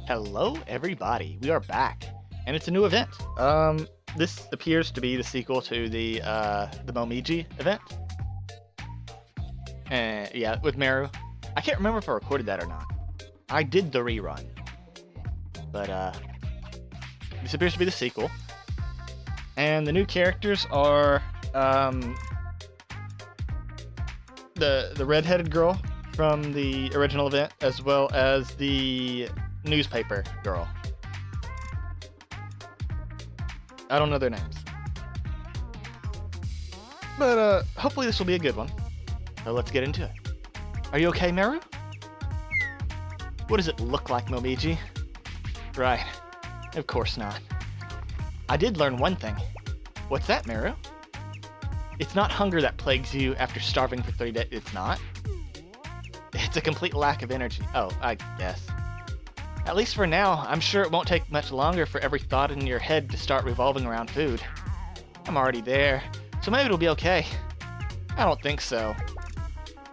Hello, everybody. We are back, and it's a new event. This appears to be the sequel to the Momiji event. Yeah, with Meru. I can't remember if I recorded that or not. I did the rerun, but this appears to be the sequel. And the new characters are the redheaded girl from the original event, as well as the newspaper girl. I don't know their names. But hopefully this will be a good one. So let's get into it. Are you okay, Meru? What does it look like, Momiji? Right. Of course not. I did learn one thing. What's that, Meru? It's not hunger that plagues you after starving for 3 days. It's not. It's a complete lack of energy. Oh, I guess. At least for now, I'm sure it won't take much longer for every thought in your head to start revolving around food. I'm already there, so maybe it'll be okay. I don't think so.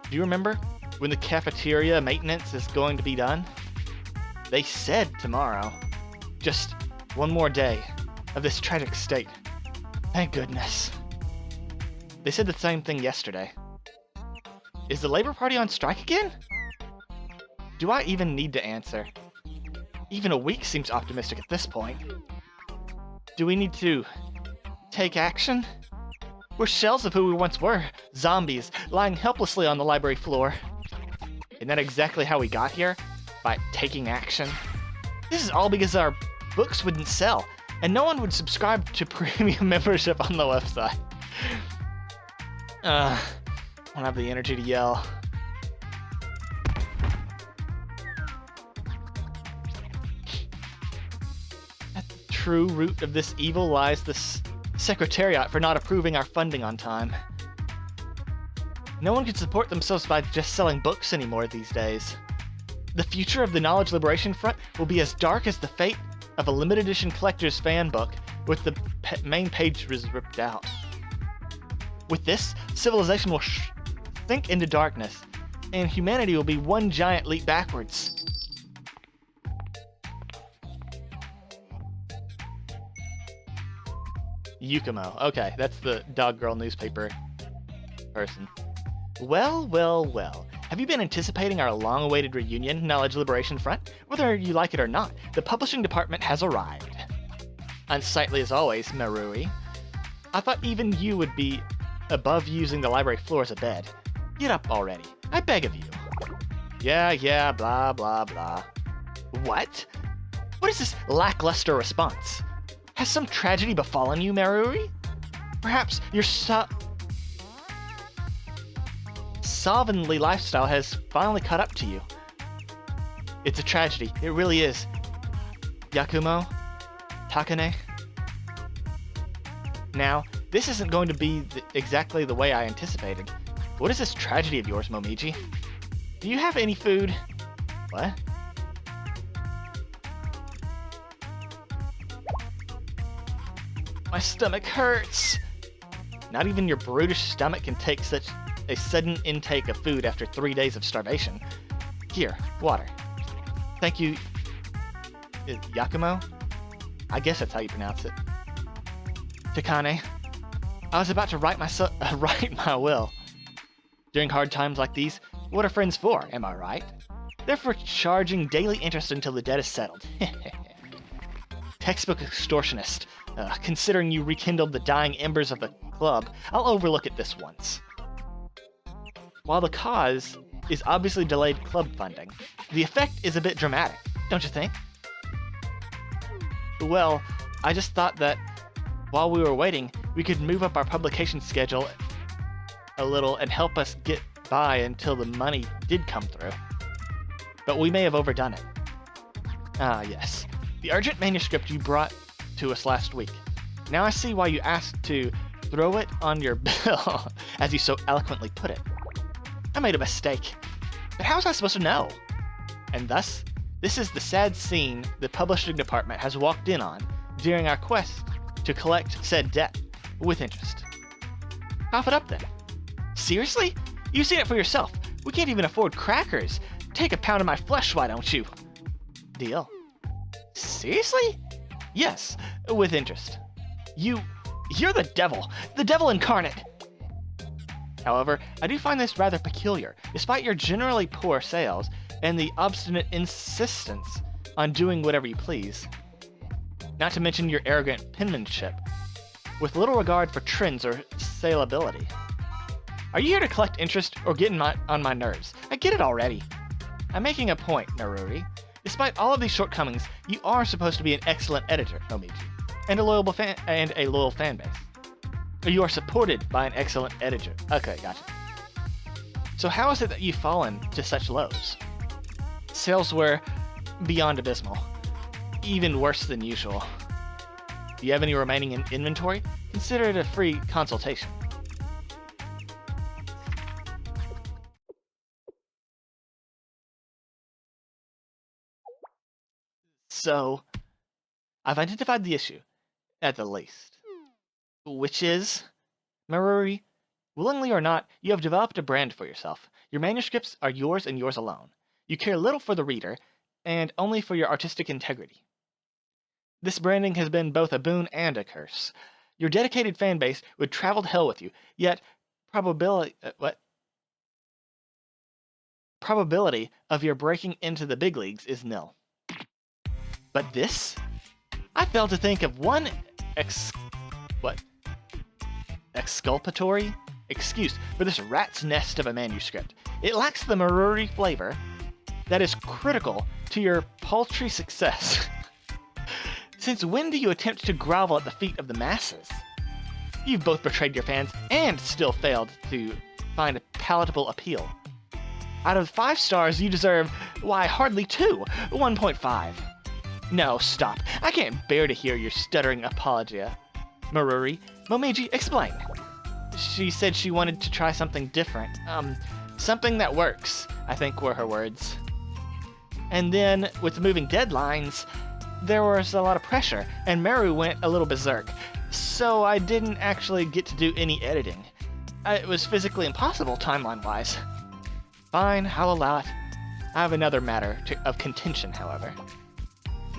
Do you remember when the cafeteria maintenance is going to be done? They said tomorrow. Just one more day of this tragic state. Thank goodness. They said the same thing yesterday. Is the Labor Party on strike again? Do I even need to answer? Even a week seems optimistic at this point. Do we need to take action? We're shells of who we once were, zombies, lying helplessly on the library floor. Isn't that exactly how we got here? By taking action? This is all because our books wouldn't sell, and no one would subscribe to premium membership on the website. I don't have the energy to yell. At the true root of this evil lies the Secretariat for not approving our funding on time. No one can support themselves by just selling books anymore these days. The future of the Knowledge Liberation Front will be as dark as the fate of a limited edition collector's fan book with the main page ripped out. With this, civilization will sink into darkness, and humanity will be one giant leap backwards. Yakumo. Okay, that's the dog girl newspaper person. Well, well, well. Have you been anticipating our long-awaited reunion, Knowledge Liberation Front? Whether you like it or not, the publishing department has arrived. Unsightly as always, Marui. I thought even you would be above using the library floor as a bed. Get up already. I beg of you. Yeah, blah, blah, blah. What? What is this lackluster response? Has some tragedy befallen you, Marui? Perhaps your slovenly lifestyle has finally caught up to you. It's a tragedy. It really is. Yakumo? Takane? Now, this isn't going to be exactly the way I anticipated. What is this tragedy of yours, Momiji? Do you have any food? What? My stomach hurts! Not even your brutish stomach can take such a sudden intake of food after 3 days of starvation. Here, water. Thank you. Yakumo? I guess that's how you pronounce it. Takane. I was about to write my will. During hard times like these, what are friends for, am I right? They're for charging daily interest until the debt is settled. Textbook extortionist. Considering you rekindled the dying embers of the club, I'll overlook it this once. While the cause is obviously delayed club funding, the effect is a bit dramatic, don't you think? Well, I just thought that while we were waiting, we could move up our publication schedule a little and help us get by until the money did come through. But we may have overdone it. Ah, yes. The urgent manuscript you brought to us last week. Now I see why you asked to throw it on your bill, as you so eloquently put it. I made a mistake. But how was I supposed to know? And thus, this is the sad scene the publishing department has walked in on during our quest to collect said debt, with interest. Cough it up then. Seriously? You've seen it for yourself. We can't even afford crackers. Take a pound of my flesh, why don't you? Deal. Seriously? Yes, with interest. You're the devil incarnate. However, I do find this rather peculiar, despite your generally poor sales and the obstinate insistence on doing whatever you please. Not to mention your arrogant penmanship, with little regard for trends or saleability. Are you here to collect interest or get on my nerves? I get it already. I'm making a point, Naruri. Despite all of these shortcomings, you are supposed to be an excellent editor, Momiji, and a loyal fan base. You are supported by an excellent editor. Okay, gotcha. So how is it that you've fallen to such lows? Sales were beyond abysmal. Even worse than usual. Do you have any remaining in inventory? Consider it a free consultation. So, I've identified the issue, at the least. Which is, Maruri, willingly or not, you have developed a brand for yourself. Your manuscripts are yours and yours alone. You care little for the reader, and only for your artistic integrity. This branding has been both a boon and a curse. Your dedicated fan base would travel to hell with you, yet probability of your breaking into the big leagues is nil. But this? I failed to think of one exculpatory excuse for this rat's nest of a manuscript. It lacks the Maruri flavor that is critical to your paltry success. Since when do you attempt to grovel at the feet of the masses? You've both betrayed your fans and still failed to find a palatable appeal. Out of 5 stars, you deserve, why, hardly 2, 1.5. No, stop. I can't bear to hear your stuttering apologia. Maruri, Momiji, explain. She said she wanted to try something different. Something that works, I think were her words. And then, with moving deadlines, there was a lot of pressure, and Meru went a little berserk. So I didn't actually get to do any editing. It was physically impossible timeline-wise. Fine, I'll allow it. I have another matter of contention, however.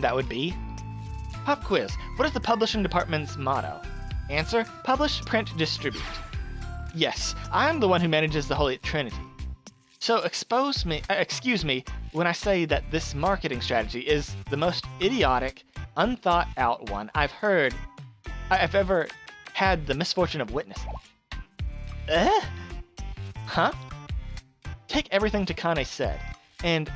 That would be? Pop quiz. What is the publishing department's motto? Answer, publish, print, distribute. Yes, I am the one who manages the Holy Trinity. So excuse me when I say that this marketing strategy is the most idiotic, unthought out one I've ever had the misfortune of witnessing. Huh? Take everything Takane said, and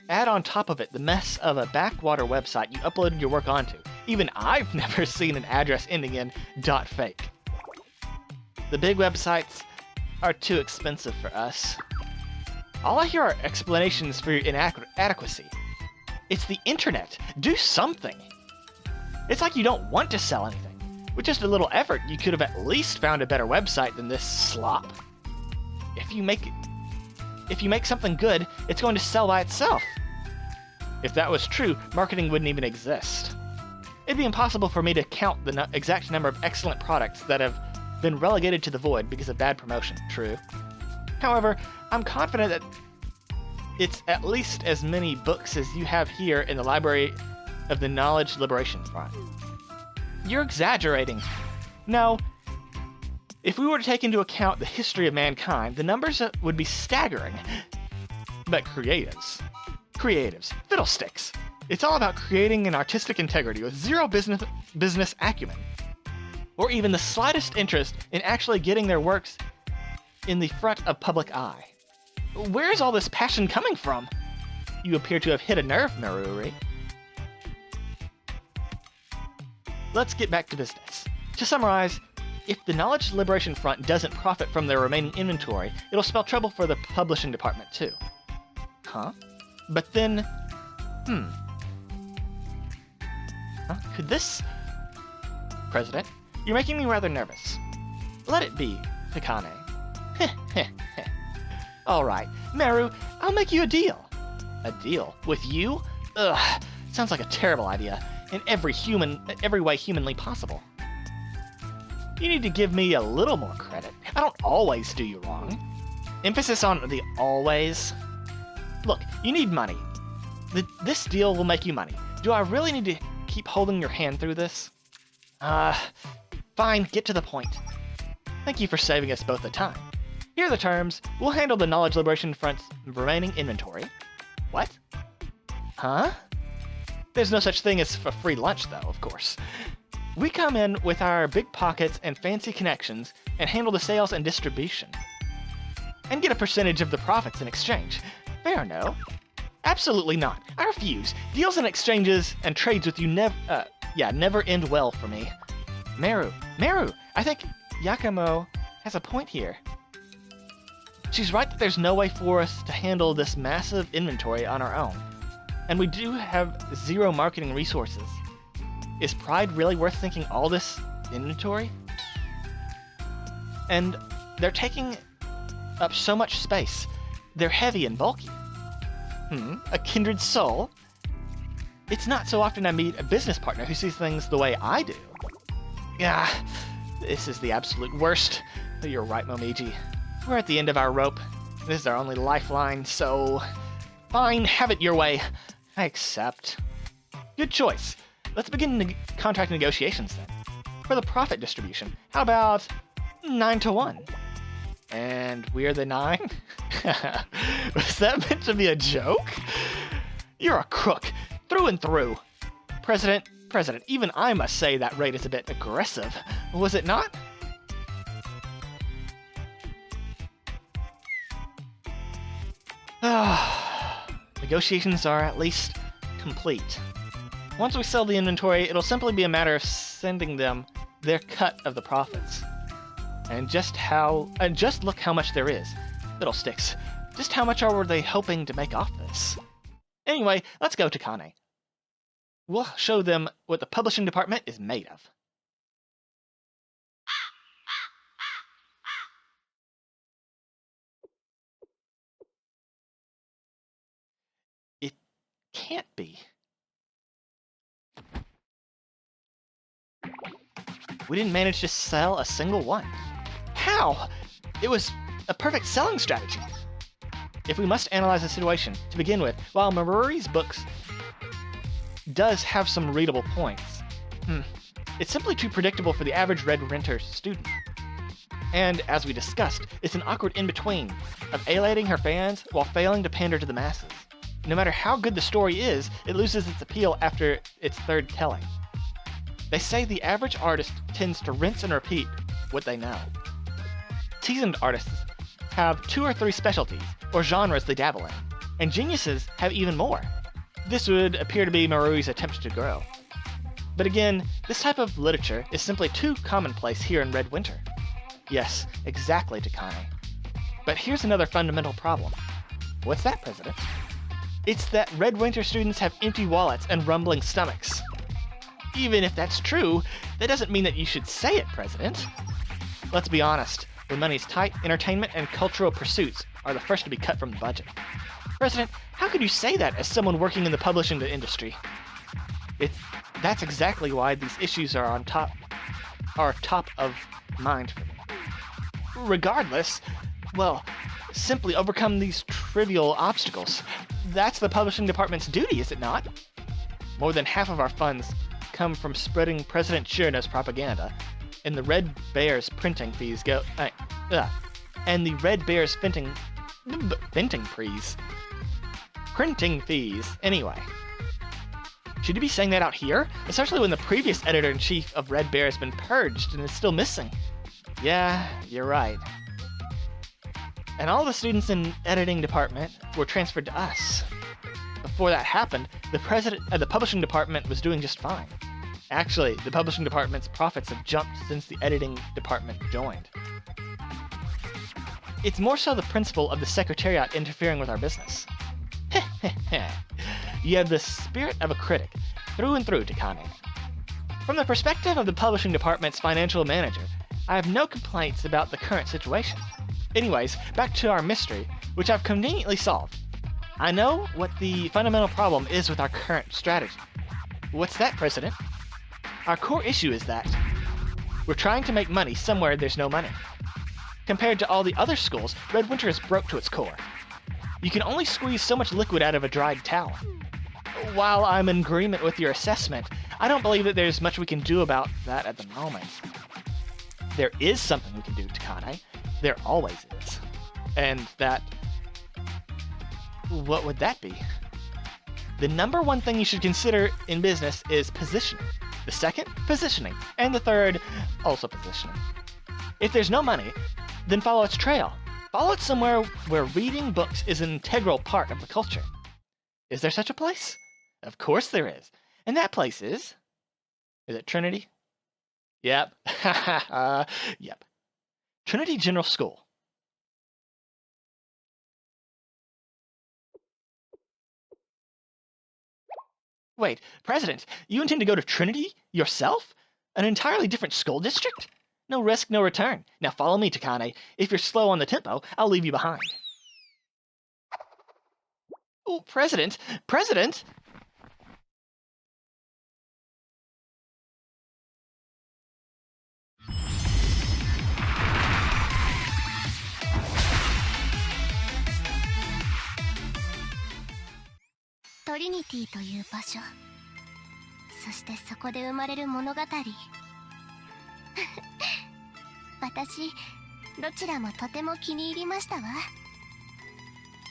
add on top of it the mess of a backwater website you uploaded your work onto. Even I've never seen an address ending in .fake. The big websites are too expensive for us. All I hear are explanations for your inadequacy. It's the internet. Do something. It's like you don't want to sell anything. With just a little effort, you could have at least found a better website than this slop. If you make something good, it's going to sell by itself. If that was true, marketing wouldn't even exist. It'd be impossible for me to count the exact number of excellent products that have been relegated to the void because of bad promotion, true. However, I'm confident that it's at least as many books as you have here in the Library of the Knowledge Liberation Front. You're exaggerating. No. If we were to take into account the history of mankind, the numbers would be staggering. But creatives, fiddlesticks. It's all about creating an artistic integrity with zero business acumen, or even the slightest interest in actually getting their works in the front of public eye. Where is all this passion coming from? You appear to have hit a nerve, Maruri. Let's get back to business. To summarize, if the Knowledge Liberation Front doesn't profit from their remaining inventory, it'll spell trouble for the publishing department too. Huh? But then... Could this... President, you're making me rather nervous. Let it be, Takane. Alright, Meru, I'll make you a deal. A deal? With you? Ugh, sounds like a terrible idea, in every way humanly possible. You need to give me a little more credit. I don't always do you wrong. Emphasis on the always. Look, you need money. This deal will make you money. Do I really need to keep holding your hand through this? Fine, get to the point. Thank you for saving us both the time. Here are the terms. We'll handle the Knowledge Liberation Front's remaining inventory. What? Huh? There's no such thing as a free lunch, though, of course. We come in with our big pockets and fancy connections and handle the sales and distribution. And get a percentage of the profits in exchange. Fair, no? Absolutely not. I refuse. Deals and exchanges and trades with you never end well for me. Meru, I think Yakumo has a point here. She's right that there's no way for us to handle this massive inventory on our own. And we do have 0 marketing resources. Is Pride really worth thinking all this inventory? And they're taking up so much space. They're heavy and bulky. A kindred soul? It's not so often I meet a business partner who sees things the way I do. Yeah, this is the absolute worst. You're right, Momiji. We're at the end of our rope. This is our only lifeline, so... Fine, have it your way. I accept. Good choice. Let's begin contract negotiations then. For the profit distribution, how about 9-1? And we're the 9? Was that meant to be a joke? You're a crook, through and through. President, even I must say that rate is a bit aggressive. Was it not? Negotiations are at least complete. Once we sell the inventory, it'll simply be a matter of sending them their cut of the profits. And just look how much there is. Fiddlesticks. Just how much are they hoping to make off this? Anyway, let's go to Takane. We'll show them what the publishing department is made of. It can't be. We didn't manage to sell a single one. How? It was a perfect selling strategy. If we must analyze the situation, to begin with, while Maruri's books does have some readable points, it's simply too predictable for the average Red Renter student. And, as we discussed, it's an awkward in-between of alienating her fans while failing to pander to the masses. No matter how good the story is, it loses its appeal after its third telling. They say the average artist tends to rinse and repeat what they know. Seasoned artists have 2 or 3 specialties, or genres they dabble in, and geniuses have even more. This would appear to be Maruri's attempt to grow. But again, this type of literature is simply too commonplace here in Red Winter. Yes, exactly, Takane. But here's another fundamental problem. What's that, President? It's that Red Winter students have empty wallets and rumbling stomachs. Even if that's true, that doesn't mean that you should say it, President. Let's be honest. When money's tight, entertainment and cultural pursuits are the first to be cut from the budget. President, how could you say that as someone working in the publishing industry? That's exactly why these issues are top of mind for me. Regardless, well, simply overcome these trivial obstacles. That's the publishing department's duty, is it not? More than half of our funds come from spreading President Shirano's propaganda, and the Red Bear's printing fees go... and the Red Bear's printing fees, anyway. Should you be saying that out here? Especially when the previous editor-in-chief of Red Bear has been purged and is still missing. Yeah, you're right. And all the students in editing department were transferred to us. Before that happened, the publishing department was doing just fine. Actually, the publishing department's profits have jumped since the editing department joined. It's more so the principle of the Secretariat interfering with our business. You have the spirit of a critic, through and through, Takane. From the perspective of the publishing department's financial manager, I have no complaints about the current situation. Anyways, back to our mystery, which I've conveniently solved. I know what the fundamental problem is with our current strategy. What's that, President? Our core issue is that we're trying to make money somewhere there's no money. Compared to all the other schools, Red Winter is broke to its core. You can only squeeze so much liquid out of a dried towel. While I'm in agreement with your assessment, I don't believe that there's much we can do about that at the moment. There is something we can do, Takane. There always is. And that... what would that be? The number one thing you should consider in business is positioning. The second, positioning. And the third, also positioning. If there's no money, then follow its trail. Follow it somewhere where reading books is an integral part of the culture. Is there such a place? Of course there is. And that place is... is it Trinity? Yep. Yep. Trinity General School. Wait, President, you intend to go to Trinity yourself? An entirely different school district? No risk, no return. Now follow me, Takane. If you're slow on the tempo, I'll leave you behind. Oh, President! President! Trinity という場所。そしてそこで生まれる物語。私、どちらもとても気に入りましたわ。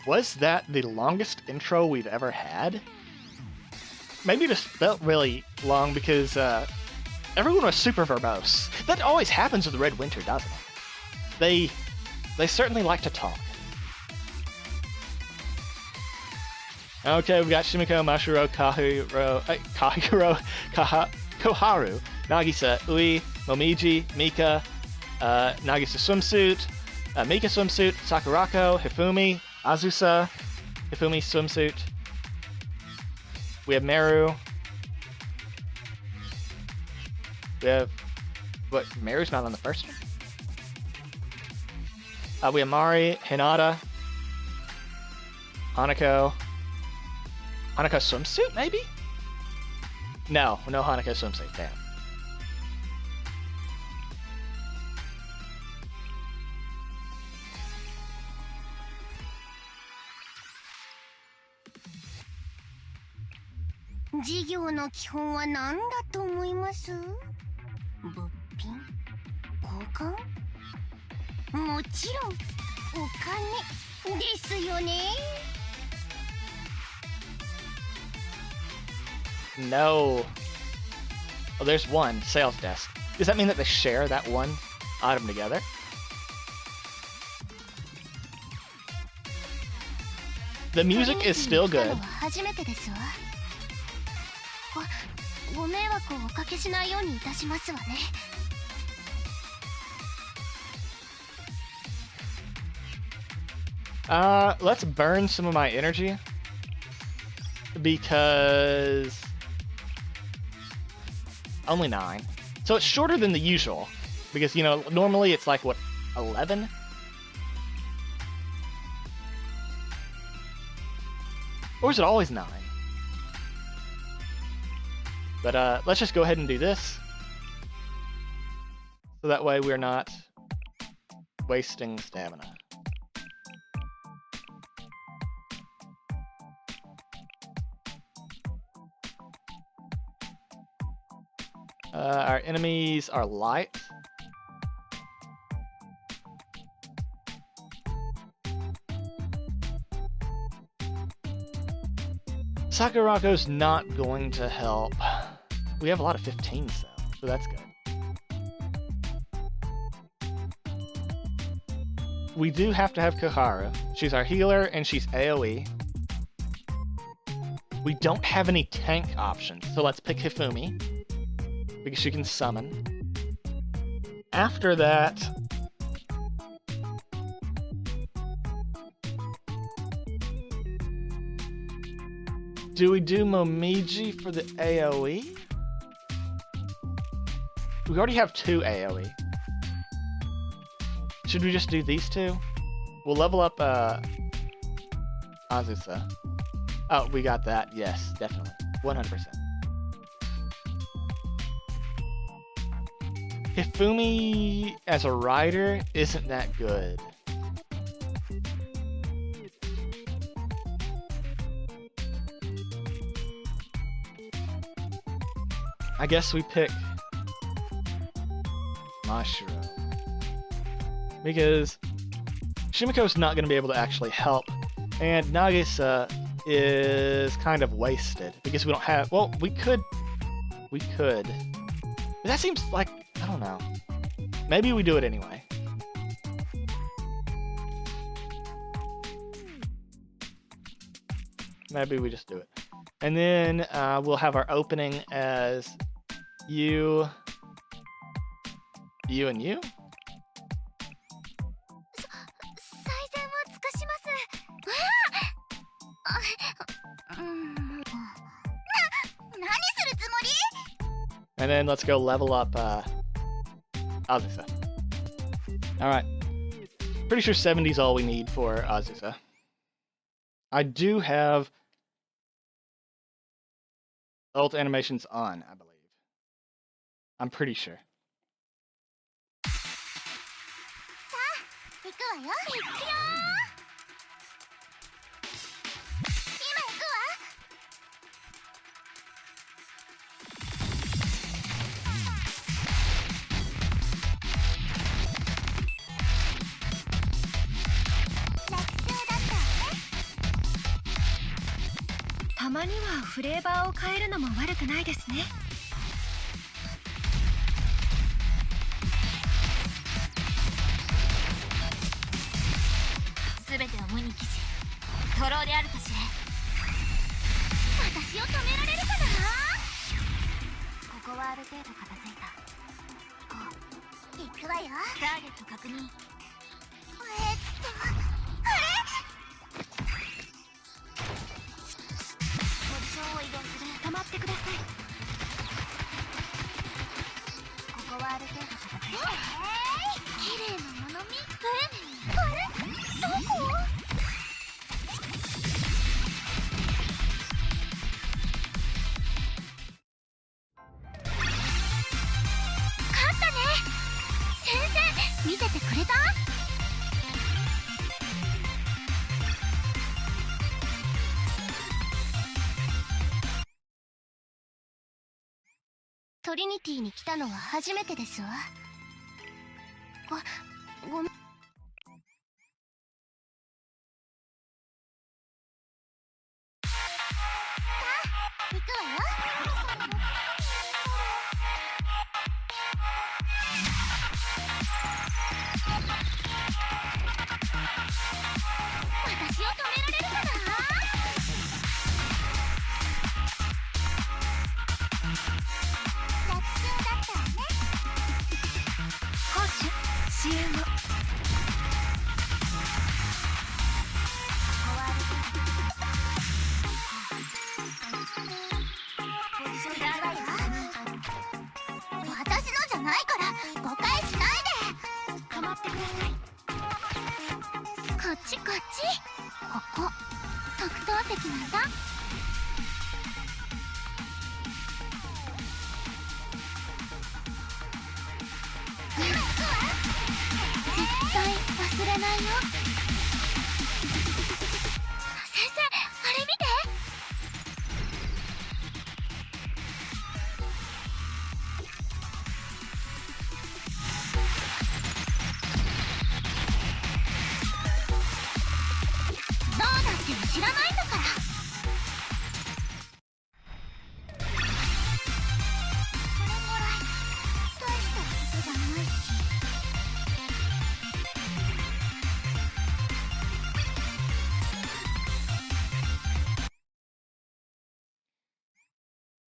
Was that the longest intro we've ever had? Maybe it just felt really long because everyone was super verbose. That always happens with Red Winter, doesn't it? They certainly like to talk. Okay, we've got Shimiko, Mashiro, Koharu, Nagisa, Ui, Momiji, Mika, Nagisa swimsuit, Mika swimsuit, Sakurako, Hifumi, Azusa, Hifumi swimsuit. We have Meru. We have... what? Meru's not on the first one? We have Mari, Hinata, Hanako. Hanako swimsuit, maybe? No Hanako swimsuit, damn. Business 事業の基本は何だと思います？物品？交換？もちろんお金ですよね。No. Oh, there's one. Sales desk. Does that mean that they share that one item together? The music is still good. ご迷惑をおかけしないようにいたしますわね。Let's burn some of my energy. Because... only 9. So it's shorter than the usual. Because, you know, normally it's like, what, 11? Or is it always 9? But let's just go ahead and do this. So that way we're not wasting stamina. Our enemies are light. Sakurako's not going to help. We have a lot of 15s though, so that's good. We do have to have Koharu. She's our healer and she's AoE. We don't have any tank options, so let's pick Hifumi. Because she can summon. After that... do we do Momiji for the AoE? We already have 2 AoE. Should we just do these 2? We'll level up Azusa. Oh, we got that. Yes, definitely. 100%. Hifumi as a rider isn't that good. I guess we pick Mushroom. Because Shimiko's not going to be able to actually help. And Nagisa is kind of wasted. Because we don't have... Well, we could. But that seems like... I don't know. Maybe we do it anyway. Maybe we just do it. And then we'll have our opening as you, and you. And then let's go level up Azusa. Alright. Pretty sure 70 is all we need for Azusa. I do have ult animations on, I believe. I'm pretty sure. Trinity に来たのは初めてですわ。ごめん。さあ、行くわよ。私を止められるかな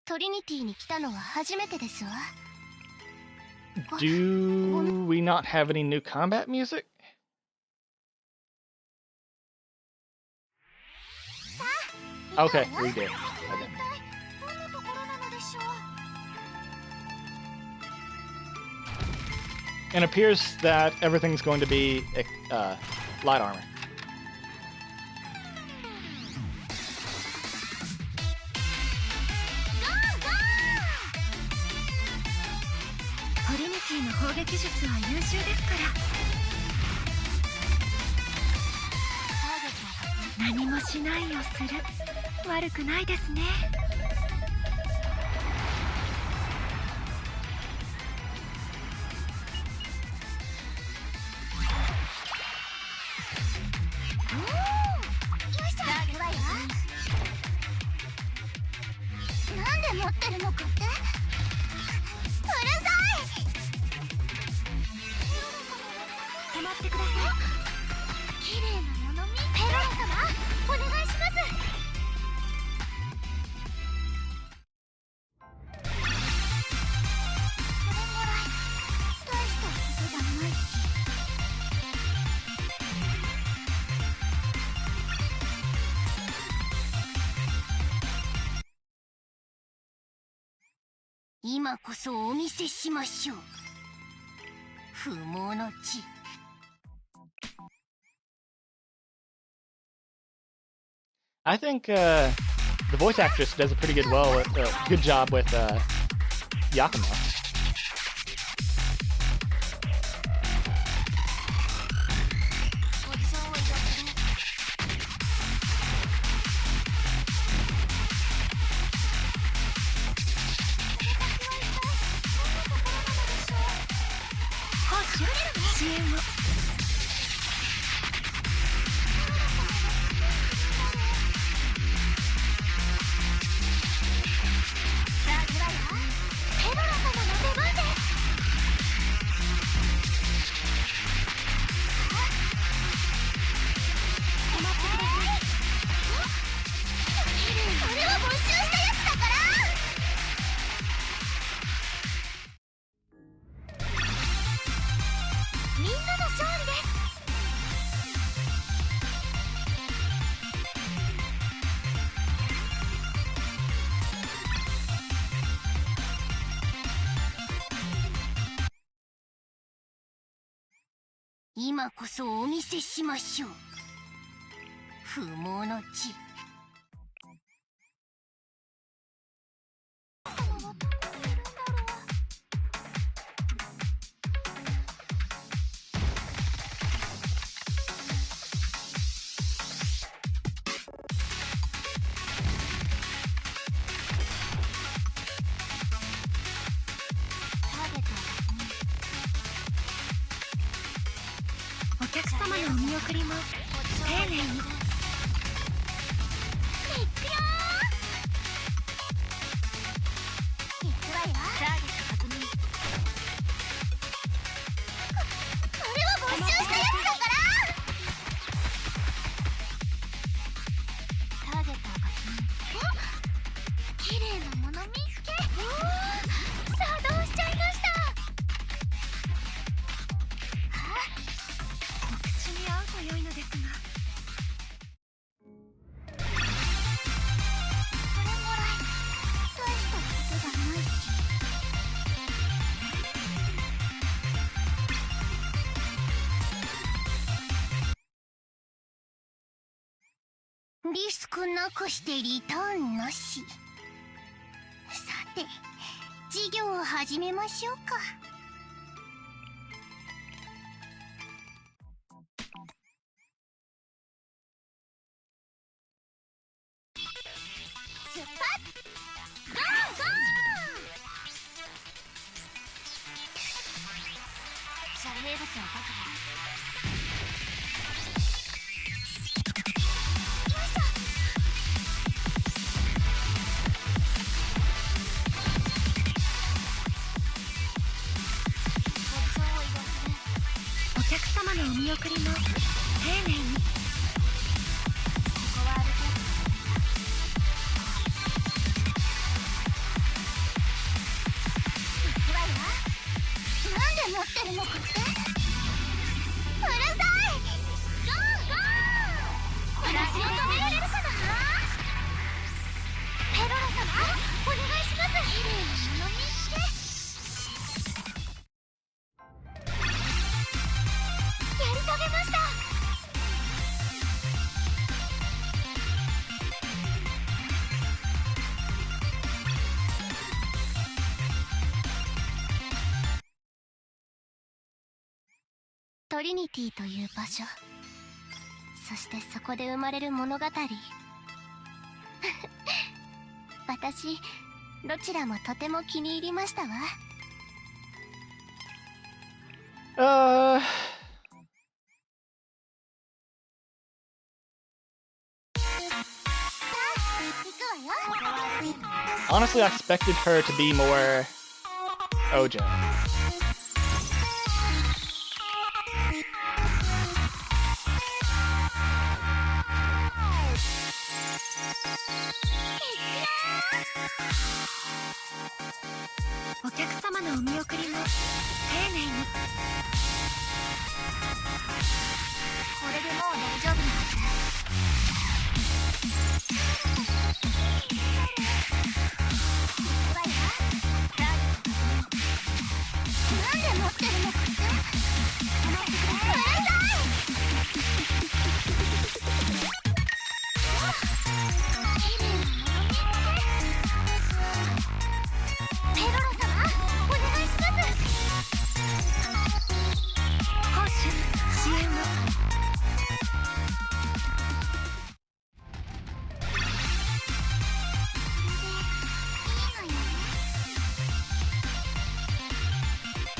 ？Trinity に来たのは初めてですわ。Do we not have any new combat music? Okay, we did. And it appears that everything's going to be light armor. Trinity の砲撃術は優秀ですから。何もしないをする。悪くないですね。今こそお見せしましょう。不毛の地。I think the voice actress does a pretty good job with Yakumo.今こそお見せしましょう。不毛の地。お客様のお見送りも丁寧に。いくよー。いくわよ。ターゲット確認。これは没収したやつだから。ターゲットを確認。綺麗なもの見つけ。作動しちゃいました。お口に合うと良いのですが。それもらい大したことじゃないし。リスクなくしてリターンなし。さて事業を始めましょうか。出発ゴーゴー。遮蔽物を確保。お客様のお見送りも丁寧に。ここはある程度。いくわよ。なんで持ってるのかって。うるさい。ゴーゴー。私を止められるかな。ペロラ様お願いします。綺麗なもの見つけ。やり遂げました。トリニティという場所、そしてそこで生まれる物語私どちらもとても気に入りましたわ。Honestly, I expected her to be more ojou.お客様のお見送りも丁寧に。これでもう大丈夫なんです。なんで持ってるのかって。うるペロロ様、お願いします。攻守支援を。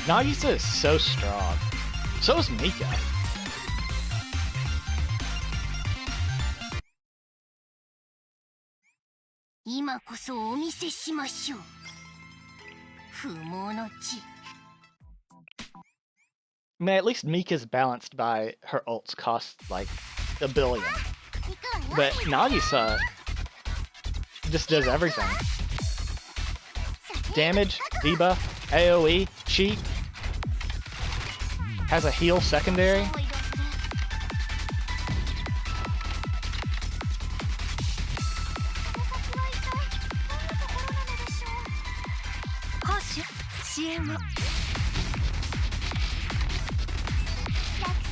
Nagisa is so strong. So is Mika. 今こそお見せしましょう。不毛の地。 I mean, at least Mika's balanced by her ults cost like a billion. 行くわよ。 But Nagisa just does everything. Damage, debuff, AoE, cheat. Has a heal secondary. 攻守支援を。 楽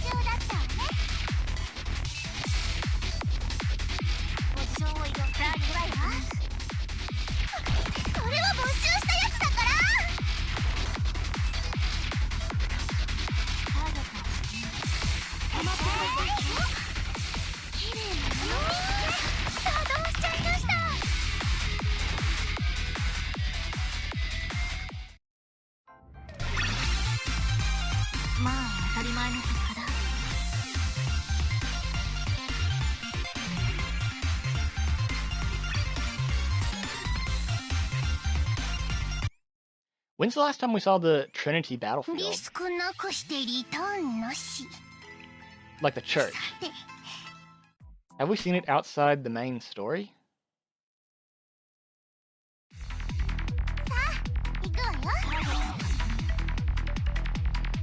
勝だったわね。ポジションを移動さあ行くわよ。これは没収したやつだから。ターゲット止まってください。綺麗なの作動しちゃいました。まあ当たり前の結果だ。 When's the last time we saw the Trinity リ battlefield? スクなくしてリターンなし。 Like the church. さて、 Have we seen it outside the main story? さあ行くわよ。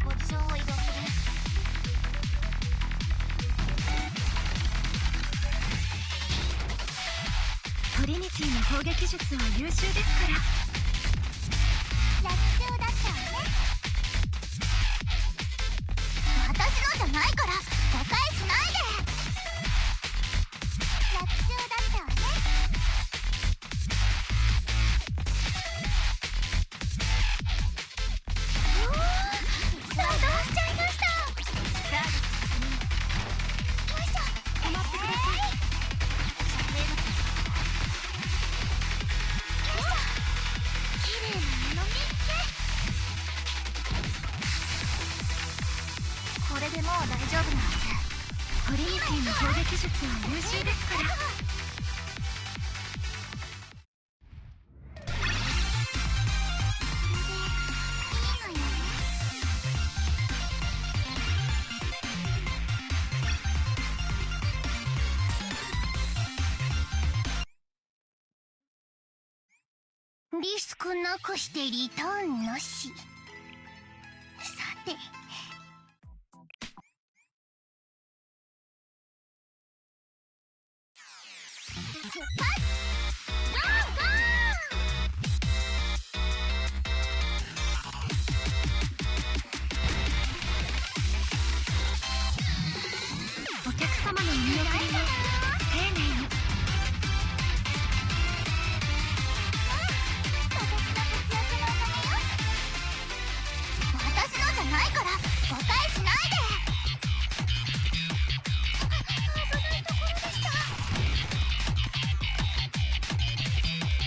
ポジションを移動する。 トリニティの攻撃術は優秀ですから。 楽勝だったわね。私のじゃないから誤解しないで。楽勝だったわね。おお、作動しちゃいました。よいしょ、止まってください。よいしょ、綺麗なもの見っけ。これでもう大丈夫なはず。トリニティの攻撃術は優秀ですから。 リスクなくしてリターンなし。さて、出発。ゴーゴお客様のお見送りも丁寧に。 私のじゃないから誤解しないで。危ないところでした。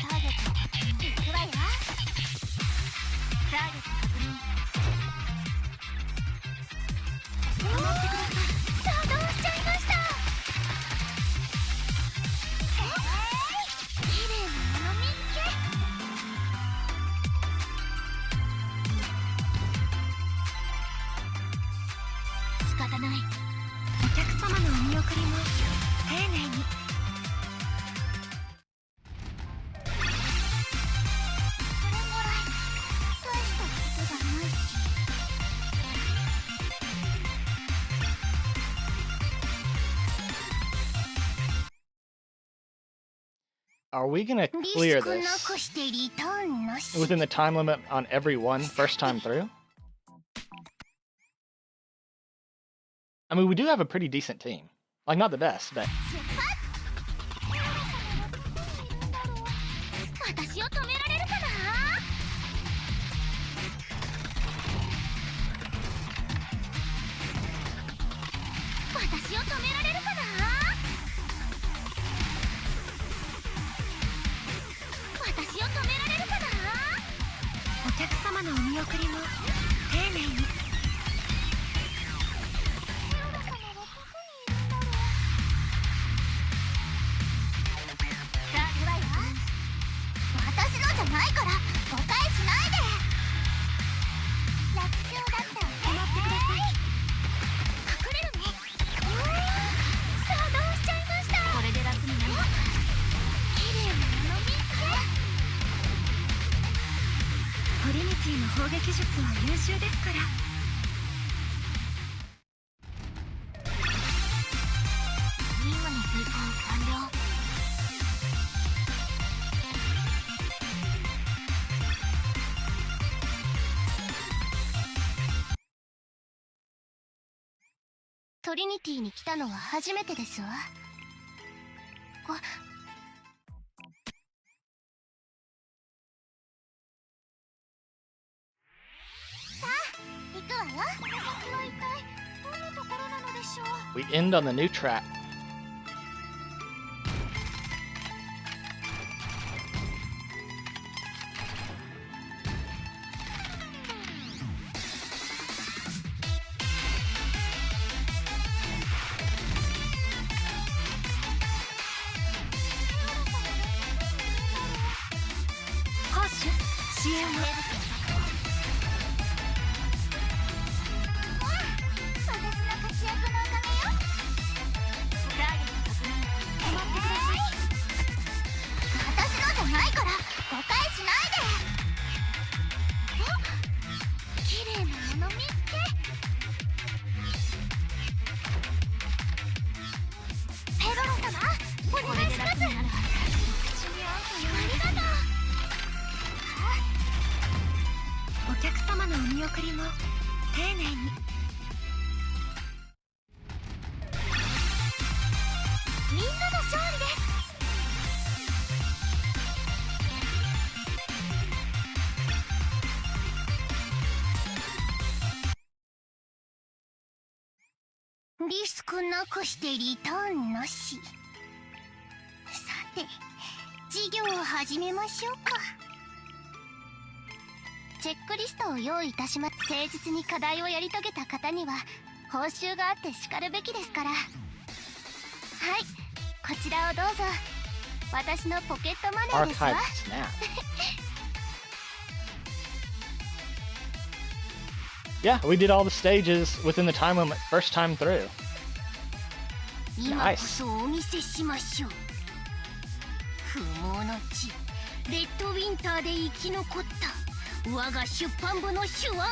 ターゲット行くわよ。ターゲット確認。止まってください。作動しちゃいました。綺麗なもの見っけ。 仕方ない。お客様のお見送りも丁寧に。Are we gonna リ clear スクな this くしてリターンなし。 within the time limit on every one first time through? I mean, we do have a pretty decent team. Like, not the best, but 私を止められるかな。私を止められるかな。私を止められるかな。お客様のお見送りも丁寧に。私のじゃないから誤解しないで。楽勝だったわね。止まってください。隠れるね。さあどうしちゃいました。これで楽になる。綺麗なもの見つけ。トリニティの砲撃術は優秀ですから。任務の遂行完了。トリニティに来たのは初めてですわ。さあ、行くわよ。この先は一体どんなところなのでしょう。 we end on the new track.お客様のお見送りも丁寧に。みんなの勝利です。リスクなくしてリターンなし。さて、授業を始めましょうか。チェックリストを用意いたします。誠実に課題をやり遂げた方には報酬があってしかるべきですから。はい、こちらをどうぞ。私のポケットマネーですわ。 Archive snap. Yeah, we did all the stages within the time limit first time through. 今こそお見せしましょう。不毛の地、レッドウィンターで生き残った我が出版部の手腕を。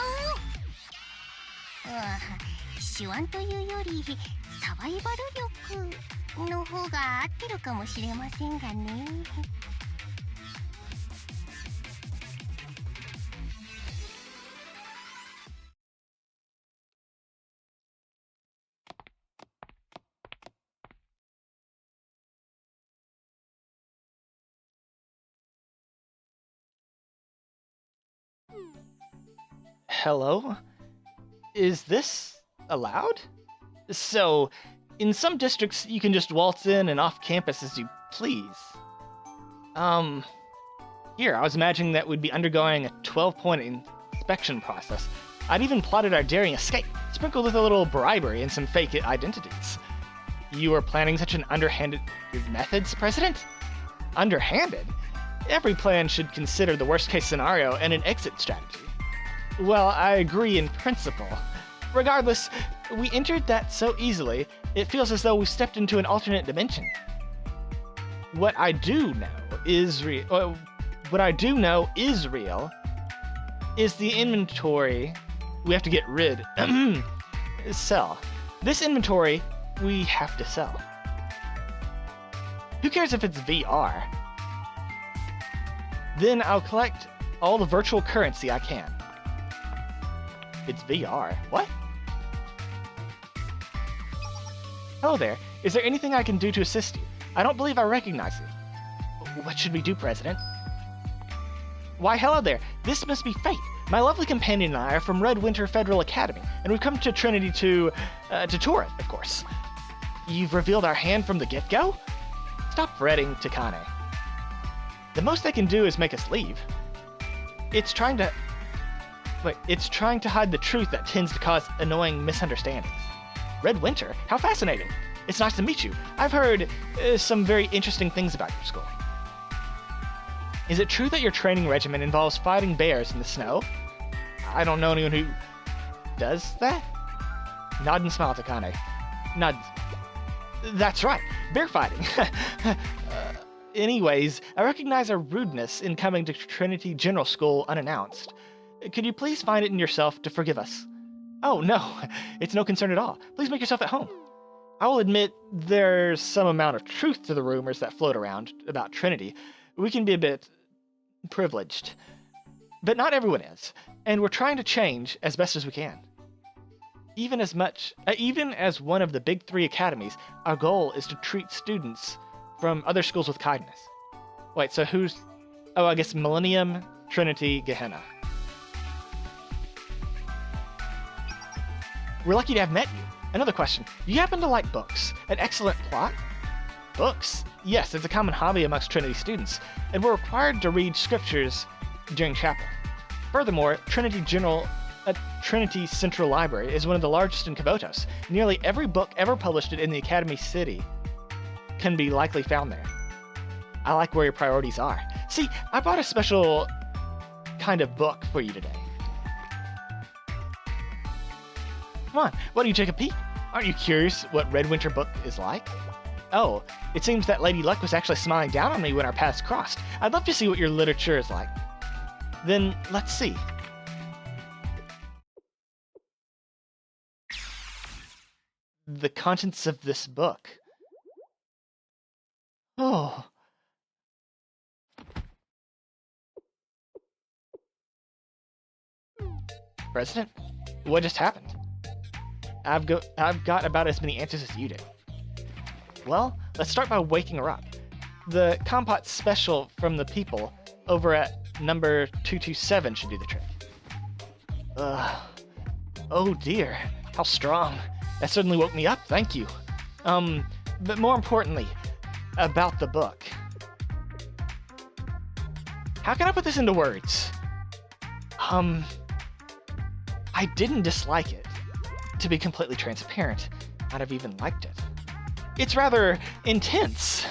手腕というよりサバイバル力の方が合ってるかもしれませんがね。Hello? Is this allowed? So, in some districts, you can just waltz in and off campus as you please. Here, I was imagining that we'd be undergoing a 12-point inspection process. I'd even plotted our daring escape, sprinkled with a little bribery and some fake identities. You are planning such an underhanded methods, President? Underhanded? Every plan should consider the worst-case scenario and an exit strategy. Well, I agree in principle. Regardless, we entered that so easily, it feels as though we stepped into an alternate dimension. What I do know is real. Is the inventory we have to get rid. Sell. This inventory we have to sell. Who cares if it's VR? Then I'll collect all the virtual currency I can. It's VR. What? Hello there. Is there anything I can do to assist you? I don't believe I recognize you. What should we do, President? Why, hello there. This must be fate. My lovely companion and I are from Redwinter Federal Academy, and we've come to Trinity to tour it, of course. You've revealed our hand from the get-go? Stop fretting, Takane. The most they can do is make us leave. It's trying to hide the truth that tends to cause annoying misunderstandings. Redwinter? How fascinating. It's nice to meet you. I've heard some very interesting things about your school. Is it true that your training regimen involves fighting bears in the snow? I don't know anyone who does that. Nod and smile, Takane. Nod. That's right, bear fighting. Anyways, I recognize our rudeness in coming to Trinity General School unannounced. Could you please find it in yourself to forgive us? Oh, no, it's no concern at all. Please make yourself at home. I will admit there's some amount of truth to the rumors that float around about Trinity. We can be a bit privileged. But not everyone is, and we're trying to change as best as we can. Even as one of the big 3 academies, our goal is to treat students from other schools with kindness. Wait, so who's... Oh, I guess Millennium, Trinity, Gehenna. We're lucky to have met you. Another question. Do you happen to like books? An excellent plot? Books? Yes, it's a common hobby amongst Trinity students, and we're required to read scriptures during chapel. Furthermore, Trinity Central Library is one of the largest in Kavotos. Nearly every book ever published in the Academy City can be likely found there. I like where your priorities are. See, I brought a special kind of book for you today. Come on, why don't you take a peek? Aren't you curious what Redwinter book is like? Oh, it seems that Lady Luck was actually smiling down on me when our paths crossed. I'd love to see what your literature is like. Then, let's see. The contents of this book. Oh. President, what just happened? I've got about as many answers as you do. Well, let's start by waking her up. The compote special from the people over at number 227 should do the trick. Oh dear, how strong. That certainly woke me up, thank you. But more importantly, about the book. How can I put this into words? I didn't dislike it. To be completely transparent, I'd have even liked it. It's rather intense,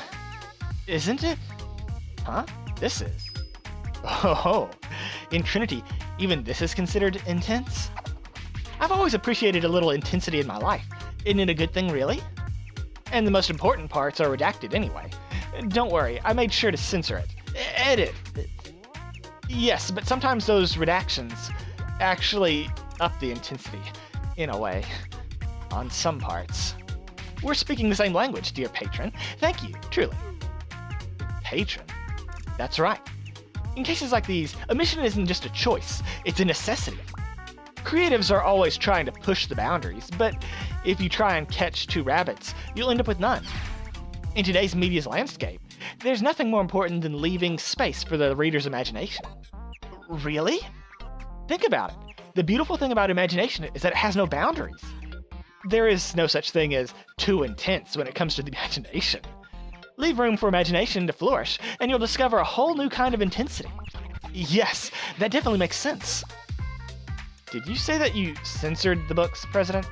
isn't it? Huh? This is. Oh, in Trinity, even this is considered intense? I've always appreciated a little intensity in my life. Isn't it a good thing, really? And the most important parts are redacted anyway. Don't worry, I made sure to censor it. Edit it. Yes, but sometimes those redactions actually up the intensity. In a way. On some parts. We're speaking the same language, dear patron. Thank you, truly. Patron? That's right. In cases like these, omission isn't just a choice, it's a necessity. Creatives are always trying to push the boundaries, but if you try and catch 2 rabbits, you'll end up with none. In today's media's landscape, there's nothing more important than leaving space for the reader's imagination. Really? Think about it. The beautiful thing about imagination is that it has no boundaries. There is no such thing as too intense when it comes to the imagination. Leave room for imagination to flourish, and you'll discover a whole new kind of intensity. Yes, that definitely makes sense. Did you say that you censored the books, President?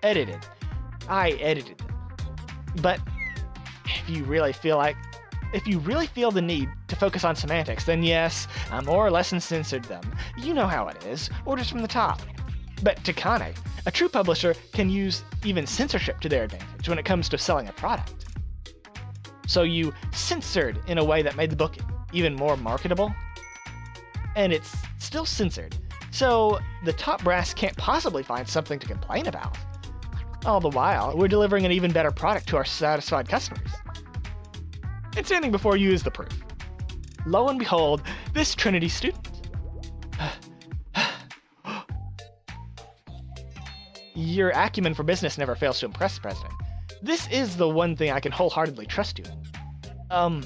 Edited. I edited them. But if you really feel the need to focus on semantics, then yes, I more or less censored them. You know how it is, orders from the top. But Takane, a true publisher, can use even censorship to their advantage when it comes to selling a product. So you censored in a way that made the book even more marketable? And it's still censored, so the top brass can't possibly find something to complain about. All the while, we're delivering an even better product to our satisfied customers. And standing before you is the proof. Lo and behold, this Trinity student. Your acumen for business never fails to impress, President. This is the one thing I can wholeheartedly trust you in.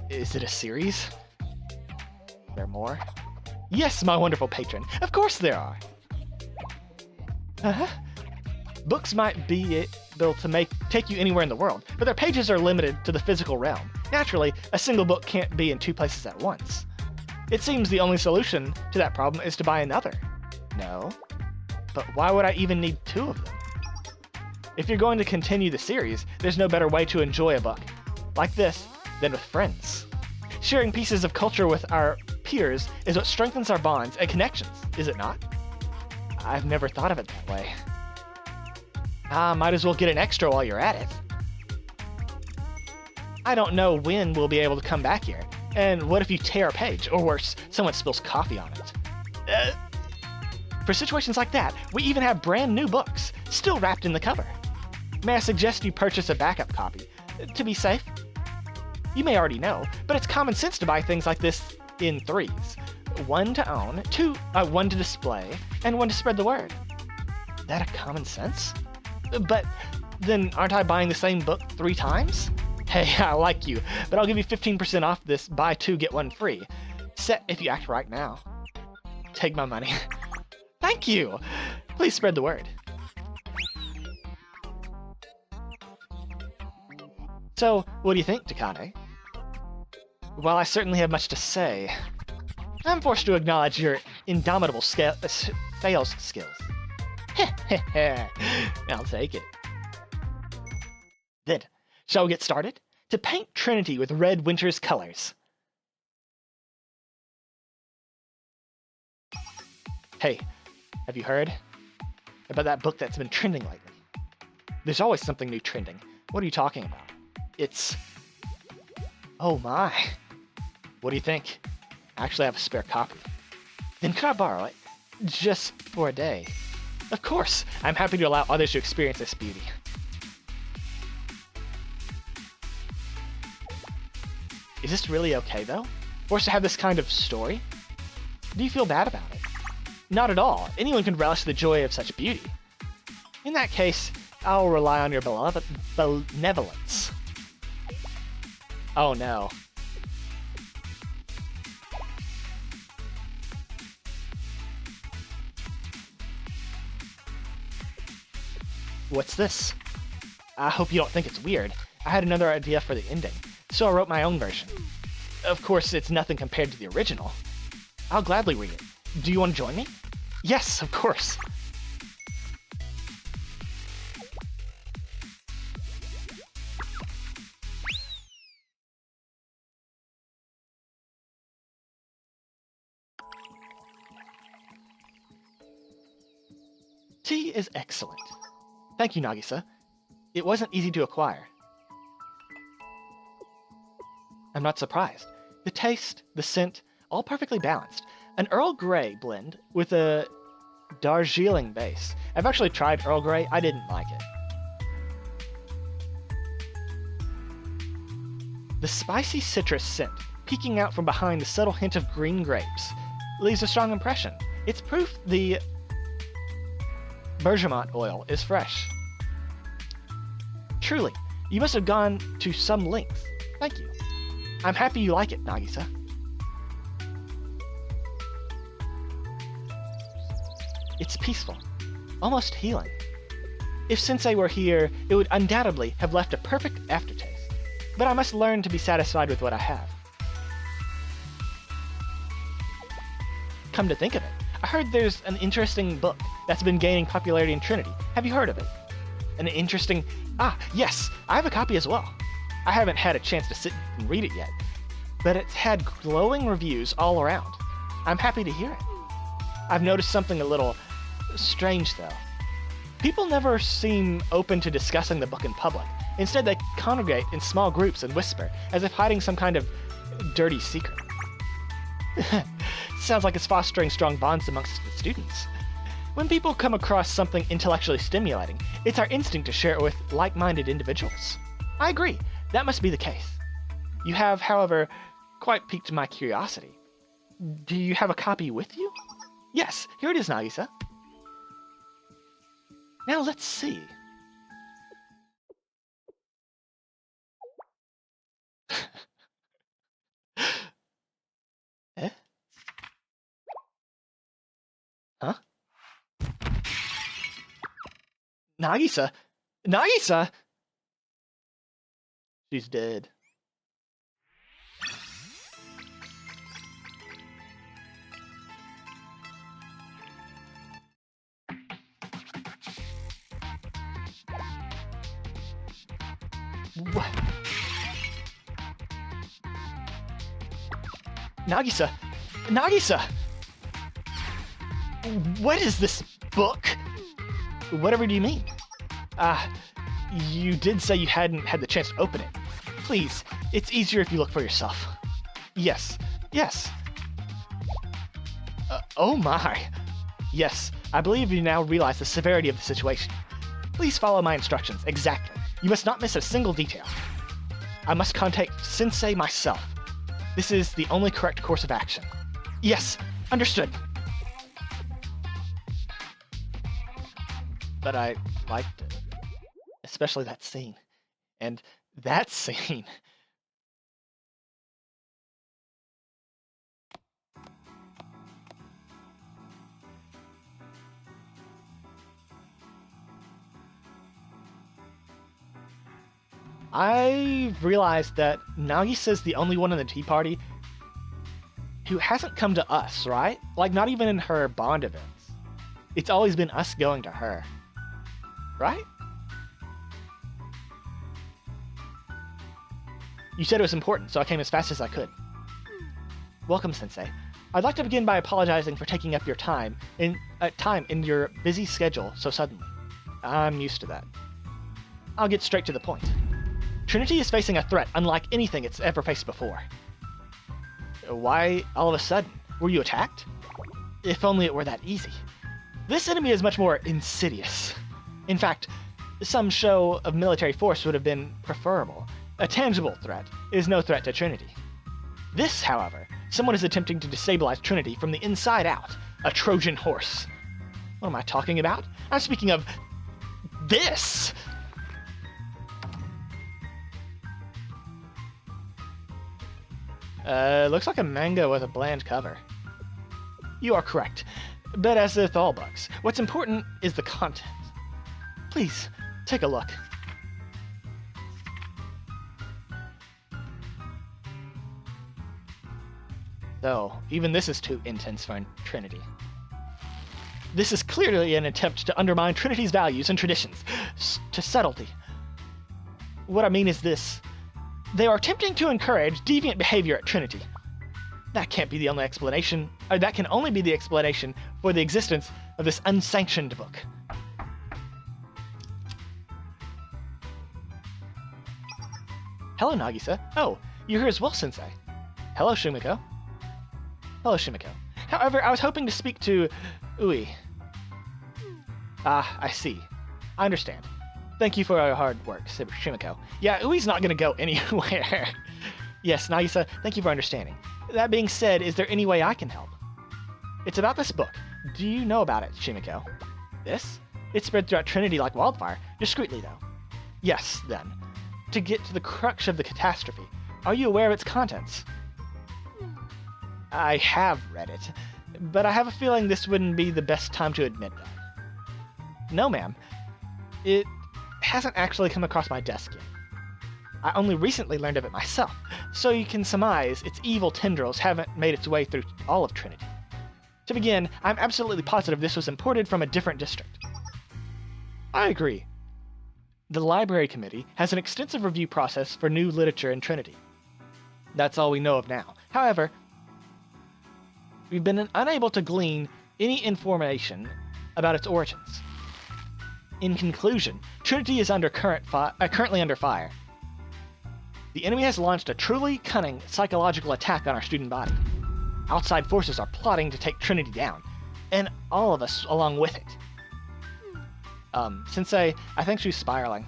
Is it a series? There more? Yes, my wonderful patron. Of course there are. Books might be able to take you anywhere in the world, but their pages are limited to the physical realm. Naturally, a single book can't be in two places at once. It seems the only solution to that problem is to buy another. No? But why would I even need two of them? If you're going to continue the series, there's no better way to enjoy a book like this than with friends. Sharing pieces of culture with our peers is what strengthens our bonds and connections, is it not? I've never thought of it that way. Might as well get an extra while you're at it. I don't know when we'll be able to come back here. And what if you tear a page, or worse, someone spills coffee on it? For situations like that, we even have brand new books, still wrapped in the cover. May I suggest you purchase a backup copy, to be safe? You may already know, but it's common sense to buy things like this in threes. One to own, one to display, and one to spread the word. That a common sense? But then aren't I buying the same book 3 times? Hey, I like you, but I'll give you 15% off this buy 2 get 1 free. Set if you act right now. Take my money. Thank you! Please spread the word. So, what do you think, Takane? While I certainly have much to say, I'm forced to acknowledge your indomitable sales skills. I'll take it. Then, shall we get started? To paint Trinity with Red Winter's colors. Hey, have you heard about that book that's been trending lately? There's always something new trending. What are you talking about? It's... Oh my. What do you think? I actually have a spare copy. Then could I borrow it? Just for a day. Of course, I'm happy to allow others to experience this beauty. Is this really okay, though? Forced to have this kind of story? Do you feel bad about it? Not at all. Anyone can relish the joy of such beauty. In that case, I'll rely on your benevolence. Oh no. What's this? I hope you don't think it's weird. I had another idea for the ending, so I wrote my own version. Of course, it's nothing compared to the original. I'll gladly read it. Do you want to join me? Yes, of course. Tea is excellent. Thank you, Nagisa. It wasn't easy to acquire. I'm not surprised. The taste, the scent, all perfectly balanced. An Earl Grey blend with a Darjeeling base. I've actually tried Earl Grey. I didn't like it. The spicy citrus scent, peeking out from behind the subtle hint of green grapes, leaves a strong impression. It's proof the bergamot oil is fresh. Truly, you must have gone to some lengths. Thank you. I'm happy you like it, Nagisa. It's peaceful, almost healing. If Sensei were here, it would undoubtedly have left a perfect aftertaste. But I must learn to be satisfied with what I have. Come to think of it, I heard there's an interesting book that's been gaining popularity in Trinity. Have you heard of it? An interesting... yes, I have a copy as well. I haven't had a chance to sit and read it yet, but it's had glowing reviews all around. I'm happy to hear it. I've noticed something a little strange, though. People never seem open to discussing the book in public. Instead, they congregate in small groups and whisper, as if hiding some kind of dirty secret. Sounds like it's fostering strong bonds amongst the students. When people come across something intellectually stimulating, it's our instinct to share it with like-minded individuals. I agree, that must be the case. You have, however, quite piqued my curiosity. Do you have a copy with you? Yes, here it is, Nagisa. Now let's see. Eh? Huh? Nagisa? Nagisa? She's dead. What? Nagisa! Nagisa! What is this book? Whatever do you mean? You did say you hadn't had the chance to open it. Please, it's easier if you look for yourself. Yes, yes. Oh my. Yes, I believe you now realize the severity of the situation. Please follow my instructions exactly. You must not miss a single detail. I must contact Sensei myself. This is the only correct course of action. Yes, understood. But I liked it. Especially that scene. And that scene. I realized that Nagisa's the only one in the tea party who hasn't come to us, right? Like, not even in her Bond events. It's always been us going to her. Right? You said it was important, so I came as fast as I could. Welcome, Sensei. I'd like to begin by apologizing for taking up your time in your busy schedule so suddenly. I'm used to that. I'll get straight to the point. Trinity is facing a threat unlike anything it's ever faced before. Why all of a sudden? Were you attacked? If only it were that easy. This enemy is much more insidious. In fact, some show of military force would have been preferable. A tangible threat is no threat to Trinity. This, however, someone is attempting to destabilize Trinity from the inside out. A Trojan horse. What am I talking about? I'm speaking of this! Looks like a manga with a bland cover. You are correct. But as with all books, what's important is the content. Please, take a look. So, even this is too intense for Trinity. This is clearly an attempt to undermine Trinity's values and traditions, to subtlety. What I mean is this. They are attempting to encourage deviant behavior at Trinity. That can't be the only explanation, or that can only be the explanation for the existence of this unsanctioned book. Hello, Nagisa. Oh, you're here as well, Sensei. Hello, Shumiko. Hello, Shumiko. However, I was hoping to speak to Ui. Ah, I see. I understand. Thank you for your hard work, Shumiko. Yeah, Ui's not gonna go anywhere. Yes, Nagisa, thank you for understanding. That being said, is there any way I can help? It's about this book. Do you know about it, Shumiko? This? It spread throughout Trinity like wildfire, discreetly though. Yes, then. To get to the crux of the catastrophe, are you aware of its contents? I have read it, but I have a feeling this wouldn't be the best time to admit that. No, ma'am. It hasn't actually come across my desk yet. I only recently learned of it myself, so you can surmise its evil tendrils haven't made its way through all of Trinity. To begin, I'm absolutely positive this was imported from a different district. I agree. The Library Committee has an extensive review process for new literature in Trinity. That's all we know of now. However, we've been unable to glean any information about its origins. In conclusion, Trinity is currently under fire. The enemy has launched a truly cunning psychological attack on our student body. Outside forces are plotting to take Trinity down, and all of us along with it. Sensei, I think she's spiraling.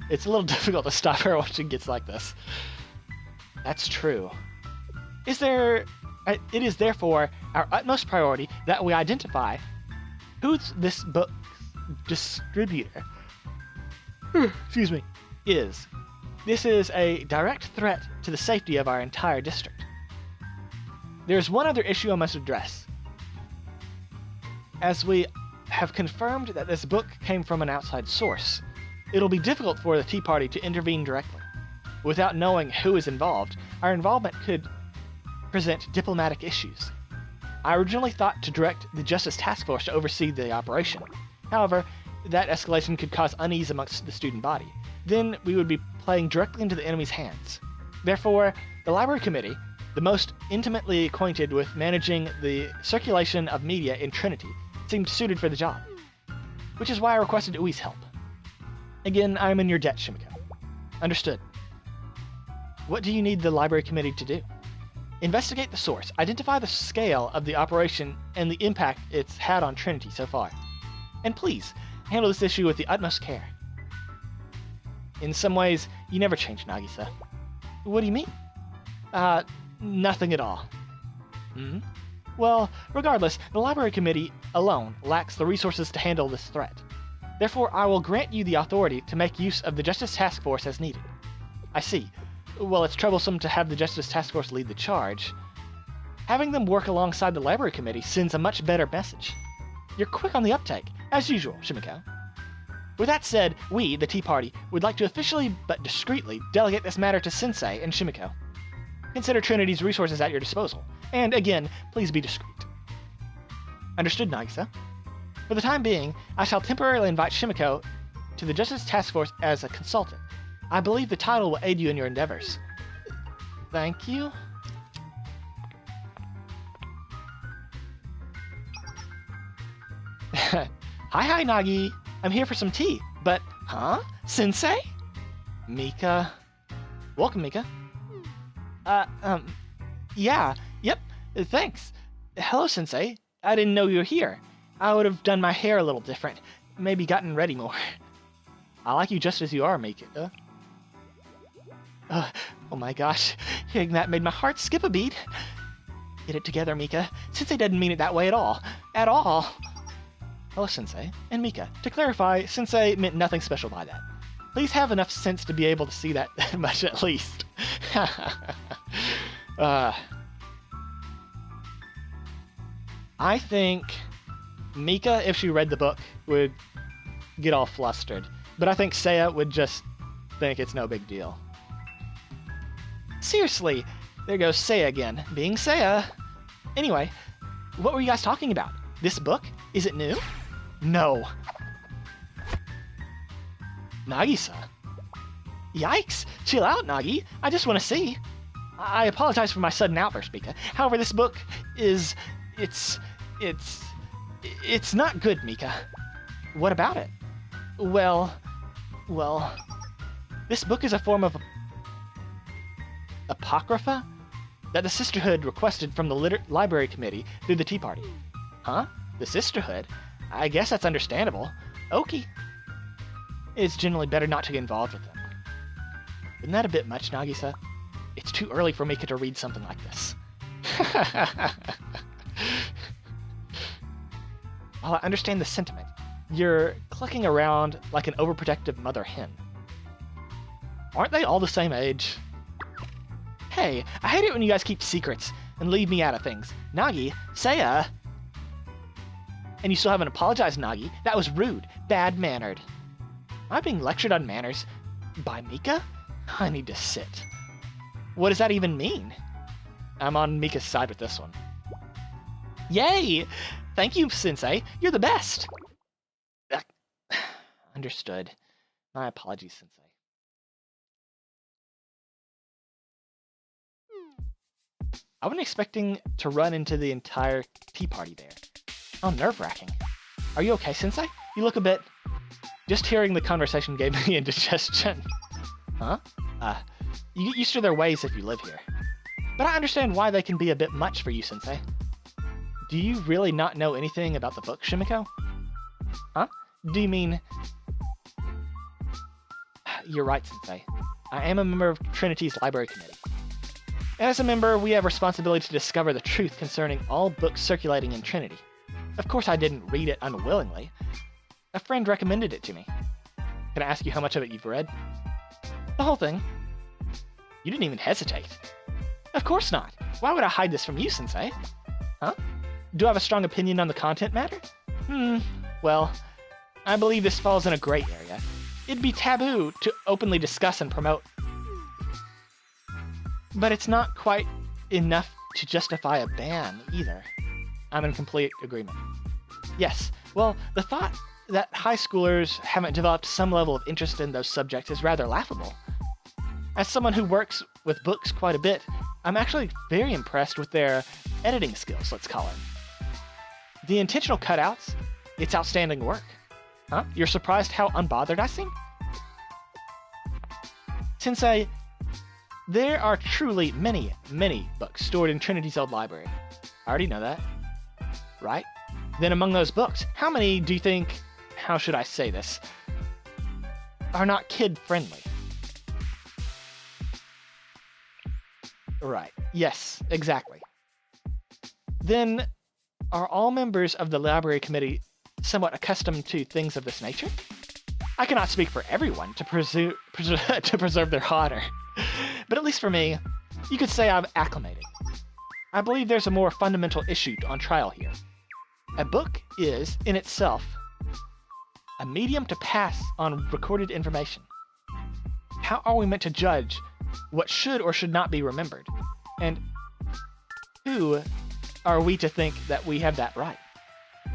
It's a little difficult to stop her when she gets like this. That's true. It is therefore our utmost priority that we identify who this book's distributor excuse me, is. This is a direct threat to the safety of our entire district. There's one other issue I must address. As we have confirmed that this book came from an outside source, it'll be difficult for the Tea Party to intervene directly. Without knowing who is involved, our involvement could present diplomatic issues. I originally thought to direct the Justice Task Force to oversee the operation. However, that escalation could cause unease amongst the student body. Then we would be playing directly into the enemy's hands. Therefore, the Library Committee, the most intimately acquainted with managing the circulation of media in Trinity, seemed suited for the job, which is why I requested Ui's help. Again, I am in your debt, Shimiko. Understood. What do you need the Library Committee to do? Investigate the source, identify the scale of the operation and the impact it's had on Trinity so far. And please, handle this issue with the utmost care. In some ways, you never change, Nagisa. What do you mean? Nothing at all. Well, regardless, the Library Committee alone lacks the resources to handle this threat. Therefore, I will grant you the authority to make use of the Justice Task Force as needed. I see. Well, it's troublesome to have the Justice Task Force lead the charge. Having them work alongside the Library Committee sends a much better message. You're quick on the uptake, as usual, Shimiko. With that said, we, the Tea Party, would like to officially but discreetly delegate this matter to Sensei and Shimiko. Consider Trinity's resources at your disposal, and again, please be discreet. Understood, Nagisa. For the time being, I shall temporarily invite Shimiko to the Justice Task Force as a consultant. I believe the title will aid you in your endeavors. Thank you. Hi, Nagi. I'm here for some tea, but... Huh? Sensei? Mika. Welcome, Mika. Yeah, yep, thanks. Hello, Sensei. I didn't know you were here. I would have done my hair a little different. Maybe gotten ready more. I like you just as you are, Mika. Oh my gosh, hearing that made my heart skip a beat. Get it together, Mika. Sensei didn't mean it that way at all. At all. Hello, Sensei. And Mika, to clarify, Sensei meant nothing special by that. Please have enough sense to be able to see that much at least. I think Mika, if she read the book, would get all flustered. But I think Seiya would just think it's no big deal. Seriously, there goes Seiya again, being Seiya. Anyway, what were you guys talking about? This book? Is it new? No. Nagisa. Yikes! Chill out, Nagi. I just want to see. I apologize for my sudden outburst, Mika. However, this book is... It's not good, Mika. What about it? Well... This book is a form of... Apocrypha? That the Sisterhood requested from the Library Committee through the Tea Party. Huh? The Sisterhood? I guess that's understandable. Okie. It's generally better not to get involved with them. Isn't that a bit much, Nagisa? It's too early for Mika to read something like this. While I understand the sentiment, you're clucking around like an overprotective mother hen. Aren't they all the same age? Hey, I hate it when you guys keep secrets and leave me out of things. Nagi, Seiya... And you still haven't apologized, Nagi. That was rude. Bad-mannered. Am I being lectured on manners? By Mika? I need to sit. What does that even mean? I'm on Mika's side with this one. Yay! Thank you, Sensei. You're the best. Understood. My apologies, Sensei. I wasn't expecting to run into the entire Tea Party there. Oh, nerve-wracking. Are you okay, Sensei? You look a bit... Just hearing the conversation gave me indigestion. Huh? You get used to their ways if you live here. But I understand why they can be a bit much for you, Sensei. Do you really not know anything about the book, Shimiko? Huh? Do you mean... You're right, Sensei. I am a member of Trinity's Library Committee. And as a member, we have responsibility to discover the truth concerning all books circulating in Trinity. Of course, I didn't read it unwillingly. A friend recommended it to me. Can I ask you how much of it you've read? The whole thing. You didn't even hesitate. Of course not. Why would I hide this from you, Sensei? Huh? Do I have a strong opinion on the content matter? Well, I believe this falls in a gray area. It'd be taboo to openly discuss and promote. But it's not quite enough to justify a ban, either. I'm in complete agreement. Yes, well, the thought that high schoolers haven't developed some level of interest in those subjects is rather laughable. As someone who works with books quite a bit, I'm actually very impressed with their editing skills, let's call it. The intentional cutouts, it's outstanding work. Huh? You're surprised how unbothered I seem? Sensei, there are truly many, many books stored in Trinity's old library. I already know that. Right? Then among those books, how many do you think, how should I say this, are not kid-friendly? Right. Yes, exactly. Then, are all members of the library committee somewhat accustomed to things of this nature? I cannot speak for everyone to preserve their honor, but at least for me, you could say I'm acclimated. I believe there's a more fundamental issue on trial here. A book is, in itself, a medium to pass on recorded information. How are we meant to judge what should or should not be remembered? And who are we to think that we have that right?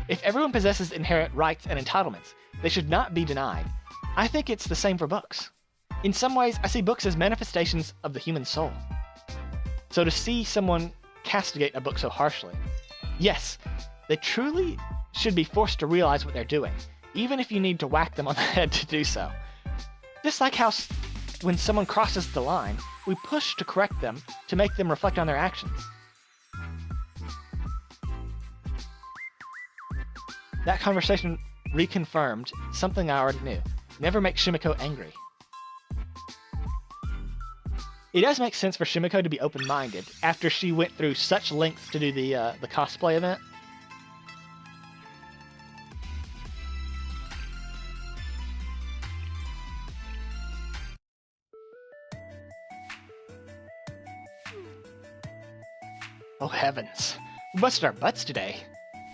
If everyone possesses inherent rights and entitlements, they should not be denied. I think it's the same for books. In some ways, I see books as manifestations of the human soul. So to see someone castigate a book so harshly, yes, they truly should be forced to realize what they're doing, even if you need to whack them on the head to do so. Just like how when someone crosses the line, we push to correct them to make them reflect on their actions. That conversation reconfirmed something I already knew. Never make Shimiko angry. It does make sense for Shimiko to be open-minded after she went through such lengths to do the cosplay event. Oh heavens, we busted our butts today,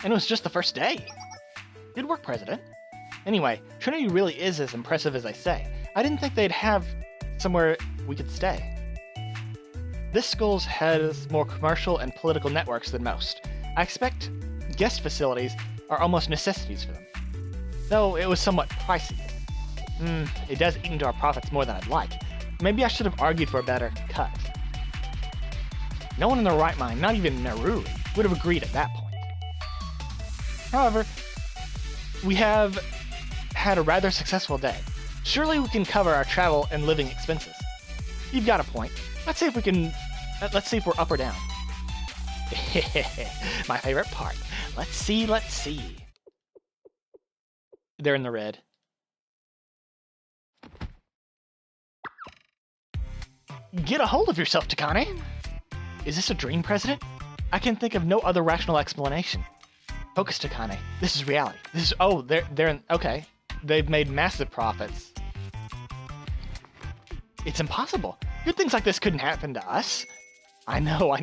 and it was just the first day. Good work, President. Anyway, Trinity really is as impressive as they say. I didn't think they'd have somewhere we could stay. This school has more commercial and political networks than most. I expect guest facilities are almost necessities for them. Though it was somewhat pricey. It does eat into our profits more than I'd like. Maybe I should have argued for a better cut. No one in their right mind, not even Naru, would have agreed at that point. However, we have had a rather successful day. Surely we can cover our travel and living expenses. You've got a point. Let's see if we're up or down. My favorite part. Let's see. They're in the red. Get a hold of yourself, Takane! Is this a dream, President? I can think of no other rational explanation. Focus, Takane. This is reality. Okay. They've made massive profits. It's impossible. Good things like this couldn't happen to us. I know.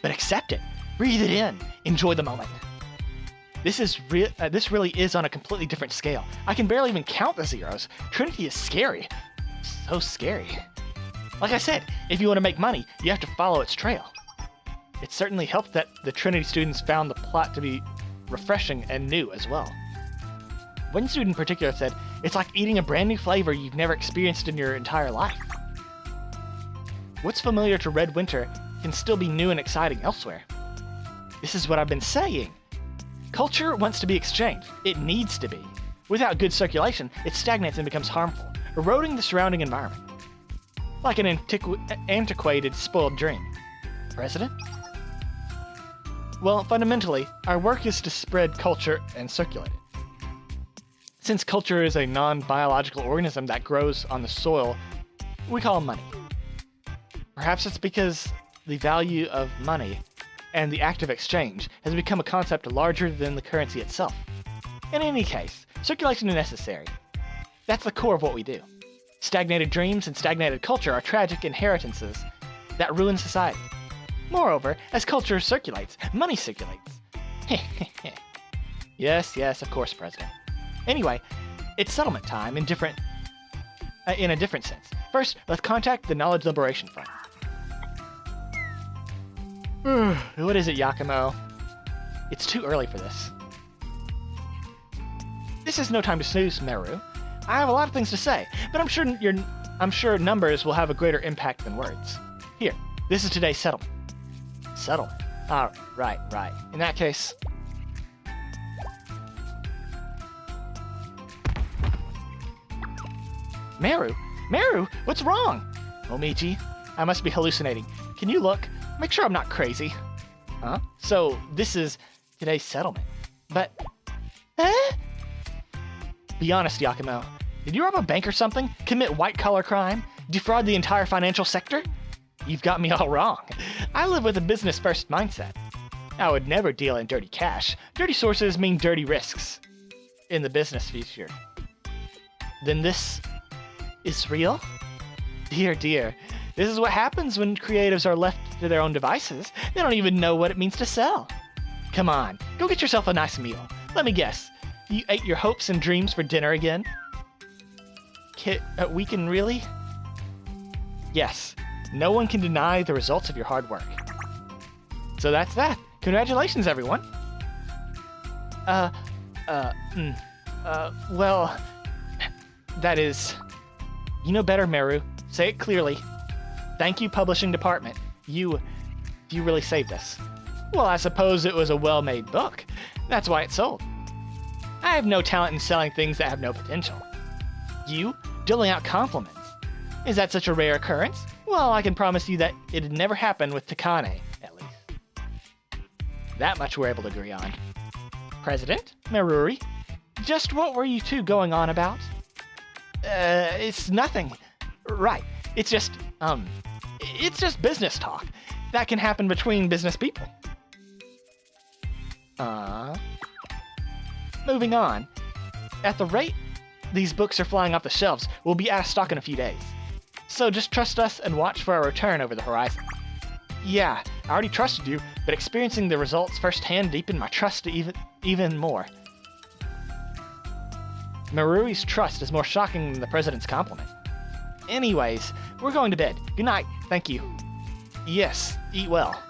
But accept it. Breathe it in. Enjoy the moment. This really is on a completely different scale. I can barely even count the zeros. Trinity is scary. So scary. Like I said, if you want to make money, you have to follow its trail. It certainly helped that the Trinity students found the plot to be refreshing and new as well. One student in particular said, "It's like eating a brand new flavor you've never experienced in your entire life." What's familiar to Red Winter can still be new and exciting elsewhere. This is what I've been saying. Culture wants to be exchanged. It needs to be. Without good circulation, it stagnates and becomes harmful, eroding the surrounding environment. Like an antiquated, spoiled dream. President? Well, fundamentally, our work is to spread culture and circulate it. Since culture is a non-biological organism that grows on the soil, we call it money. Perhaps it's because the value of money and the act of exchange has become a concept larger than the currency itself. In any case, circulation is necessary. That's the core of what we do. Stagnated dreams and stagnated culture are tragic inheritances that ruin society. Moreover, as culture circulates, money circulates. Yes, of course, President. Anyway, it's settlement time in a different sense. First, let's contact the Knowledge Liberation Front. What is it, Yakumo? It's too early for this. This is no time to snooze, Meru. I have a lot of things to say, but I'm sure numbers will have a greater impact than words. Here, this is today's settlement. Settlement? Ah, right. In that case... Meru, what's wrong? Momiji, I must be hallucinating. Can you look? Make sure I'm not crazy. Huh? So, this is today's settlement. But... Be honest, Yakumo. Did you rob a bank or something? Commit white-collar crime? Defraud the entire financial sector? You've got me all wrong. I live with a business-first mindset. I would never deal in dirty cash. Dirty sources mean dirty risks in the business future. Then this is real? Dear. This is what happens when creatives are left to their own devices. They don't even know what it means to sell. Come on, go get yourself a nice meal. Let me guess. You ate your hopes and dreams for dinner again? We can really? Yes. No one can deny the results of your hard work. So that's that. Congratulations, everyone. Well... That is... You know better, Meru. Say it clearly. Thank you, Publishing Department. You really saved us. Well, I suppose it was a well-made book. That's why it sold. I have no talent in selling things that have no potential. You, doling out compliments. Is that such a rare occurrence? Well, I can promise you that it'd never happen with Takane, at least. That much we're able to agree on. President, Maruri, just what were you two going on about? It's nothing. Right. It's just business talk. That can happen between business people. Moving on. At the rate these books are flying off the shelves, we'll be out of stock in a few days. So just trust us and watch for our return over the horizon. Yeah, I already trusted you, but experiencing the results firsthand deepened my trust even more. Marui's trust is more shocking than the president's compliment. Anyways, we're going to bed. Good night. Thank you. Yes, eat well.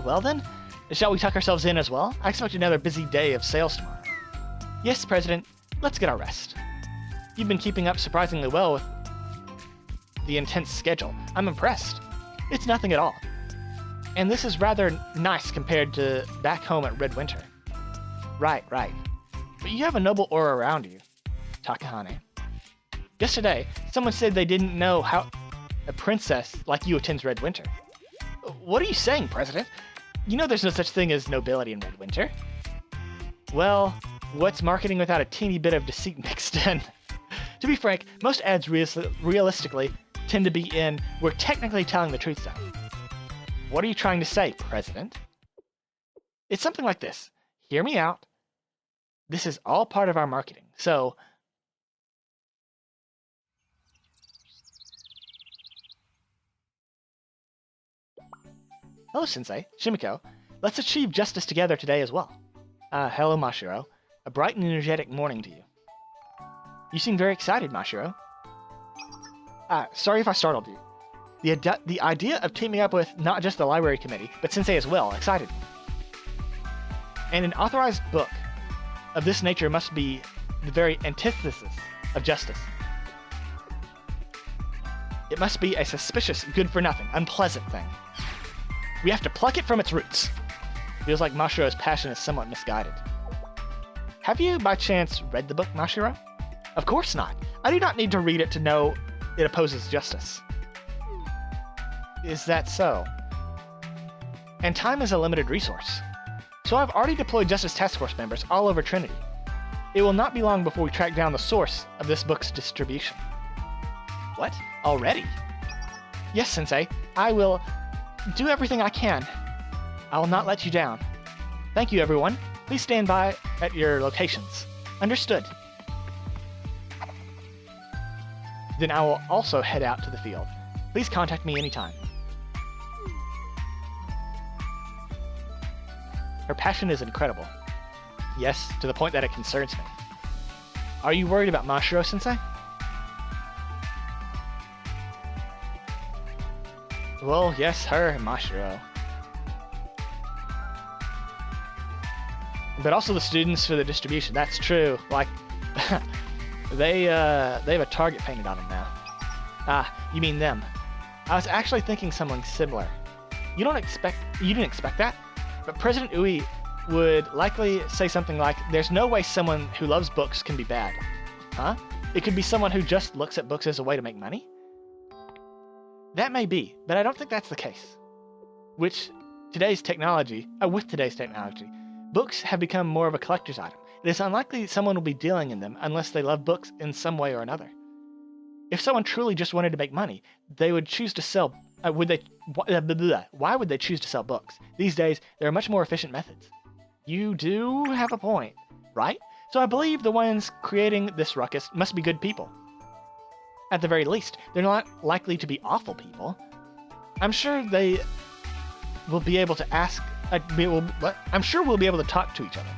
Well then, shall we tuck ourselves in as well? I expect another busy day of sales tomorrow. Yes, President. Let's get our rest. You've been keeping up surprisingly well with the intense schedule. I'm impressed. It's nothing at all. And this is rather nice compared to back home at Red Winter. Right. But you have a noble aura around you, Takane. Just today, someone said they didn't know how a princess like you attends Red Winter. What are you saying, President? You know there's no such thing as nobility in Red Winter. Well, what's marketing without a teeny bit of deceit mixed in? To be frank, most ads realistically tend to be in "we're technically telling the truth" zone. What are you trying to say, President? It's something like this. Hear me out. This is all part of our marketing, so... Hello, Sensei. Shimiko. Let's achieve justice together today as well. Hello, Mashiro. A bright and energetic morning to you. You seem very excited, Mashiro. Sorry if I startled you. The idea of teaming up with not just the library committee, but Sensei as well, excited me. And an authorized book of this nature must be the very antithesis of justice. It must be a suspicious, good-for-nothing, unpleasant thing. We have to pluck it from its roots. Feels like Mashiro's passion is somewhat misguided. Have you, by chance, read the book, Mashiro? Of course not. I do not need to read it to know it opposes justice. Is that so? And time is a limited resource. So I've already deployed Justice Task Force members all over Trinity. It will not be long before we track down the source of this book's distribution. What? Already? Yes, Sensei. I will do everything I can. I will not let you down. Thank you, everyone. Please stand by at your locations. Understood. Then I will also head out to the field. Please contact me anytime. Her passion is incredible. Yes, to the point that it concerns me. Are you worried about Mashiro-sensei? Well, yes, her and Mashiro. But also the students for the distribution. That's true. Like, they have a target painted on them now. Ah, you mean them. I was actually thinking something similar. You didn't expect that? But President Ui would likely say something like, there's no way someone who loves books can be bad. Huh? It could be someone who just looks at books as a way to make money? That may be, but I don't think that's the case. With today's technology, books have become more of a collector's item. It is unlikely someone will be dealing in them unless they love books in some way or another. If someone truly just wanted to make money, they would choose to sell. Why would they choose to sell books? These days, there are much more efficient methods. You do have a point, right? So I believe the ones creating this ruckus must be good people. At the very least, they're not likely to be awful people. I'm sure they will be able to ask. I'm sure we'll be able to talk to each other.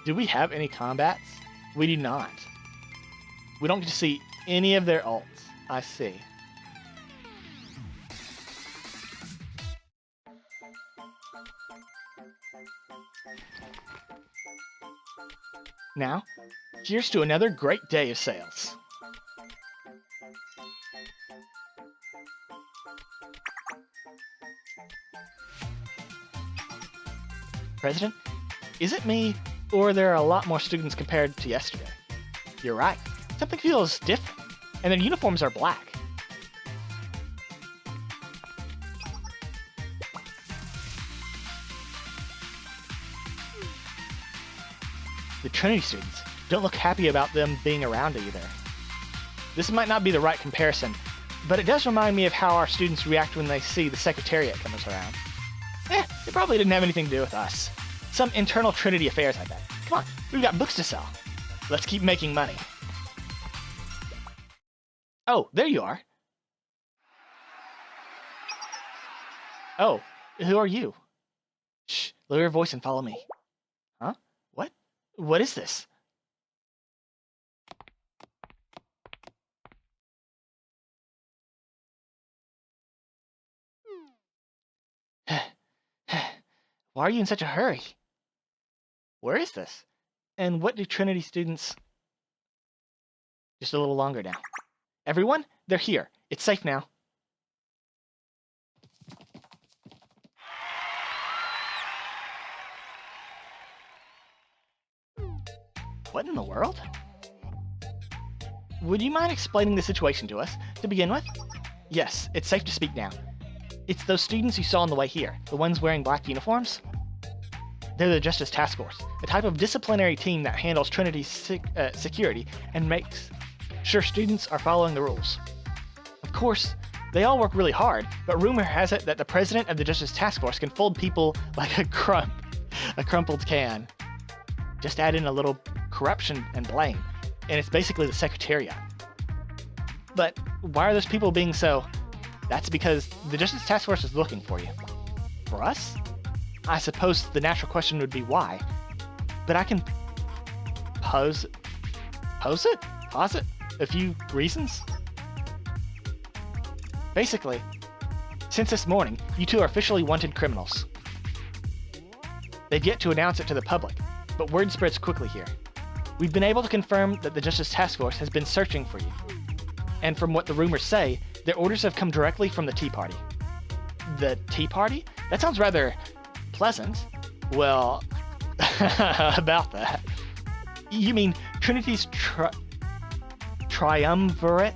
Do we have any combats? We do not. We don't get to see any of their ults. I see. Now, here's to another great day of sales. President, is it me, or are there a lot more students compared to yesterday? You're right. Something feels different, and their uniforms are black. The Trinity students don't look happy about them being around either. This might not be the right comparison, but it does remind me of how our students react when they see the Secretariat comes around. It probably didn't have anything to do with us. Some internal Trinity affairs, I bet. Come on, we've got books to sell. Let's keep making money. Oh, there you are. Oh, who are you? Shh, lower your voice and follow me. Huh? What? What is this? Why are you in such a hurry? Where is this? And what do Trinity students... Just a little longer now. Everyone, they're here. It's safe now. What in the world? Would you mind explaining the situation to us, to begin with? Yes, it's safe to speak now. It's those students you saw on the way here, the ones wearing black uniforms? They're the Justice Task Force, a type of disciplinary team that handles Trinity's security and makes sure students are following the rules. Of course, they all work really hard, but rumor has it that the president of the Justice Task Force can fold people like a crumpled can. Just add in a little corruption and blame, and it's basically the Secretariat. But why are those people being so... That's because the Justice Task Force is looking for you. For us? I suppose the natural question would be why. But I can posit a few reasons. Basically, since this morning, you two are officially wanted criminals. They've yet to announce it to the public, but word spreads quickly here. We've been able to confirm that the Justice Task Force has been searching for you. And from what the rumors say, their orders have come directly from the Tea Party. The Tea Party? That sounds rather pleasant. Well, about that. You mean Trinity's triumvirate?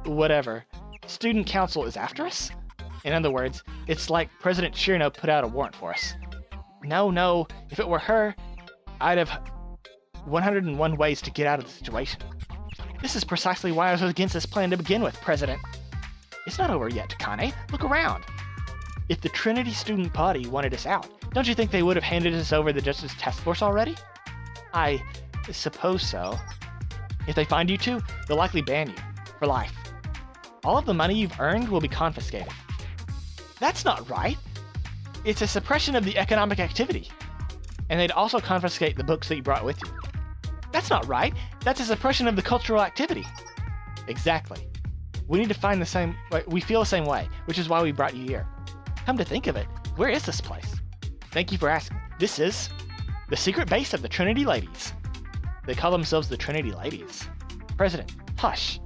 Whatever. Student council is after us? In other words, it's like President Shirno put out a warrant for us. No, if it were her, I'd have 101 ways to get out of the situation. This is precisely why I was against this plan to begin with, President. It's not over yet, Takane. Look around. If the Trinity Student Party wanted us out, don't you think they would have handed us over the Justice Task Force already? I suppose so. If they find you two, they'll likely ban you. For life. All of the money you've earned will be confiscated. That's not right. It's a suppression of the economic activity. And they'd also confiscate the books that you brought with you. That's not right. That's a suppression of the cultural activity. Exactly. We need to find the same... We feel the same way, which is why we brought you here. Come to think of it, where is this place? Thank you for asking. This is the secret base of the Trinity Ladies. They call themselves the Trinity Ladies. President, hush.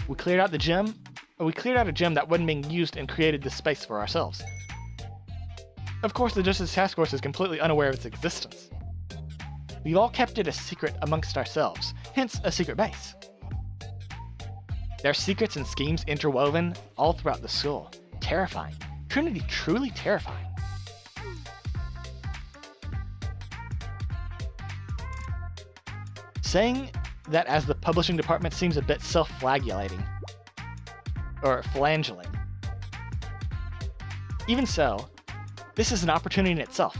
We cleared out a gym that wasn't being used and created this space for ourselves. Of course, the Justice Task Force is completely unaware of its existence. We've all kept it a secret amongst ourselves, hence a secret base. There are secrets and schemes interwoven all throughout the school. Terrifying. Trinity truly terrifying. Saying that as the publishing department seems a bit self-flagellating. Or flagellating. Even so, this is an opportunity in itself.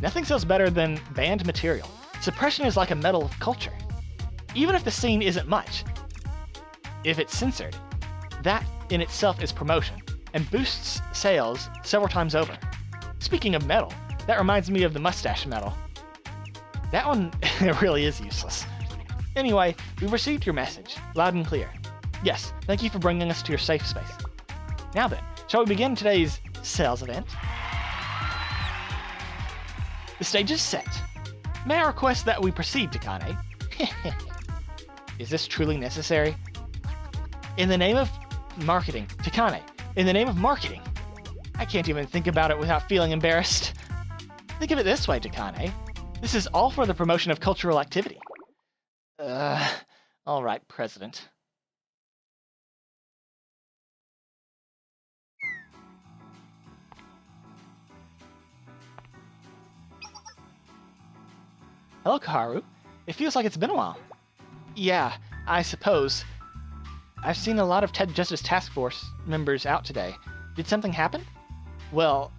Nothing sells better than banned material. Suppression is like a medal of culture. Even if the scene isn't much, if it's censored, that in itself is promotion, and boosts sales several times over. Speaking of metal, that reminds me of the mustache medal. That one really is useless. Anyway, we received your message, loud and clear. Yes, thank you for bringing us to your safe space. Now then, shall we begin today's sales event? The stage is set. May I request that we proceed, Takane? Is this truly necessary? In the name of marketing, Takane, in the name of marketing. I can't even think about it without feeling embarrassed. Think of it this way, Takane. This is all for the promotion of cultural activity. All right, President. Hello, Kaharu. It feels like it's been a while. Yeah, I suppose. I've seen a lot of Justice Task Force members out today. Did something happen? Well,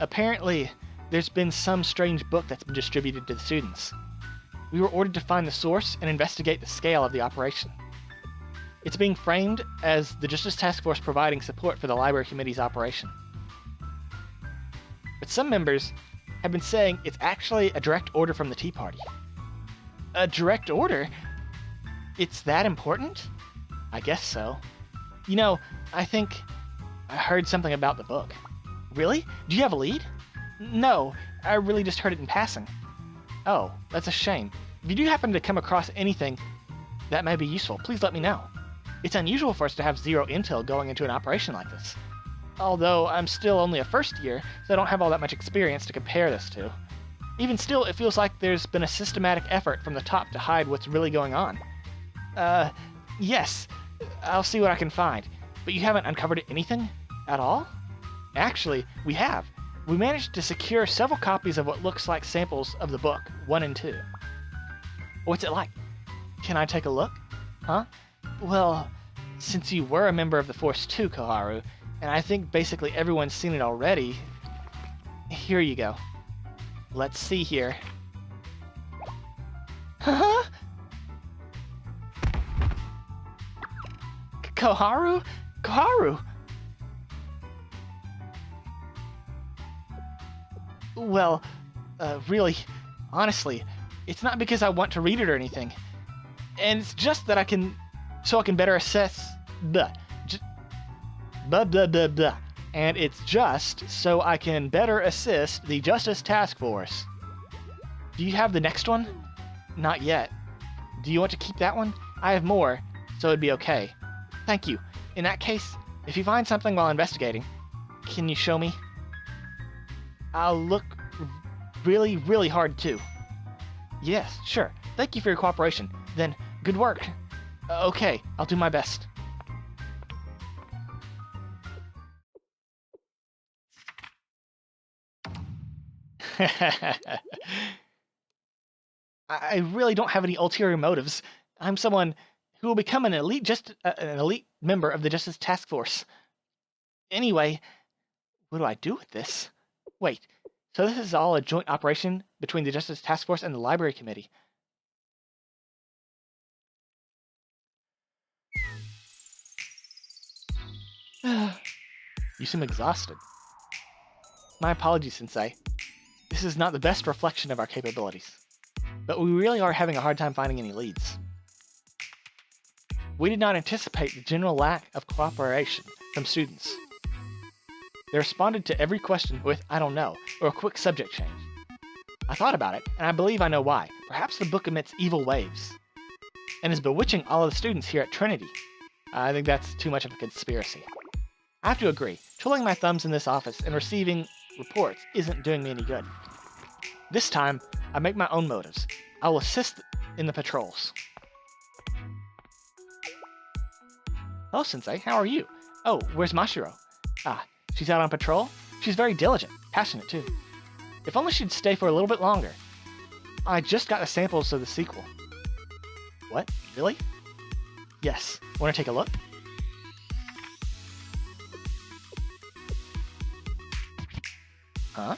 apparently there's been some strange book that's been distributed to the students. We were ordered to find the source and investigate the scale of the operation. It's being framed as the Justice Task Force providing support for the Library Committee's operation. But some members have been saying it's actually a direct order from the Tea Party. A direct order? It's that important? I guess so. You know, I think I heard something about the book. Really? Do you have a lead? No, I really just heard it in passing. Oh, that's a shame. If you do happen to come across anything that may be useful, please let me know. It's unusual for us to have zero intel going into an operation like this. Although I'm still only a first year, so I don't have all that much experience to compare this to. Even still, it feels like there's been a systematic effort from the top to hide what's really going on. Yes, I'll see what I can find. But you haven't uncovered anything at all? Actually, we have. We managed to secure several copies of what looks like samples of the book, 1 and 2. What's it like? Can I take a look? Huh? Well, since you were a member of the Force too, Koharu, and I think basically everyone's seen it already, here you go. Let's see here. Huh? Koharu? Koharu! Well, really, honestly, it's not because I want to read it or anything. And it's just that I can better assess, and it's just so I can better assist the Justice Task Force. Do you have the next one? Not yet. Do you want to keep that one? I have more, so it'd be okay. Thank you. In that case, if you find something while investigating, can you show me? I'll look really, really hard too. Yes, sure. Thank you for your cooperation. Then, good work. Okay, I'll do my best. I really don't have any ulterior motives. I'm someone who will become an elite member of the Justice Task Force. Anyway, what do I do with this? Wait, so this is all a joint operation between the Justice Task Force and the Library Committee. You seem exhausted. My apologies, Sensei. This is not the best reflection of our capabilities. But we really are having a hard time finding any leads. We did not anticipate the general lack of cooperation from students. They responded to every question with, I don't know, or a quick subject change. I thought about it, and I believe I know why. Perhaps the book emits evil waves, and is bewitching all of the students here at Trinity. I think that's too much of a conspiracy. I have to agree, twiddling my thumbs in this office and receiving reports isn't doing me any good. This time, I make my own motives. I will assist in the patrols. Hello, Sensei. How are you? Oh, where's Mashiro? Ah, she's out on patrol? She's very diligent. Passionate, too. If only she'd stay for a little bit longer. I just got the samples of the sequel. What? Really? Yes. Want to take a look? Huh?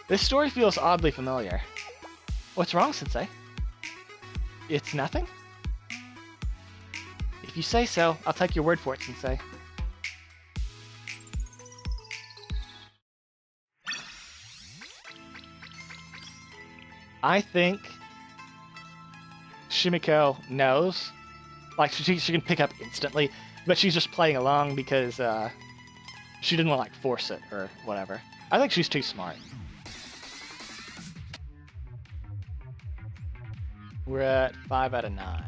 This story feels oddly familiar. What's wrong, Sensei? It's nothing? If you say so, I'll take your word for it, Sensei. I think Shimiko knows. Like, she can pick up instantly, but she's just playing along because she didn't want to, like, force it or whatever. I think she's too smart. We're at 5 out of 9.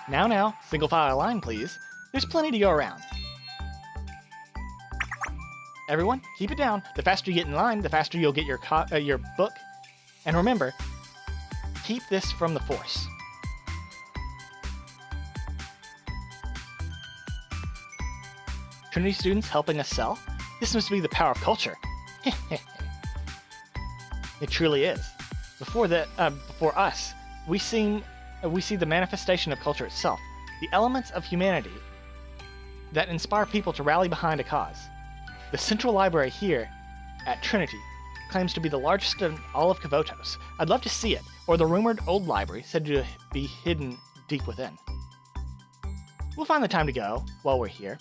Now, single file line, please. There's plenty to go around. Everyone, keep it down. The faster you get in line, the faster you'll get your book. And remember, keep this from the Force. Trinity students helping us sell? This must be the power of culture. It truly is. Before us, we see the manifestation of culture itself, the elements of humanity that inspire people to rally behind a cause. The central library here at Trinity claims to be the largest in all of Kavotos. I'd love to see it, or the rumored old library said to be hidden deep within. We'll find the time to go while we're here.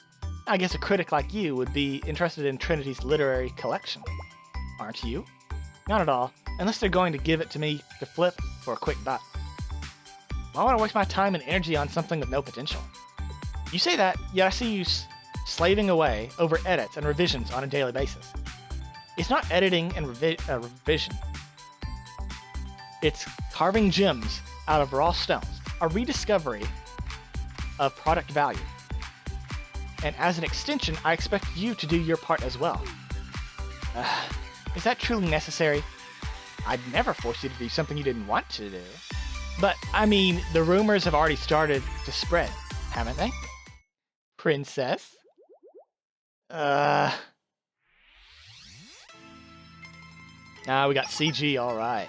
I guess a critic like you would be interested in Trinity's literary collection. Aren't you? Not at all, unless they're going to give it to me to flip for a quick buck. Why would I waste my time and energy on something with no potential? You say that, yet I see you slaving away over edits and revisions on a daily basis. It's not editing and revision. It's carving gems out of raw stones, a rediscovery of product value. And as an extension, I expect you to do your part as well. Is that truly necessary? I'd never force you to do something you didn't want to do. But, I mean, the rumors have already started to spread, haven't they? Princess? We got CG, alright.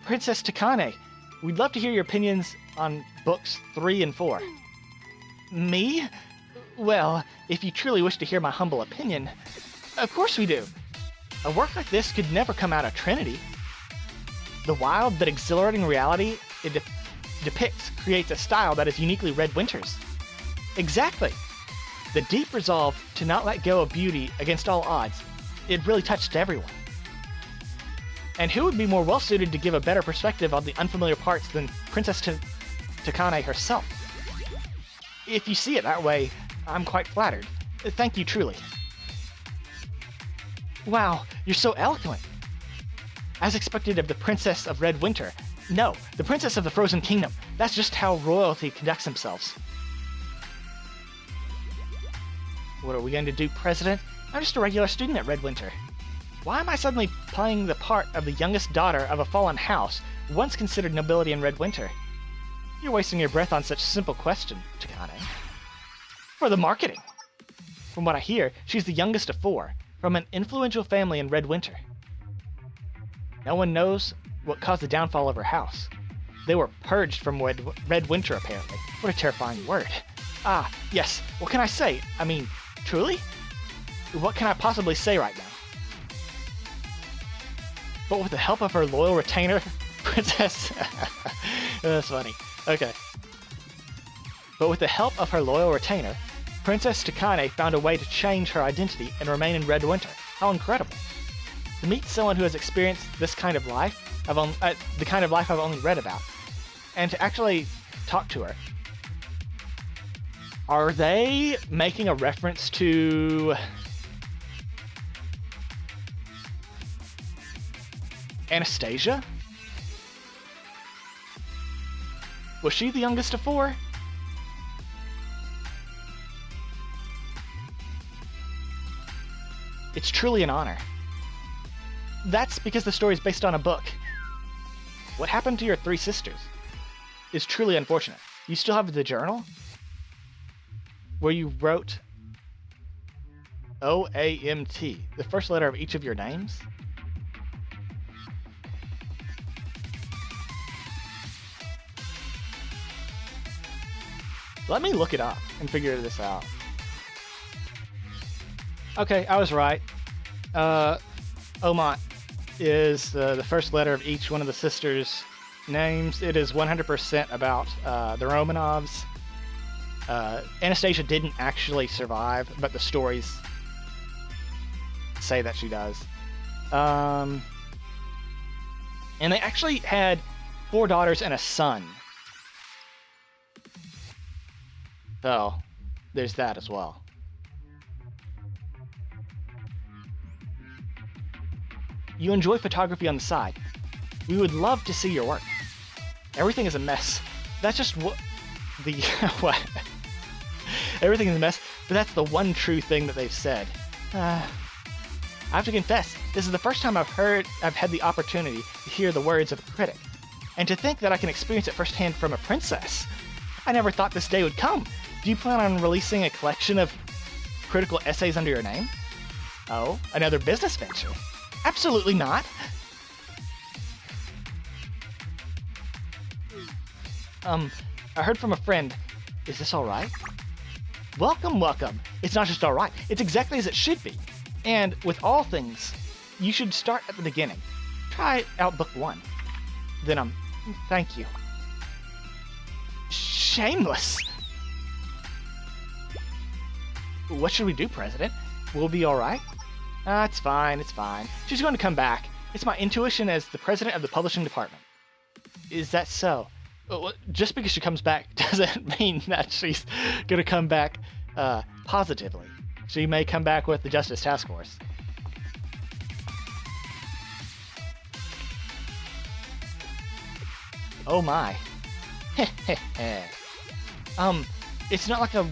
Princess Takane, we'd love to hear your opinions on books 3 and 4. Me? Well, if you truly wish to hear my humble opinion, of course we do. A work like this could never come out of Trinity. The wild but exhilarating reality it depicts creates a style that is uniquely Red Winter's. Exactly. The deep resolve to not let go of beauty against all odds, it really touched everyone. And who would be more well-suited to give a better perspective on the unfamiliar parts than Princess Takane herself? If you see it that way, I'm quite flattered. Thank you truly. Wow, you're so eloquent. As expected of the Princess of Red Winter, No, the Princess of the Frozen Kingdom. That's just how royalty conducts themselves. What are we going to do, President? I'm just a regular student at Redwinter. Why am I suddenly playing the part of the youngest daughter of a fallen house, once considered nobility in Redwinter? You're wasting your breath on such a simple question, Takane. For the marketing. From what I hear, she's the youngest of 4, from an influential family in Redwinter. No one knows what caused the downfall of her house. They were purged from Redwinter, apparently. What a terrifying word. Ah, yes, what can I say? I mean, truly? What can I possibly say right now? But with the help of her loyal retainer, Princess... That's funny. Okay. But with the help of her loyal retainer, Princess Takane found a way to change her identity and remain in Redwinter. How incredible. To meet someone who has experienced this kind of life, the kind of life I've only read about, and to actually talk to her. Are they making a reference to Anastasia? Was she the youngest of 4? It's truly an honor. That's because the story is based on a book. What happened to your 3 sisters is truly unfortunate. You still have the journal? Where you wrote OAMT, the first letter of each of your names? Let me look it up and figure this out. Okay, I was right. Omot is the first letter of each one of the sisters' names. It is 100% about the Romanovs. Anastasia didn't actually survive, but the stories say that she does. And they actually had 4 daughters and a son. So, there's that as well. You enjoy photography on the side. We would love to see your work. Everything is a mess. That's just what the what? Everything is a mess, but that's the one true thing that they've said. I have to confess, this is the first time I've had the opportunity to hear the words of a critic, and to think that I can experience it firsthand from a princess. I never thought this day would come. Do you plan on releasing a collection of critical essays under your name? Oh, another business venture? Absolutely not. I heard from a friend. Is this alright? Welcome, welcome. It's not just alright, it's exactly as it should be. And with all things, you should start at the beginning. Try out book 1. Then, thank you. Shameless! What should we do, President? We'll be alright? It's fine, it's fine. She's going to come back. It's my intuition as the president of the publishing department. Is that so? Well, just because she comes back doesn't mean that she's going to come back positively. She may come back with the Justice Task Force. Oh my. It's not like I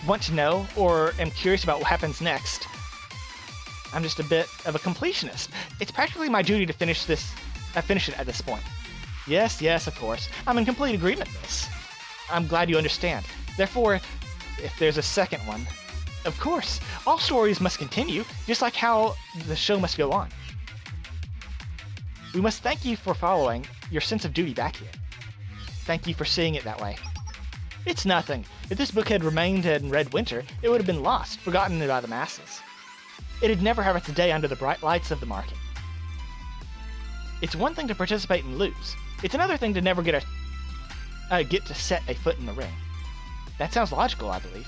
want to know or am curious about what happens next. I'm just a bit of a completionist. It's practically my duty to finish it at this point. Yes, of course. I'm in complete agreement with this. I'm glad you understand. Therefore, if there's a second one, of course, all stories must continue, just like how the show must go on. We must thank you for following your sense of duty back here. Thank you for seeing it that way. It's nothing. If this book had remained in Redwinter, it would have been lost, forgotten by the masses. It'd never have its day under the bright lights of the market. It's one thing to participate and lose. It's another thing to never get to set a foot in the ring. That sounds logical, I believe.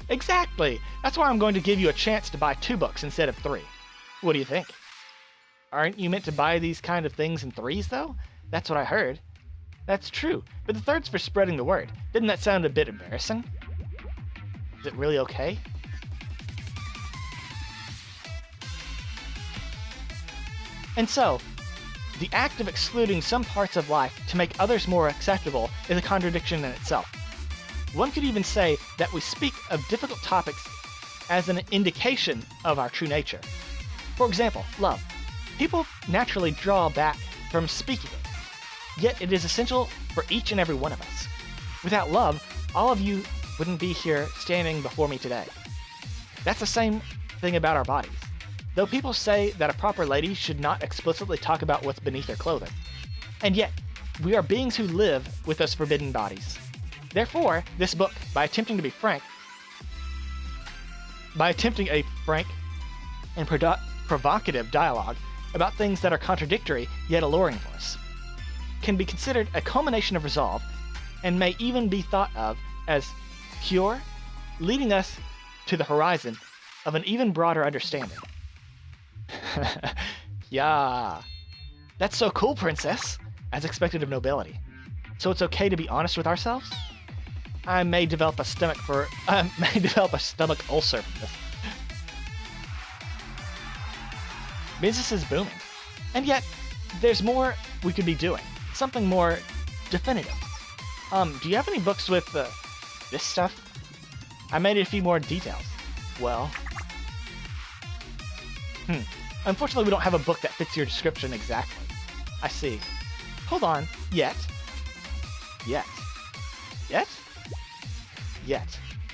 Exactly! That's why I'm going to give you a chance to buy 2 books instead of 3. What do you think? Aren't you meant to buy these kind of things in 3s, though? That's what I heard. That's true, but the 3rd's for spreading the word. Didn't that sound a bit embarrassing? Is it really okay? And so, The act of excluding some parts of life to make others more acceptable is a contradiction in itself. One could even say that we speak of difficult topics as an indication of our true nature. For example, love. People naturally draw back from speaking it, yet it is essential for each and every one of us. Without love, all of you wouldn't be here standing before me today. That's the same thing about our bodies. Though people say that a proper lady should not explicitly talk about what's beneath their clothing, and yet we are beings who live with those forbidden bodies. Therefore, this book, by attempting a frank and provocative dialogue about things that are contradictory yet alluring for us, can be considered a culmination of resolve, and may even be thought of as pure, leading us to the horizon of an even broader understanding. Yeah. That's so cool, princess, as expected of nobility. So it's okay to be honest with ourselves? I may develop a stomach ulcer from this. Business is booming. And yet, there's more we could be doing. Something more definitive. Do you have any books with, this stuff? I made it a few more details. Well... Unfortunately, we don't have a book that fits your description exactly. I see. Hold on. Yet.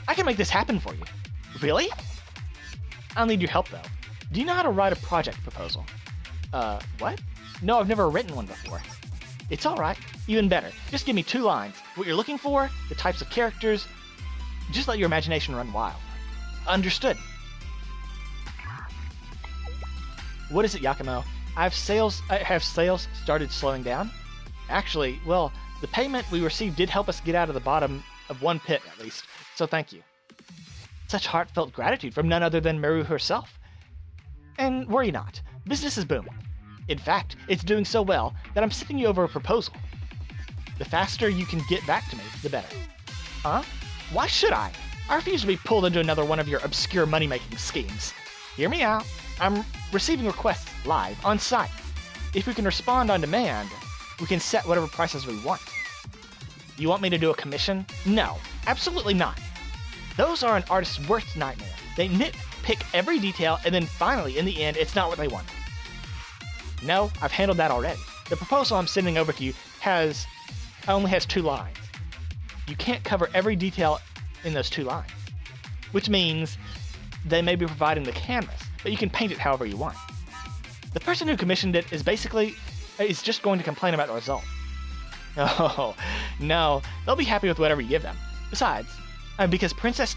I can make this happen for you. Really? I'll need your help, though. Do you know how to write a project proposal? What? No, I've never written one before. It's alright. Even better. Just give me 2 lines. What you're looking for, the types of characters. Just let your imagination run wild. Understood. What is it, Yakumo? Have sales started slowing down? Actually, well, the payment we received did help us get out of the bottom of one pit, at least, so thank you. Such heartfelt gratitude from none other than Meru herself. And worry not, business is booming. In fact, it's doing so well that I'm sending you over a proposal. The faster you can get back to me, the better. Huh? Why should I? I refuse to be pulled into another one of your obscure money-making schemes. Hear me out. I'm receiving requests live, on site. If we can respond on demand, we can set whatever prices we want. You want me to do a commission? No, absolutely not. Those are an artist's worst nightmare. They nitpick every detail, and then finally, in the end, it's not what they want. No, I've handled that already. The proposal I'm sending over to you only has 2 lines. You can't cover every detail in those 2 lines, which means they may be providing the canvas, but you can paint it however you want. The person who commissioned it is just going to complain about the result. Oh, no, they'll be happy with whatever you give them. Besides, because Princess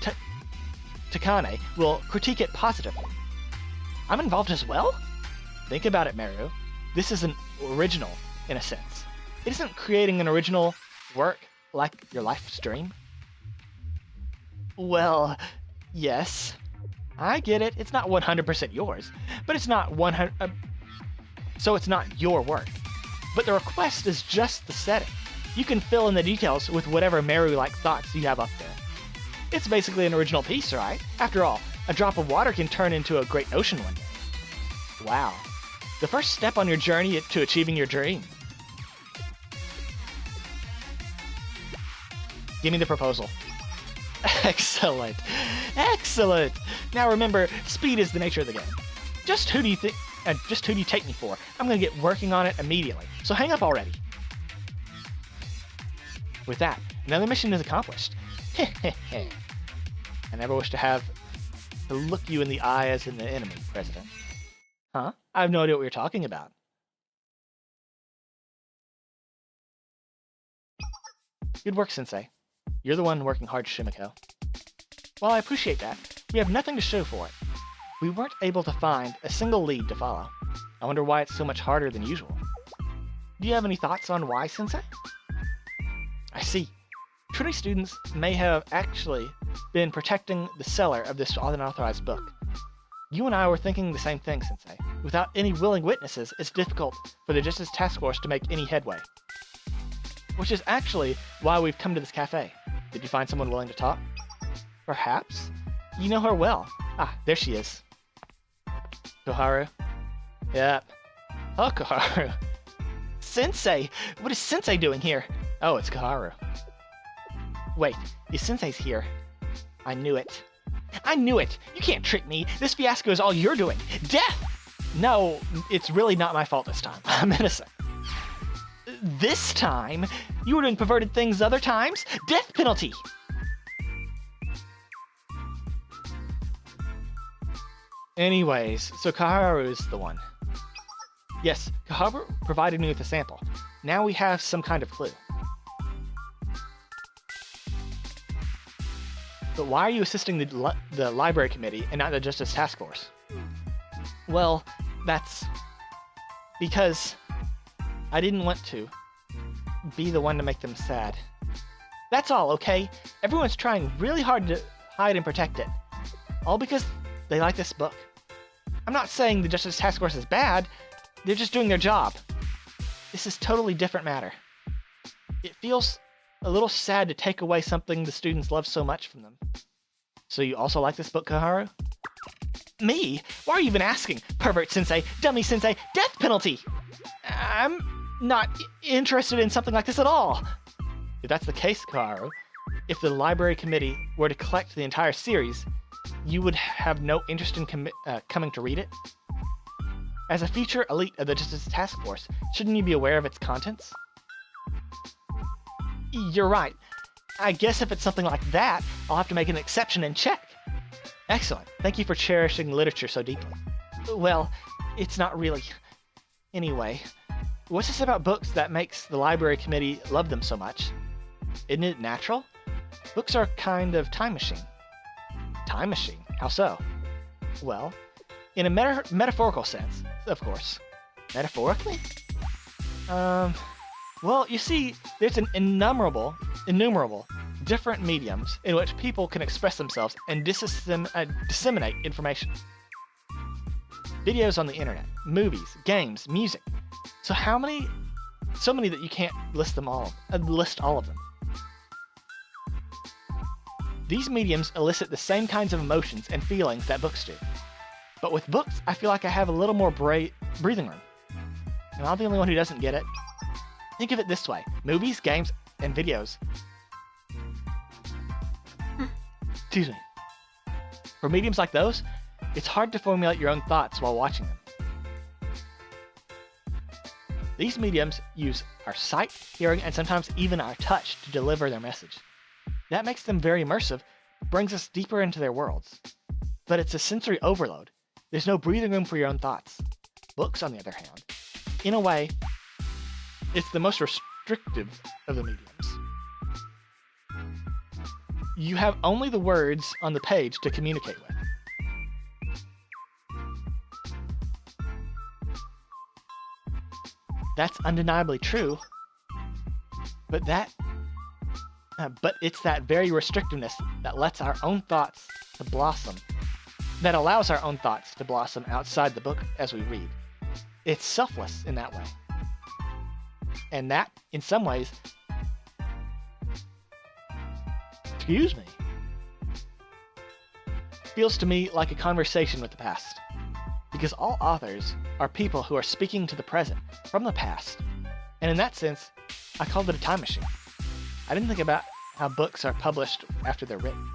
Takane will critique it positively. I'm involved as well? Think about it, Meru. This is an original, in a sense. It isn't creating an original work like your life's dream. Well, yes. I get it. It's not 100% yours, but it's not 100. So it's not your work. But the request is just the setting. You can fill in the details with whatever Meru-like thoughts you have up there. It's basically an original piece, right? After all, a drop of water can turn into a great ocean one day. Wow. The first step on your journey to achieving your dream. Give me the proposal. Excellent. Excellent. Now remember, speed is the nature of the game. Just who do you take me for? I'm going to get working on it immediately. So hang up already. With that, another mission is accomplished. I never wish to look you in the eye as an enemy, President. Huh? I have no idea what you're talking about. Good work, Sensei. You're the one working hard, Shimiko. While I appreciate that, we have nothing to show for it. We weren't able to find a single lead to follow. I wonder why it's so much harder than usual. Do you have any thoughts on why, Sensei? I see. Trinity students may have actually been protecting the seller of this unauthorized book. You and I were thinking the same thing, Sensei. Without any willing witnesses, it's difficult for the Justice Task Force to make any headway. Which is actually why we've come to this cafe. Did you find someone willing to talk? Perhaps? You know her well. Ah, there she is. Koharu? Yep. Oh, Koharu. Sensei! What is Sensei doing here? Oh, it's Kaharu. Wait, the Sensei's here. I knew it. I knew it! You can't trick me! This fiasco is all you're doing! Death! No, it's really not my fault this time. I'm innocent. This time? You were doing perverted things other times? Death penalty! Anyways, so Kaharu is the one. Yes, Kaharu provided me with a sample. Now we have some kind of clue. But why are you assisting the library committee and not the Justice Task Force? Well, that's because I didn't want to be the one to make them sad. That's all, okay? Everyone's trying really hard to hide and protect it. All because they like this book. I'm not saying the Justice Task Force is bad. They're just doing their job. This is totally different matter. It feels a little sad to take away something the students love so much from them. So you also like this book, Kaharu? Me? Why are you even asking? Pervert sensei, dummy sensei, death penalty! I'm not interested in something like this at all. If that's the case, Kaharu, if the library committee were to collect the entire series, you would have no interest in coming to read it? As a future elite of the Justice Task Force, shouldn't you be aware of its contents? You're right. I guess if it's something like that, I'll have to make an exception and check. Excellent. Thank you for cherishing literature so deeply. Well, it's not really. Anyway, what's this about books that makes the library committee love them so much? Isn't it natural? Books are kind of time machine. Time machine? How so? Well, in a metaphorical sense, of course. Metaphorically? Well, you see, there's an innumerable different mediums in which people can express themselves and disseminate information. Videos on the internet, movies, games, music. So many that you can't list all of them. These mediums elicit the same kinds of emotions and feelings that books do. But with books, I feel like I have a little more breathing room. Am I the only one who doesn't get it? Think of it this way. Movies, games, and videos. Excuse me. For mediums like those, it's hard to formulate your own thoughts while watching them. These mediums use our sight, hearing, and sometimes even our touch to deliver their message. That makes them very immersive, brings us deeper into their worlds. But it's a sensory overload. There's no breathing room for your own thoughts. Books, on the other hand, in a way, it's the most restrictive of the mediums. You have only the words on the page to communicate with. That's undeniably true, but it's that very restrictiveness that lets our own thoughts to blossom, that allows our own thoughts to blossom outside the book as we read. It's selfless in that way. And that, in some ways, excuse me, feels to me like a conversation with the past. Because all authors are people who are speaking to the present from the past. And in that sense, I called it a time machine. I didn't think about how books are published after they're written.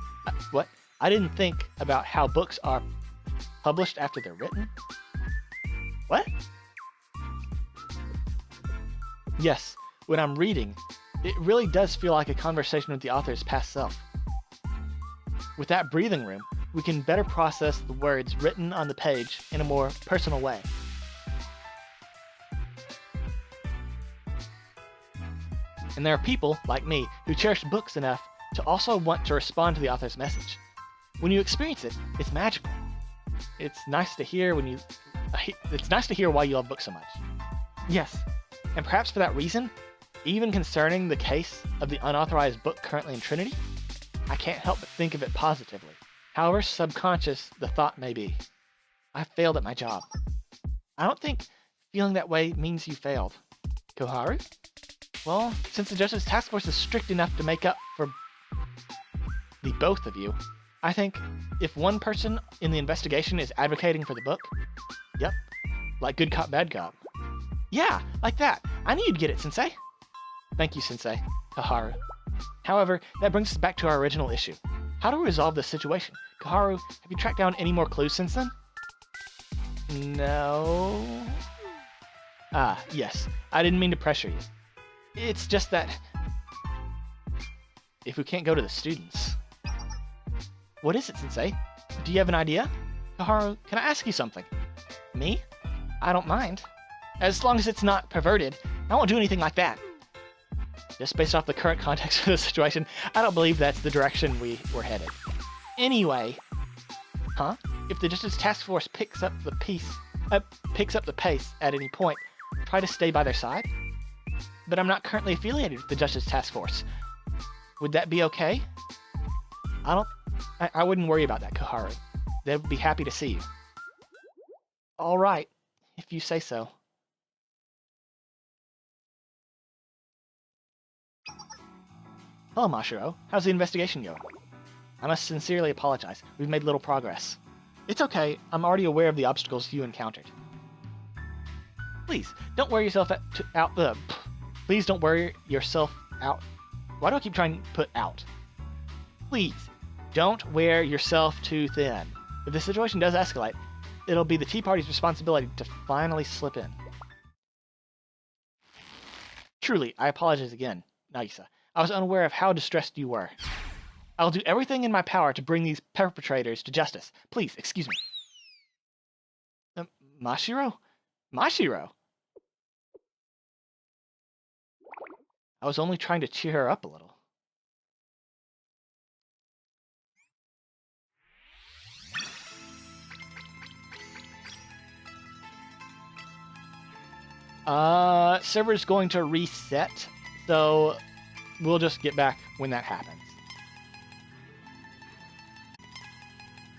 What? I didn't think about how books are published after they're written? What? Yes, when I'm reading, it really does feel like a conversation with the author's past self. With that breathing room, we can better process the words written on the page in a more personal way. And there are people, like me, who cherish books enough to also want to respond to the author's message. When you experience it, it's magical. It's nice to hear why you love books so much. Yes, and perhaps for that reason, even concerning the case of the unauthorized book currently in Trinity, I can't help but think of it positively, however subconscious the thought may be. I failed at my job. I don't think feeling that way means you failed. Koharu? Well, since the Justice Task Force is strict enough to make up for the both of you, I think if one person in the investigation is advocating for the book, yep, like good cop, bad cop. Yeah, like that. I knew you'd get it, Sensei. Thank you, Sensei. Kaharu. However, that brings us back to our original issue. How do we resolve this situation? Kaharu, have you tracked down any more clues since then? No. Ah, yes. I didn't mean to pressure you. It's just that... if we can't go to the students... What is it, Sensei? Do you have an idea? Kaharu, can I ask you something? Me? I don't mind. As long as it's not perverted, I won't do anything like that. Just based off the current context of the situation, I don't believe that's the direction we're headed. Anyway... Huh? If the Justice Task Force picks up the pace at any point, try to stay by their side? But I'm not currently affiliated with the Justice Task Force. Would that be okay? I wouldn't worry about that, Kaharu. They'd be happy to see you. All right, if you say so. Hello, Mashiro. How's the investigation going? I must sincerely apologize. We've made little progress. It's okay. I'm already aware of the obstacles you encountered. Please, don't wear yourself out. Please don't wear yourself out. Why do I keep trying to put out? Please, don't wear yourself too thin. If the situation does escalate, it'll be the Tea Party's responsibility to finally slip in. Truly, I apologize again, Nagisa. I was unaware of how distressed you were. I'll do everything in my power to bring these perpetrators to justice. Please, excuse me. Mashiro? Mashiro? I was only trying to cheer her up a little. Server's going to reset, so we'll just get back when that happens.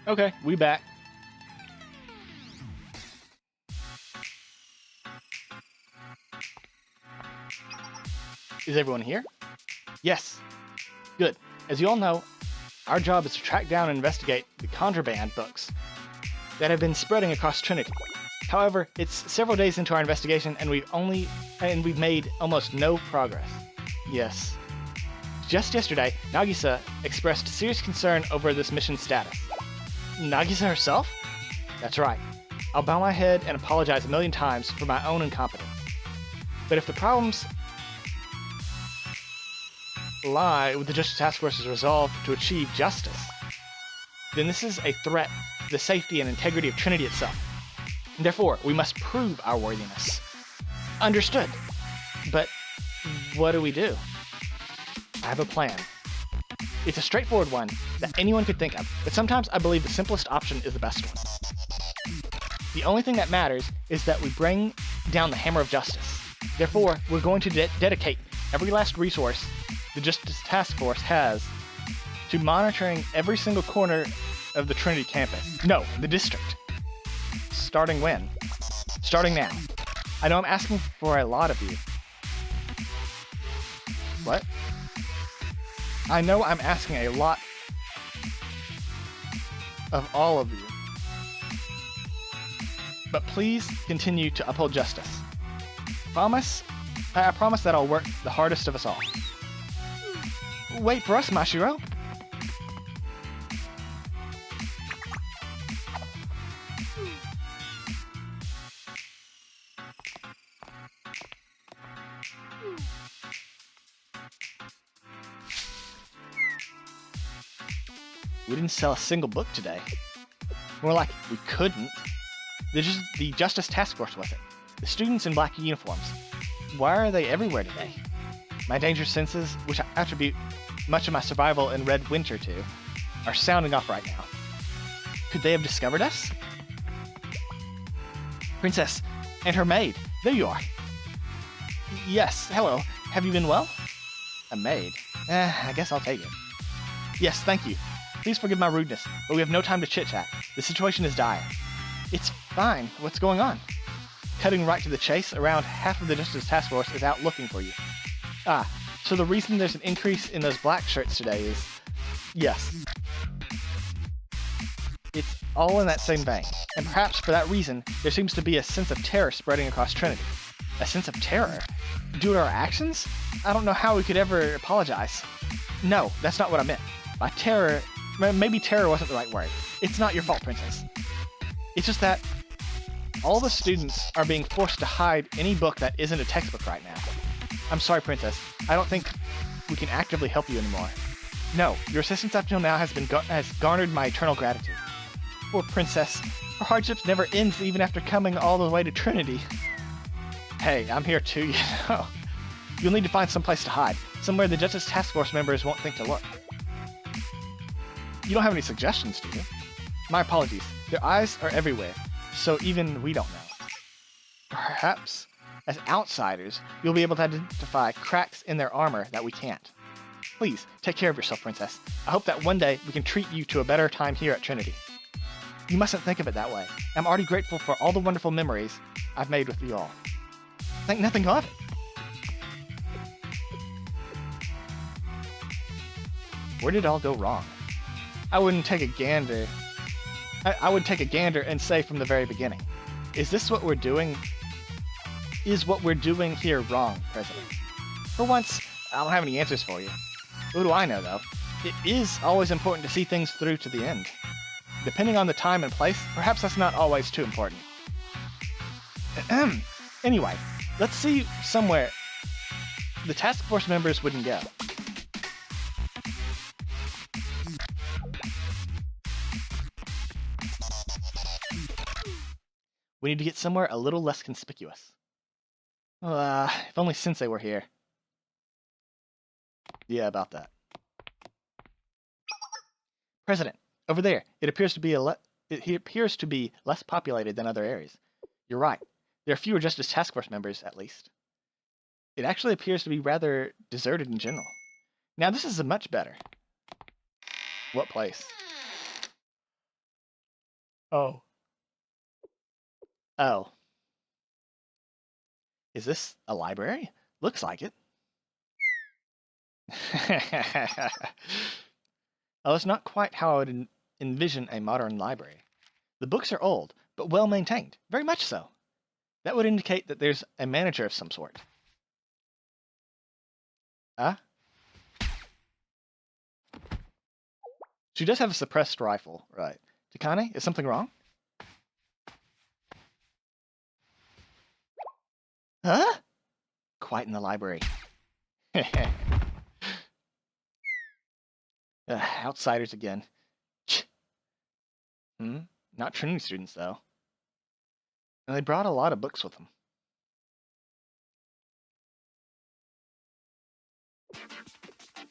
Okay, we back. Is everyone here? Yes. Good. As you all know, our job is to track down and investigate the contraband books that have been spreading across Trinity. However, it's several days into our investigation and we've made almost no progress. Yes. Just yesterday, Nagisa expressed serious concern over this mission status. Nagisa herself? That's right. I'll bow my head and apologize a million times for my own incompetence. But if the problems lie with the Justice Task Force's resolve to achieve justice, then this is a threat to the safety and integrity of Trinity itself. And therefore, we must prove our worthiness. Understood. But what do we do? I have a plan. It's a straightforward one that anyone could think of, but sometimes I believe the simplest option is the best one. The only thing that matters is that we bring down the hammer of justice. Therefore, we're going to dedicate every last resource the Justice Task Force has to monitoring every single corner of the Trinity campus. No, the district. Starting when? Starting now. I know I'm asking for a lot of you. What? I know I'm asking a lot of all of you. But please continue to uphold justice. I promise that I'll work the hardest of us all. Wait for us, Mashiro. We didn't sell a single book today. More like we couldn't. The Justice Task Force was it. The students in black uniforms. Why are they everywhere today? My dangerous senses, which I attribute much of my survival in Red Winter to, are sounding off right now. Could they have discovered us? Princess, and her maid. There you are. Yes, hello. Have you been well? A maid? I guess I'll take it. Yes, thank you. Please forgive my rudeness, but we have no time to chit-chat. The situation is dire. It's fine. What's going on? Cutting right to the chase, around half of the Justice Task Force is out looking for you. Ah, so the reason there's an increase in those black shirts today is... Yes. It's all in that same vein, and perhaps for that reason, there seems to be a sense of terror spreading across Trinity. A sense of terror? Due to our actions? I don't know how we could ever apologize. No, that's not what I meant. By terror, maybe terror wasn't the right word. It's not your fault, Princess. It's just that all the students are being forced to hide any book that isn't a textbook right now. I'm sorry, Princess. I don't think we can actively help you anymore. No, your assistance up till now has garnered my eternal gratitude. Poor Princess. Her hardships never ends even after coming all the way to Trinity. Hey, I'm here too, you know. You'll need to find some place to hide, somewhere the Justice Task Force members won't think to look. You don't have any suggestions, do you? My apologies. Their eyes are everywhere, so even we don't know. Perhaps, as outsiders, you'll be able to identify cracks in their armor that we can't. Please, take care of yourself, Princess. I hope that one day we can treat you to a better time here at Trinity. You mustn't think of it that way. I'm already grateful for all the wonderful memories I've made with you all. Think nothing of it. Where did it all go wrong? I would take a gander and say from the very beginning, is this what we're doing? Is what we're doing here wrong, President? For once, I don't have any answers for you. What do I know, though? It is always important to see things through to the end. Depending on the time and place, perhaps that's not always too important. Anyway, let's see somewhere the task force members wouldn't go. We need to get somewhere a little less conspicuous. If only Sensei were here. Yeah, about that. President, over there. It appears to be less populated than other areas. You're right. There are fewer Justice Task Force members, at least. It actually appears to be rather deserted in general. Now this is much better. What place? Oh. Oh. Is this a library? Looks like it. Oh, it's not quite how I would envision a modern library. The books are old, but well maintained. Very much so. That would indicate that there's a manager of some sort. She does have a suppressed rifle, right. Takane, is something wrong? Huh? Quiet in the library. Outsiders again. Not Trinity students, though. And they brought a lot of books with them.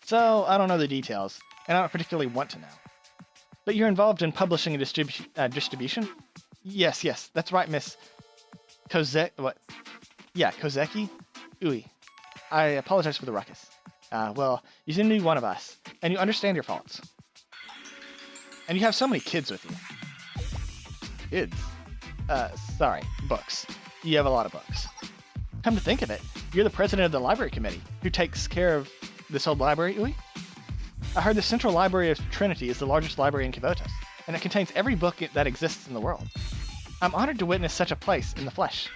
So, I don't know the details, and I don't particularly want to know. But you're involved in publishing and distribution? Yes, that's right, Miss Kozeki? Ui. I apologize for the ruckus. Well, you seem to be one of us, and you understand your faults. And you have so many kids with you. Kids? Sorry, books. You have a lot of books. Come to think of it, you're the president of the library committee, who takes care of this old library, Ui? I heard the Central Library of Trinity is the largest library in Kivotos, and it contains every book that exists in the world. I'm honored to witness such a place in the flesh.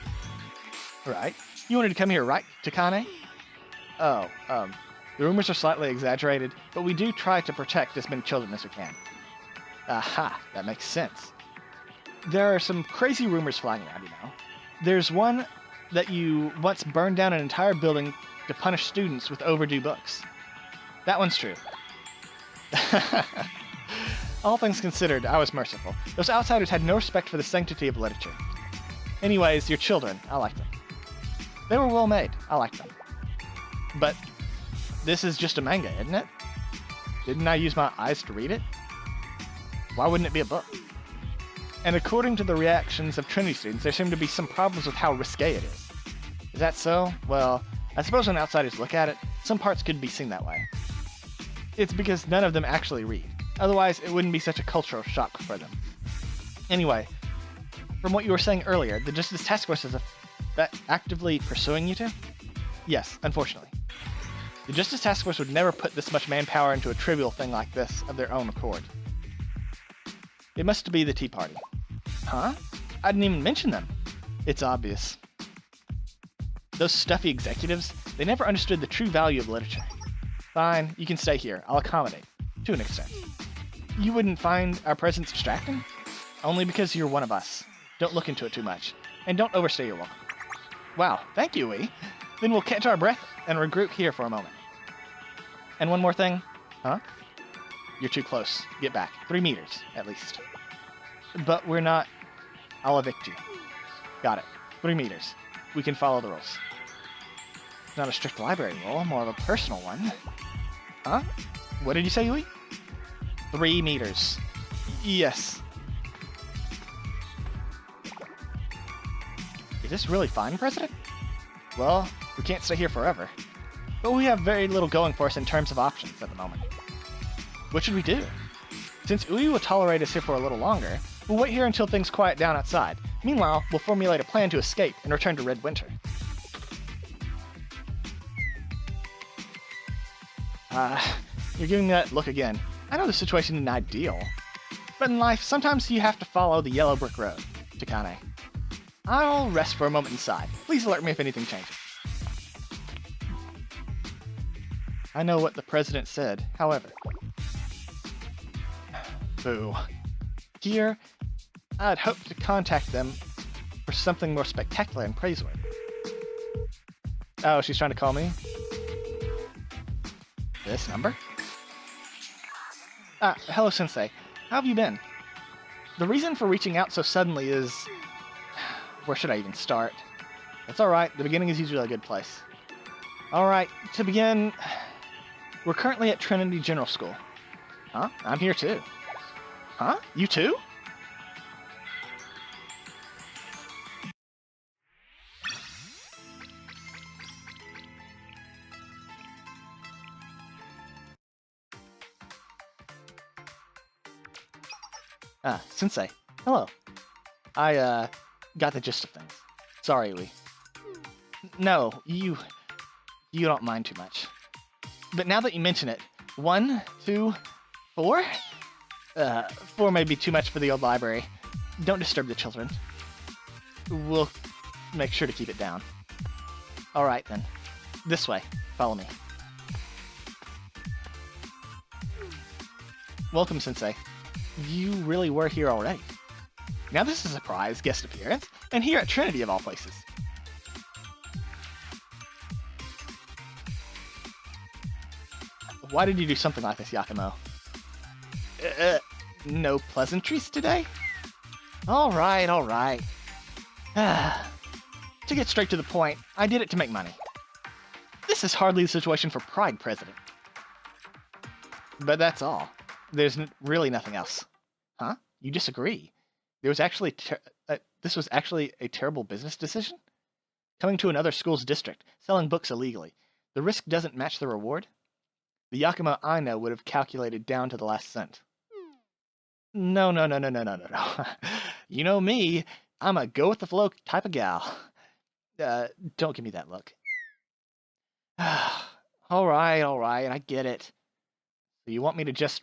Right. You wanted to come here, right, Takane? Oh, the rumors are slightly exaggerated, but we do try to protect as many children as we can. Aha, that makes sense. There are some crazy rumors flying around, you know. There's one that you once burned down an entire building to punish students with overdue books. That one's true. All things considered, I was merciful. Those outsiders had no respect for the sanctity of literature. Anyways, your children, I like them. They were well made. I like them. But this is just a manga, isn't it? Didn't I use my eyes to read it? Why wouldn't it be a book? And according to the reactions of Trinity students, there seem to be some problems with how risque it is. Is that so? Well, I suppose when outsiders look at it, some parts could be seen that way. It's because none of them actually read. Otherwise, it wouldn't be such a cultural shock for them. Anyway, from what you were saying earlier, the Justice Task Force is actively pursuing you two? Yes, unfortunately. The Justice Task Force would never put this much manpower into a trivial thing like this of their own accord. It must be the Tea Party. Huh? I didn't even mention them. It's obvious. Those stuffy executives, they never understood the true value of literature. Fine, you can stay here. I'll accommodate. To an extent. You wouldn't find our presence distracting? Only because you're one of us. Don't look into it too much. And don't overstay your welcome. Wow, thank you, Wee. Then we'll catch our breath and regroup here for a moment. And one more thing. Huh? You're too close. Get back. 3 meters, at least. But we're not... I'll evict you. Got it. 3 meters. We can follow the rules. Not a strict library rule, more of a personal one. Huh? What did you say, Yui? 3 meters. Yes. Is this really fine, President? Well, we can't stay here forever. But we have very little going for us in terms of options at the moment. What should we do? Since Ui will tolerate us here for a little longer, we'll wait here until things quiet down outside. Meanwhile, we'll formulate a plan to escape and return to Red Winter. You're giving me that look again. I know the situation isn't ideal. But in life, sometimes you have to follow the yellow brick road, Takane. I'll rest for a moment inside. Please alert me if anything changes. I know what the president said, however. Boo. Here, I'd hoped to contact them for something more spectacular and praiseworthy. Oh, she's trying to call me? This number? Hello, Sensei. How have you been? The reason for reaching out so suddenly is... Where should I even start? That's alright, the beginning is usually a good place. Alright, to begin... We're currently at Trinity General School. Huh? I'm here too. Huh? You too? Sensei. Hello. I, got the gist of things. Sorry, Ui. No, you don't mind too much. But now that you mention it, 1, 2, 4? 4 may be too much for the old library. Don't disturb the children. We'll make sure to keep it down. Alright then. This way. Follow me. Welcome, Sensei. You really were here already. Now this is a surprise guest appearance, and here at Trinity of all places. Why did you do something like this, Yakumo? No pleasantries today? Alright. To get straight to the point, I did it to make money. This is hardly the situation for Pride, President. But that's all. There's really nothing else. Huh? You disagree? This was actually a terrible business decision? Coming to another school's district, selling books illegally. The risk doesn't match the reward? The Yakumo I know would have calculated down to the last cent. No. You know me, I'm a go-with-the-flow type of gal. Don't give me that look. Alright, I get it. So you want me to just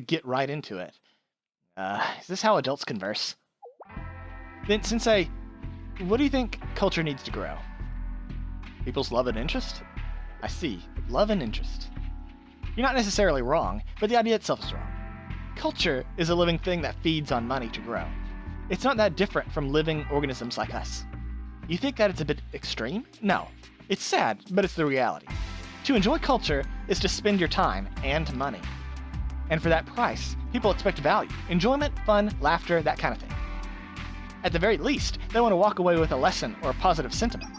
get right into it. Is this how adults converse? Then, Sensei, what do you think culture needs to grow? People's love and interest? I see. Love and interest. You're not necessarily wrong, but the idea itself is wrong. Culture is a living thing that feeds on money to grow. It's not that different from living organisms like us. You think that it's a bit extreme? No. It's sad, but it's the reality. To enjoy culture is to spend your time and money. And for that price, people expect value, enjoyment, fun, laughter, that kind of thing. At the very least, they want to walk away with a lesson or a positive sentiment.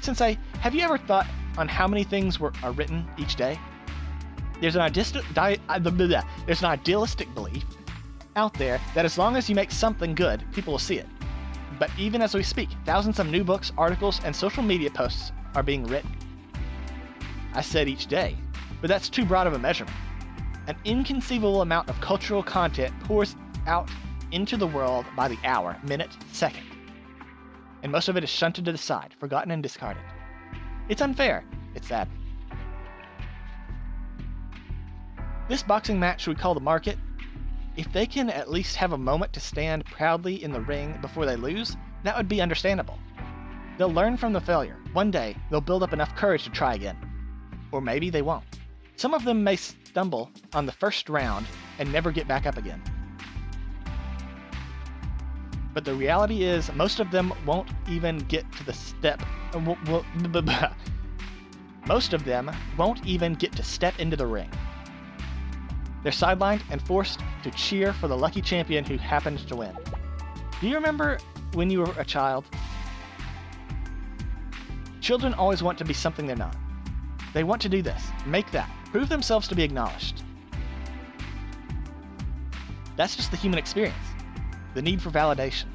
Sensei, have you ever thought on how many things are written each day? There's an idealistic belief out there that as long as you make something good, people will see it. But even as we speak, thousands of new books, articles, and social media posts are being written. I said each day, but that's too broad of a measurement. An inconceivable amount of cultural content pours out into the world by the hour, minute, second. And most of it is shunted to the side, forgotten and discarded. It's unfair. It's sad. This boxing match we call the market, if they can at least have a moment to stand proudly in the ring before they lose, that would be understandable. They'll learn from the failure. One day, they'll build up enough courage to try again. Or maybe they won't. Some of them may stumble on the first round and never get back up again. But the reality is, most of them won't even get to the step. Most of them won't even get to step into the ring. They're sidelined and forced to cheer for the lucky champion who happened to win. Do you remember when you were a child? Children always want to be something they're not. They want to do this, make that, prove themselves to be acknowledged. That's just the human experience, the need for validation.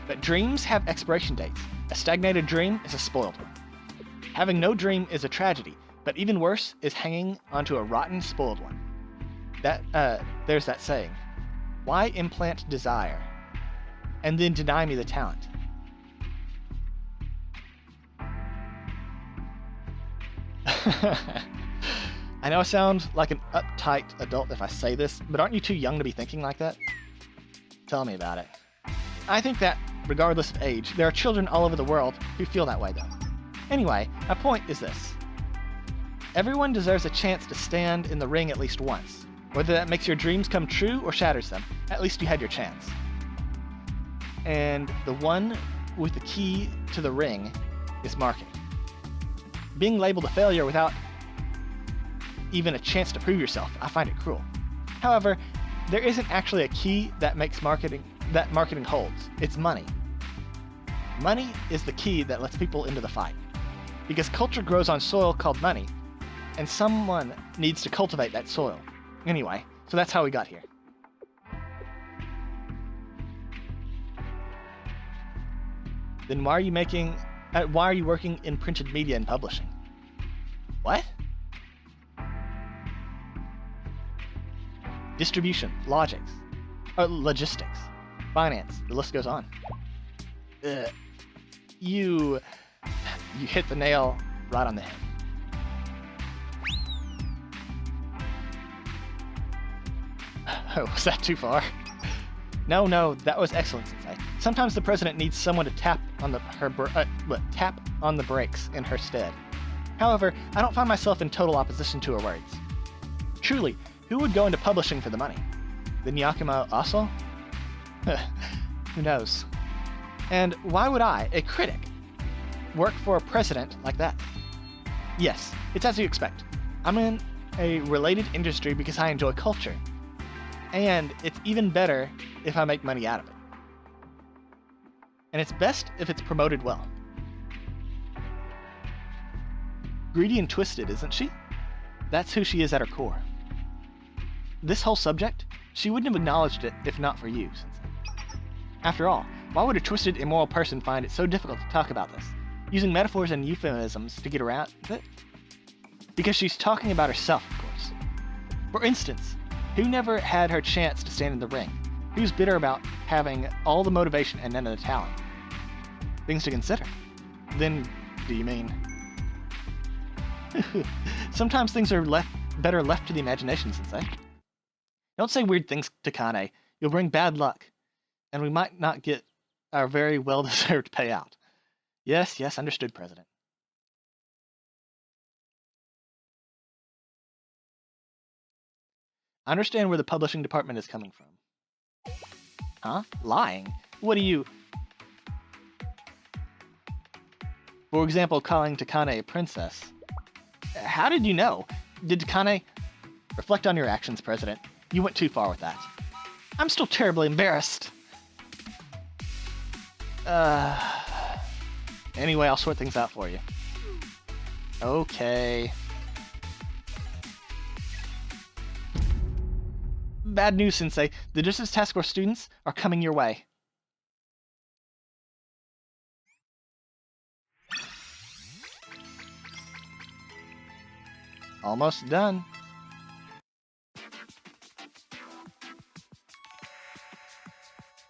But dreams have expiration dates. A stagnated dream is a spoiled one. Having no dream is a tragedy, but even worse is hanging onto a rotten, spoiled one. There's that saying, why implant desire and then deny me the talent? I know I sound like an uptight adult if I say this, but aren't you too young to be thinking like that? Tell me about it. I think that, regardless of age, there are children all over the world who feel that way though. Anyway, my point is this. Everyone deserves a chance to stand in the ring at least once. Whether that makes your dreams come true or shatters them, at least you had your chance. And the one with the key to the ring is marketing. Being labeled a failure without even a chance to prove yourself, I find it cruel. However, there isn't actually a key that marketing holds. It's money. Money is the key that lets people into the fight. Because culture grows on soil called money, and someone needs to cultivate that soil. Anyway, so that's how we got here. Then why are you working in printed media and publishing? What? Distribution, logistics, finance, the list goes on. You hit the nail right on the head. Oh, was that too far? No, that was excellent, Sensei. Sometimes the president needs someone to tap on the brakes in her stead. However, I don't find myself in total opposition to her words. Truly, who would go into publishing for the money? Then Yakumo also? Who knows? And why would I, a critic, work for a president like that? Yes, it's as you expect. I'm in a related industry because I enjoy culture. And it's even better if I make money out of it. And it's best if it's promoted well. Greedy and twisted, isn't she? That's who she is at her core. This whole subject, she wouldn't have acknowledged it if not for you, Sensei. After all, why would a twisted, immoral person find it so difficult to talk about this, using metaphors and euphemisms to get around it? Because she's talking about herself, of course. For instance, who never had her chance to stand in the ring? Who's bitter about having all the motivation and none of the talent? Things to consider. Then, do you mean? Sometimes things are better left to the imagination, Sensei. Don't say weird things, Takane. You'll bring bad luck, and we might not get our very well-deserved payout. Yes, understood, President. I understand where the publishing department is coming from. Huh? Lying? What do you... For example, calling Takane a princess. How did you know? Did Takane... Reflect on your actions, President. You went too far with that. I'm still terribly embarrassed. Anyway, I'll sort things out for you. Okay. Bad news, Sensei. The Justice Task Force students are coming your way. Almost done.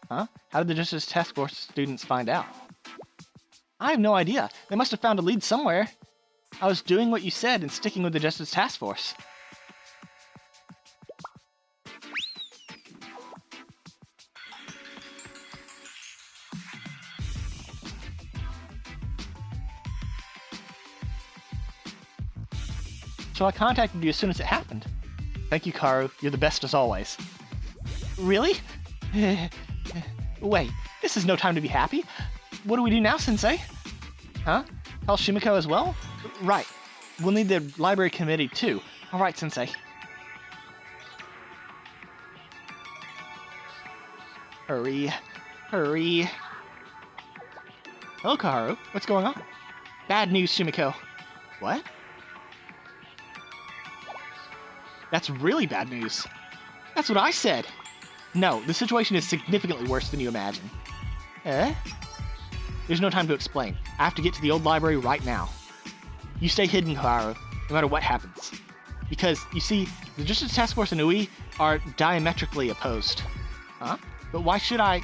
Huh? How did the Justice Task Force students find out? I have no idea. They must have found a lead somewhere. I was doing what you said and sticking with the Justice Task Force. so I contacted you as soon as it happened. Thank you, Karu. You're the best as always. Really? Wait, this is no time to be happy. What do we do now, Sensei? Huh? Call Shimiko as well? Right. We'll need the library committee, too. Alright, Sensei. Hurry. Hurry. Hello, Kaharu. What's going on? Bad news, Shimiko. What? That's really bad news. That's what I said. No, the situation is significantly worse than you imagine. Eh? There's no time to explain. I have to get to the old library right now. You stay hidden, Kaharu, no matter what happens. Because, you see, the Justice Task Force and Ui are diametrically opposed. Huh? But why should I?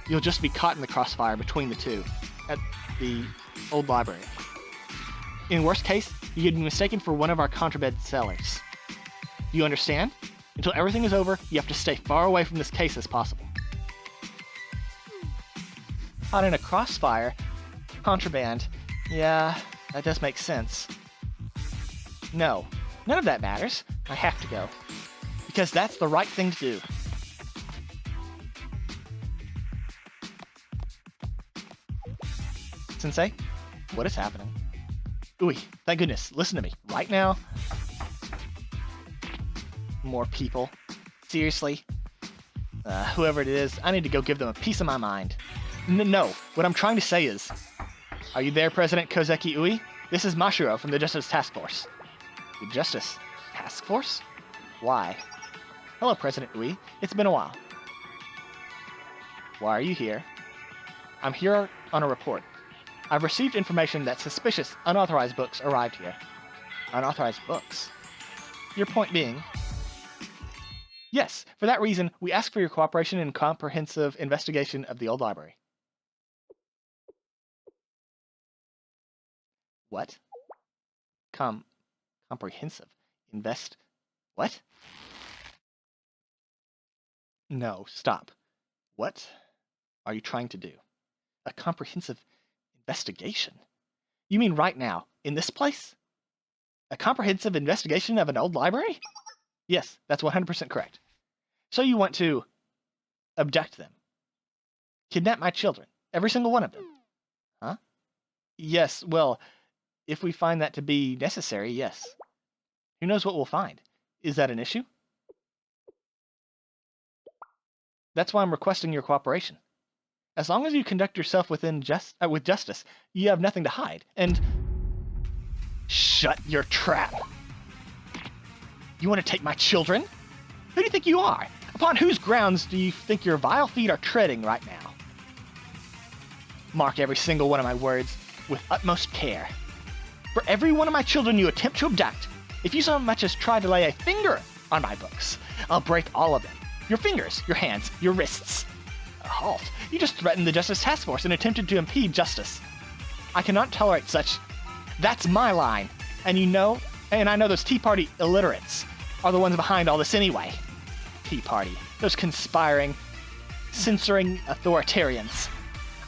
You'll just be caught in the crossfire between the two at the old library. In worst case, you could be mistaken for one of our contraband sellers. Do you understand? Until everything is over, you have to stay far away from this case as possible. Caught in a crossfire? Contraband? Yeah, that does make sense. No, none of that matters. I have to go. Because that's the right thing to do. Sensei, what is happening? Ui, thank goodness. Listen to me. Right now. More people. Seriously? Whoever it is, I need to go give them a piece of my mind. No, what I'm trying to say is... Are you there, President Kozeki Ui? This is Mashiro from the Justice Task Force. The Justice Task Force? Why? Hello, President Ui. It's been a while. Why are you here? I'm here on a report. I've received information that suspicious, unauthorized books arrived here. Unauthorized books? Your point being... Yes, for that reason, we ask for your cooperation in comprehensive investigation of the old library. What? Comprehensive? What? No, stop. What are you trying to do? A comprehensive investigation? You mean right now, in this place? A comprehensive investigation of an old library? Yes, that's 100% correct. So you want to abduct them? Kidnap my children? Every single one of them? Huh? Yes, well, if we find that to be necessary, yes. Who knows what we'll find? Is that an issue? That's why I'm requesting your cooperation. As long as you conduct yourself with justice, you have nothing to hide, and... Shut your trap! You want to take my children? Who do you think you are? Upon whose grounds do you think your vile feet are treading right now? Mark every single one of my words with utmost care. For every one of my children you attempt to abduct, if you so much as try to lay a finger on my books, I'll break all of them. Your fingers, your hands, your wrists. Halt. You just threatened the Justice Task Force and attempted to impede justice. I cannot tolerate such... That's my line. And you know, and I know those Tea Party illiterates are the ones behind all this anyway. Tea Party. Those conspiring, censoring authoritarians.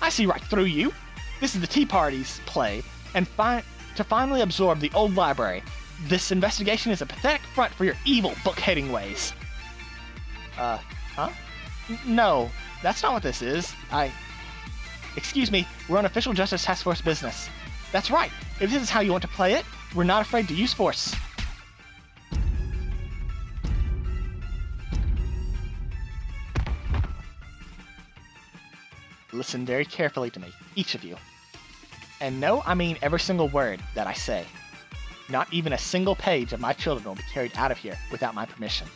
I see right through you. This is the Tea Party's play, and to finally absorb the old library. This investigation is a pathetic front for your evil book-hating ways. Huh? No, that's not what this is. Excuse me, we're on official Justice Task Force business. That's right. If this is how you want to play it, we're not afraid to use force. Listen very carefully to me, each of you. And no, I mean every single word that I say. Not even a single page of my children will be carried out of here without my permission.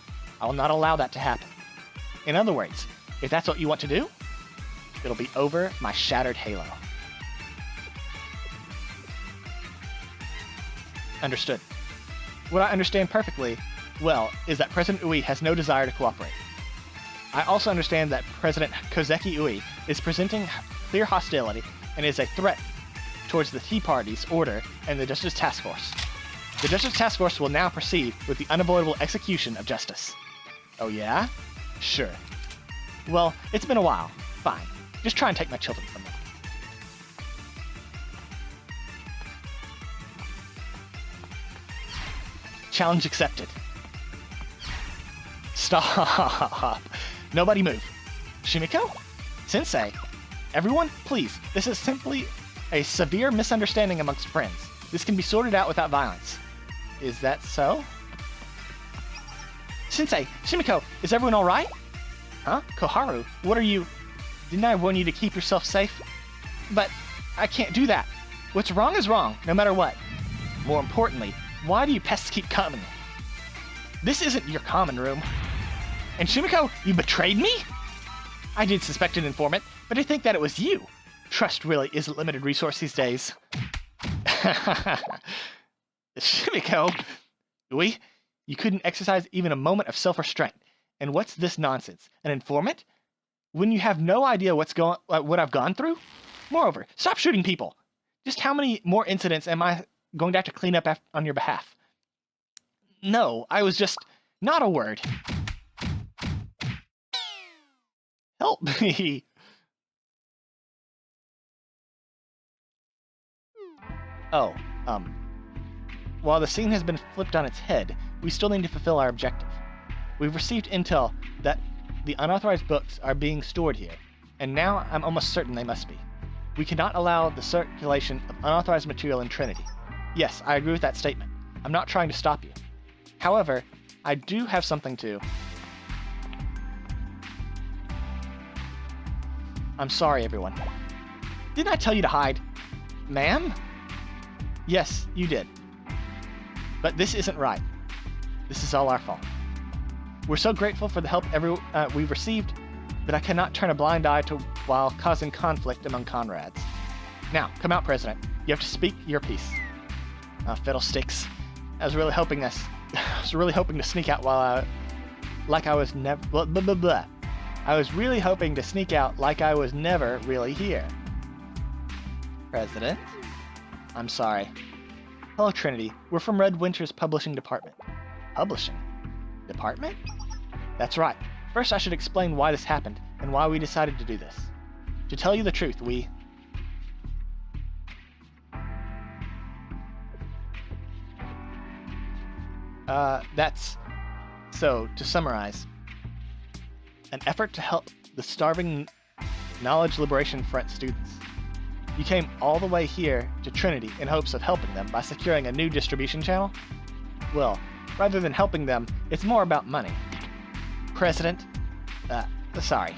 I will not allow that to happen. In other words, if that's what you want to do, it'll be over my shattered halo. Understood. What I understand perfectly well is that President Ui has no desire to cooperate. I also understand that President Kozeki Ui is presenting clear hostility and is a threat towards the Tea Party's order and the Justice Task Force. The Justice Task Force will now proceed with the unavoidable execution of justice. Oh yeah? Sure. Well, it's been a while. Fine. Just try and take my children from me. Challenge accepted. Stop. Nobody move. Shimiko? Sensei? Everyone, please. This is simply a severe misunderstanding amongst friends. This can be sorted out without violence. Is that so? Sensei, Shimiko, is everyone alright? Huh? Koharu, what are you... Didn't I warn you to keep yourself safe? But I can't do that. What's wrong is wrong, no matter what. More importantly, why do you pests keep coming? This isn't your common room. And Shimiko, you betrayed me? I did suspect an informant, but I think that it was you. Trust really is a limited resource these days. Shimiko, you couldn't exercise even a moment of self-restraint. And what's this nonsense? An informant? When you have no idea what I've gone through? Moreover, stop shooting people. Just how many more incidents am I going to have to clean up on your behalf? No, I was just... Not a word. Help me. Oh, while the scene has been flipped on its head, we still need to fulfill our objective. We've received intel that the unauthorized books are being stored here, and now I'm almost certain they must be. We cannot allow the circulation of unauthorized material in Trinity. Yes, I agree with that statement. I'm not trying to stop you. However, I do have something to... I'm sorry, everyone. Didn't I tell you to hide? Ma'am? Yes, you did. But this isn't right. This is all our fault. We're so grateful for the help we've received, but I cannot turn a blind eye to while causing conflict among comrades. Now, come out, President. You have to speak your piece. Fiddlesticks. I was really hoping to sneak out I was really hoping to sneak out like I was never really here. President? I'm sorry. Hello, Trinity. We're from Red Winter's publishing department. Publishing? Department? That's right. First, I should explain why this happened and why we decided to do this. To tell you the truth, So, to summarize, an effort to help the starving Knowledge Liberation Front students. You came all the way here to Trinity in hopes of helping them by securing a new distribution channel? Well, rather than helping them, it's more about money. President? Sorry.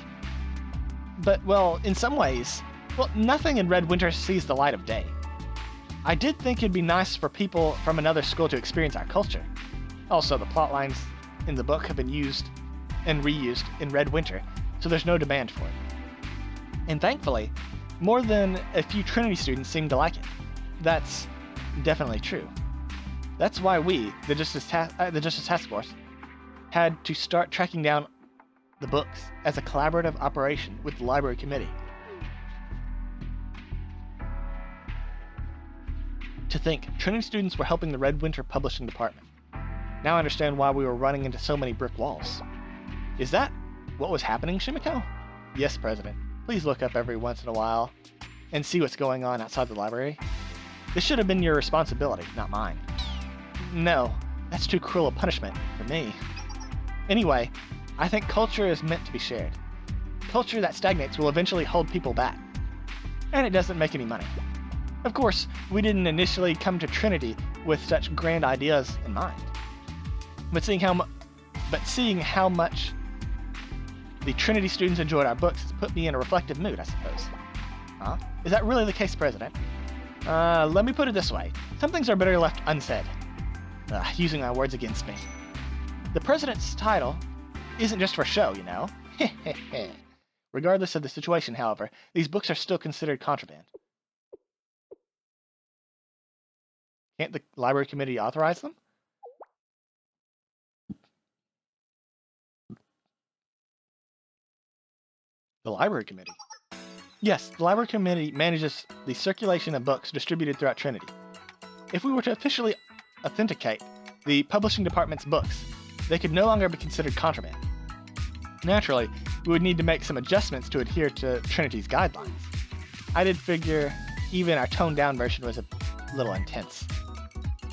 But, well, in some ways, nothing in Red Winter sees the light of day. I did think it'd be nice for people from another school to experience our culture. Also, the plot lines in the book have been used and reused in Red Winter, so there's no demand for it. And thankfully, more than a few Trinity students seem to like it. That's definitely true. That's why we, the Justice Task Force, had to start tracking down the books as a collaborative operation with the Library Committee. To think, Trinity students were helping the Red Winter Publishing Department. Now I understand why we were running into so many brick walls. Is that what was happening, Shimiko? Yes, President. Please look up every once in a while and see what's going on outside the library. This should have been your responsibility, not mine. No, that's too cruel a punishment for me. Anyway, I think culture is meant to be shared. Culture that stagnates will eventually hold people back. And it doesn't make any money. Of course, we didn't initially come to Trinity with such grand ideas in mind. But seeing how much the Trinity students enjoyed our books has put me in a reflective mood, I suppose. Huh? Is that really the case, President? Let me put it this way. Some things are better left unsaid. Using my words against me. The President's title isn't just for show, you know. Regardless of the situation, however, these books are still considered contraband. Can't the Library Committee authorize them? The Library Committee? Yes, the Library Committee manages the circulation of books distributed throughout Trinity. If we were to officially authenticate the publishing department's books, they could no longer be considered contraband. Naturally, we would need to make some adjustments to adhere to Trinity's guidelines. I did figure even our toned-down version was a little intense.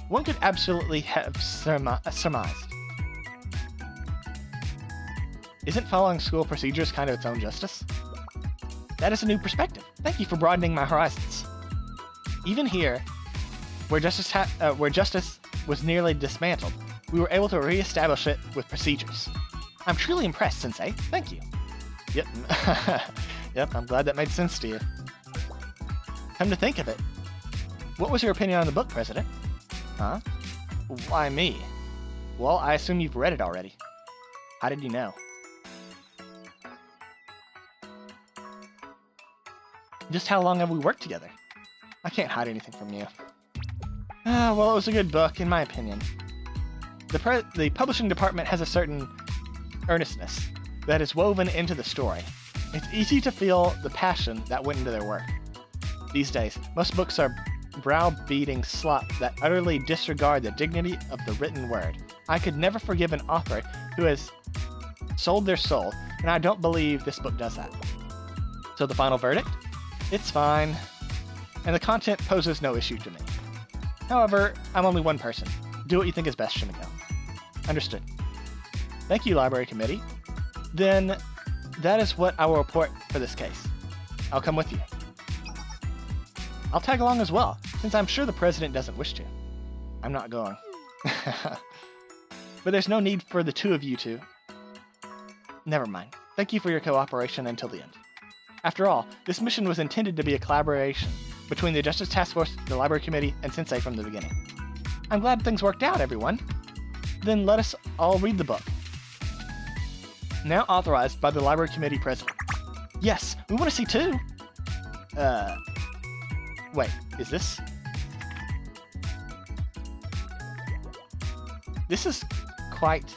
one could absolutely have surmised. Isn't following school procedures kind of its own justice? That is a new perspective. Thank you for broadening my horizons. Even here, where justice was nearly dismantled, we were able to re-establish it with procedures. I'm truly impressed, Sensei. Thank you. Yep. Yep, I'm glad that made sense to you. Come to think of it, what was your opinion on the book, President? Huh? Why me? Well, I assume you've read it already. How did you know? Just how long have we worked together? I can't hide anything from you. Well, it was a good book, in my opinion. The publishing department has a certain earnestness that is woven into the story. It's easy to feel the passion that went into their work. These days, most books are browbeating slop that utterly disregard the dignity of the written word. I could never forgive an author who has sold their soul, and I don't believe this book does that. So the final verdict? It's fine, and the content poses no issue to me. However, I'm only one person. Do what you think is best, Shimiko. Understood. Thank you, Library Committee. Then, that is what I will report for this case. I'll come with you. I'll tag along as well, since I'm sure the President doesn't wish to. I'm not going. But there's no need for the two of you to. Never mind. Thank you for your cooperation until the end. After all, this mission was intended to be a collaboration between the Justice Task Force, the Library Committee, and Sensei from the beginning. I'm glad things worked out, everyone. Then let us all read the book. Now authorized by the Library Committee President. Yes, we want to see too. Wait, is this? This is quite...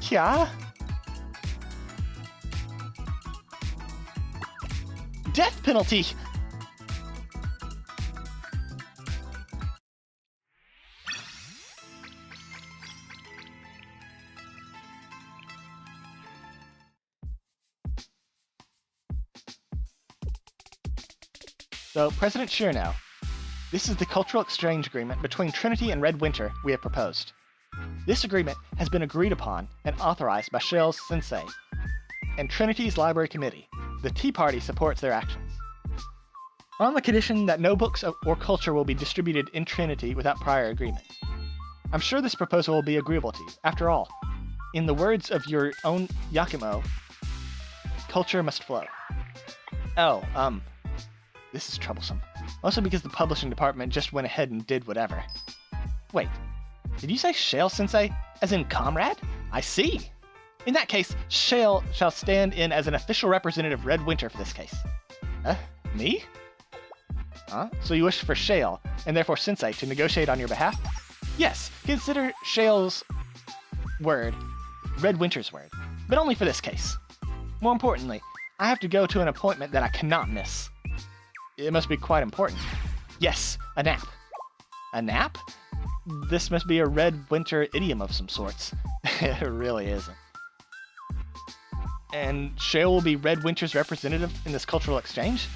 Yeah? Death penalty! So, President Shirno, this is the cultural exchange agreement between Trinity and Red Winter we have proposed. This agreement has been agreed upon and authorized by Shale's Sensei and Trinity's Library Committee. The Tea Party supports their actions. On the condition that no books or culture will be distributed in Trinity without prior agreement. I'm sure this proposal will be agreeable to you. After all, in the words of your own Yakumo, culture must flow. Oh, this is troublesome. Also because the publishing department just went ahead and did whatever. Wait, did you say Shale Sensei? As in comrade? I see. In that case, Shale shall stand in as an official representative of Red Winter for this case. Me? Huh? So you wish for Shale, and therefore Sensei, to negotiate on your behalf? Yes, consider Shale's word Red Winter's word, but only for this case. More importantly, I have to go to an appointment that I cannot miss. It must be quite important. Yes, a nap. A nap? This must be a Red Winter idiom of some sorts. It really isn't. And Shale will be Red Winter's representative in this cultural exchange?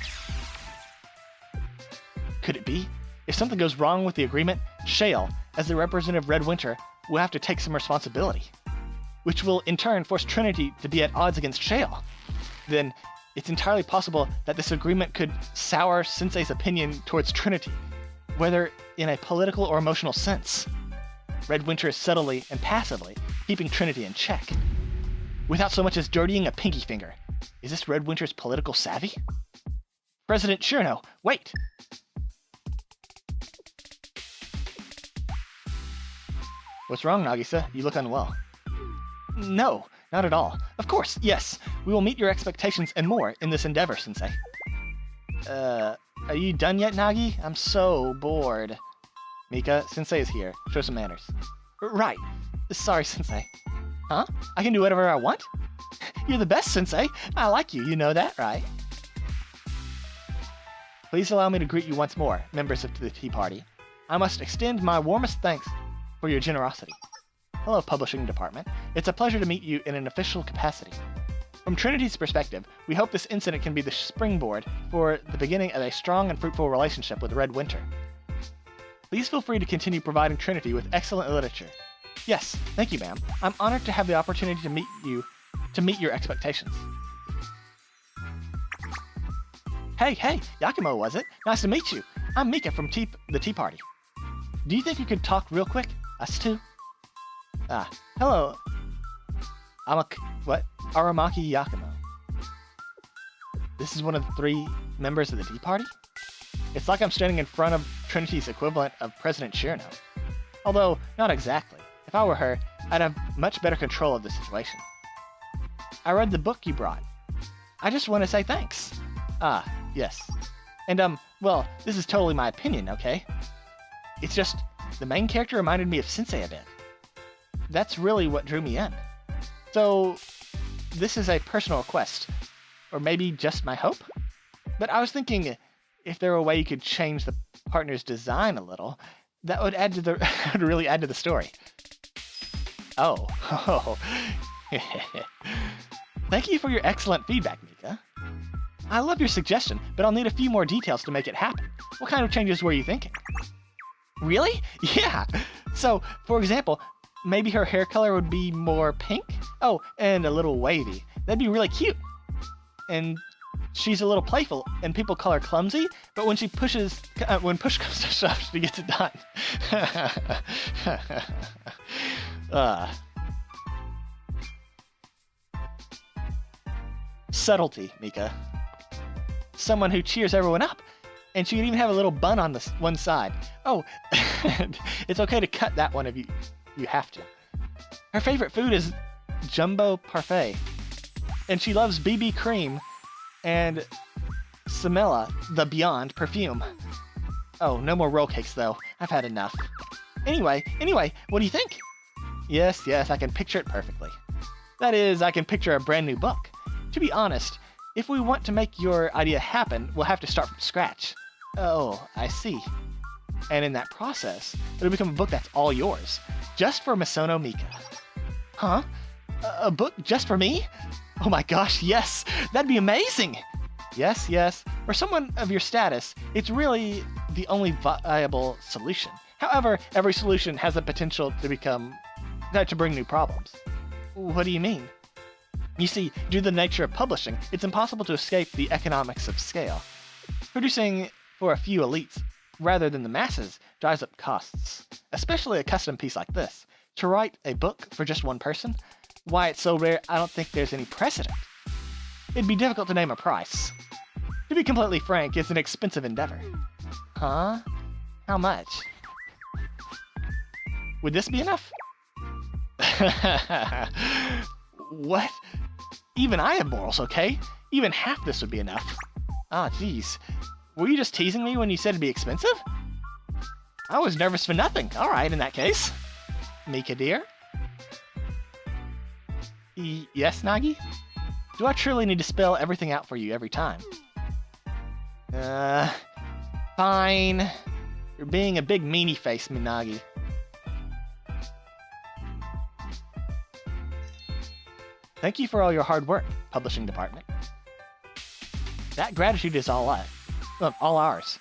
Could it be? If something goes wrong with the agreement, Shale, as the representative of Red Winter, will have to take some responsibility, which will in turn force Trinity to be at odds against Shale. Then, it's entirely possible that this agreement could sour Sensei's opinion towards Trinity, whether in a political or emotional sense. Red Winter is subtly and passively keeping Trinity in check, without so much as dirtying a pinky finger. Is this Red Winter's political savvy? President Shirno, wait! What's wrong, Nagisa? You look unwell. No, not at all. Of course, yes. We will meet your expectations and more in this endeavor, Sensei. Are you done yet, Nagi? I'm so bored. Mika, Sensei is here. Show some manners. Right. Sorry, Sensei. Huh? I can do whatever I want? You're the best, Sensei. I like you. You know that, right? Please allow me to greet you once more, members of the Tea Party. I must extend my warmest thanks for your generosity. Hello, Publishing Department. It's a pleasure to meet you in an official capacity. From Trinity's perspective, we hope this incident can be the springboard for the beginning of a strong and fruitful relationship with Red Winter. Please feel free to continue providing Trinity with excellent literature. Yes, thank you, ma'am. I'm honored to have the opportunity to meet your expectations. Hey, Yakumo, was it? Nice to meet you. I'm Mika from the Tea Party. Do you think you could talk real quick? Us too? Hello. Aramaki Yakumo. This is one of the 3 members of the Tea Party? It's like I'm standing in front of Trinity's equivalent of President Shirno. Although, not exactly. If I were her, I'd have much better control of the situation. I read the book you brought. I just want to say thanks. Yes. And, well, this is totally my opinion, okay? It's just, the main character reminded me of Sensei a bit. That's really what drew me in. So, this is a personal request. Or maybe just my hope? But I was thinking, if there were a way you could change the partner's design a little, that would add to the would really add to the story. Oh. Thank you for your excellent feedback, Mika. I love your suggestion, but I'll need a few more details to make it happen. What kind of changes were you thinking? Really? Yeah. So, for example, maybe her hair color would be more pink? Oh, and a little wavy. That'd be really cute. And she's a little playful, and people call her clumsy, but when when push comes to shove, she gets it done. Subtlety, Mika. Someone who cheers everyone up, and she could even have a little bun on the one side. Oh, it's okay to cut that one if you have to. Her favorite food is jumbo parfait, and she loves BB cream and Samela, the Beyond perfume. Oh, no more roll cakes though. I've had enough. Anyway, what do you think? Yes, I can picture it perfectly. That is, I can picture a brand new book. To be honest, if we want to make your idea happen, we'll have to start from scratch. Oh, I see. And in that process, it'll become a book that's all yours, just for Misono Mika. Huh? A book just for me? Oh my gosh, yes! That'd be amazing! Yes. For someone of your status, it's really the only viable solution. However, every solution has the potential to bring new problems. What do you mean? You see, due to the nature of publishing, it's impossible to escape the economics of scale. Producing for a few elites, rather than the masses, drives up costs. Especially a custom piece like this. To write a book for just one person? Why it's so rare, I don't think there's any precedent. It'd be difficult to name a price. To be completely frank, it's an expensive endeavor. Huh? How much? Would this be enough? What? Even I have morals, okay? Even half this would be enough. Jeez. Were you just teasing me when you said it'd be expensive? I was nervous for nothing. Alright, in that case. Mika, dear? Yes, Nagi? Do I truly need to spell everything out for you every time? Fine. You're being a big meanie face, Minagi. Thank you for all your hard work, publishing department. That gratitude is all ours.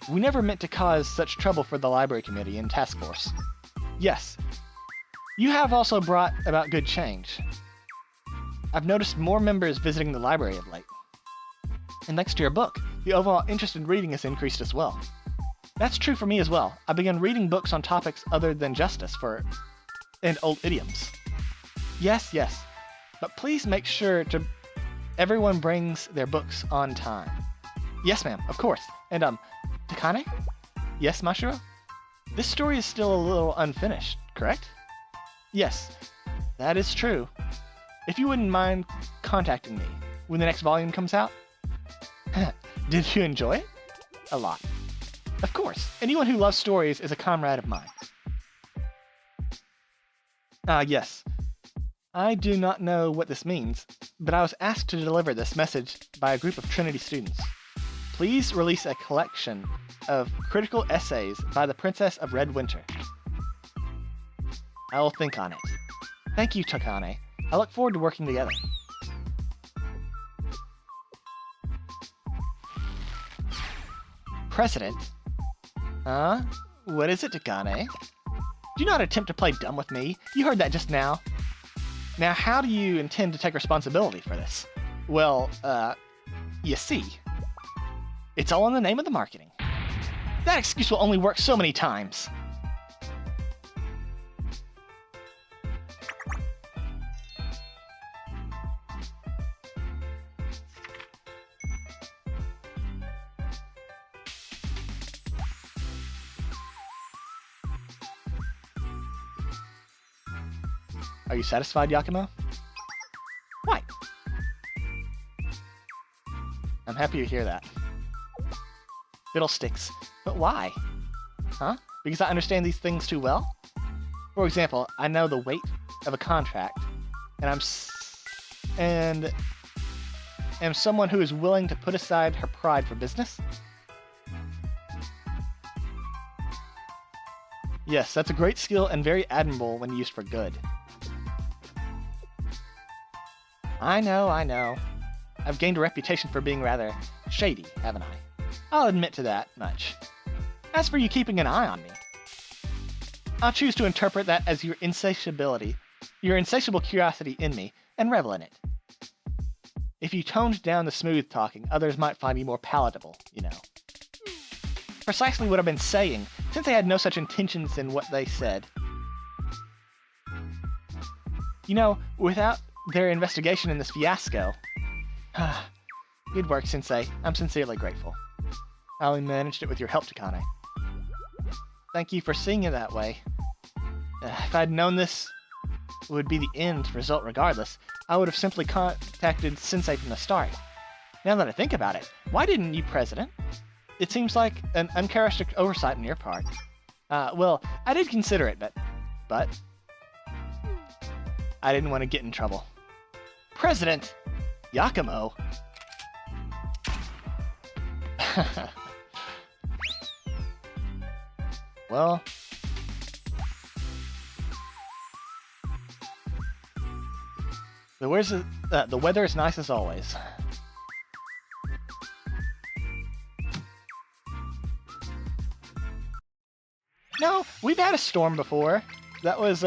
We never meant to cause such trouble for the library committee and task force. Yes, you have also brought about good change. I've noticed more members visiting the library of late. And thanks to your book, the overall interest in reading has increased as well. That's true for me as well. I began reading books on topics other than justice and old idioms. Yes. But please make sure everyone brings their books on time. Yes, ma'am, of course. And, Takane? Yes, Mashiro? This story is still a little unfinished, correct? Yes, that is true. If you wouldn't mind contacting me when the next volume comes out. Did you enjoy it? A lot. Of course, anyone who loves stories is a comrade of mine. Yes. I do not know what this means, but I was asked to deliver this message by a group of Trinity students. Please release a collection of critical essays by the Princess of Red Winter. I will think on it. Thank you, Takane. I look forward to working together. President? Huh? What is it, Takane? Do not attempt to play dumb with me. You heard that just now. Now, how do you intend to take responsibility for this? Well, you see, it's all in the name of the marketing. That excuse will only work so many times. Are you satisfied, Yakumo? Why? I'm happy to hear that. Fiddlesticks. But why? Huh? Because I understand these things too well? For example, I know the weight of a contract, and am someone who is willing to put aside her pride for business? Yes, that's a great skill and very admirable when used for good. I know. I've gained a reputation for being rather shady, haven't I? I'll admit to that much. As for you keeping an eye on me, I'll choose to interpret that as your insatiable curiosity in me, and revel in it. If you toned down the smooth talking, others might find you more palatable, you know. Precisely what I've been saying, since I had no such intentions in what they said. You know, without their investigation in this fiasco. Good work, Sensei. I'm sincerely grateful. I only managed it with your help, Takane. Thank you for seeing it that way. If I'd known this would be the end result regardless, I would have simply contacted Sensei from the start. Now that I think about it, why didn't you, President? It seems like an uncharacteristic oversight on your part. Well, I did consider it, but I didn't want to get in trouble. President Yakumo. Well, the weather is nice as always. No, we've had a storm before. That was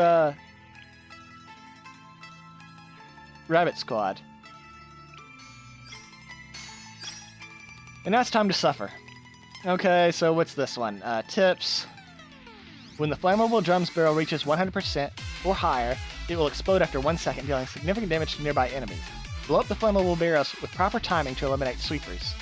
Rabbit Squad. And now it's time to suffer. Okay, so what's this one? Tips. When the flammable drum's barrel reaches 100% or higher, it will explode after 1 second, dealing significant damage to nearby enemies. Blow up the flammable barrels with proper timing to eliminate sweepers.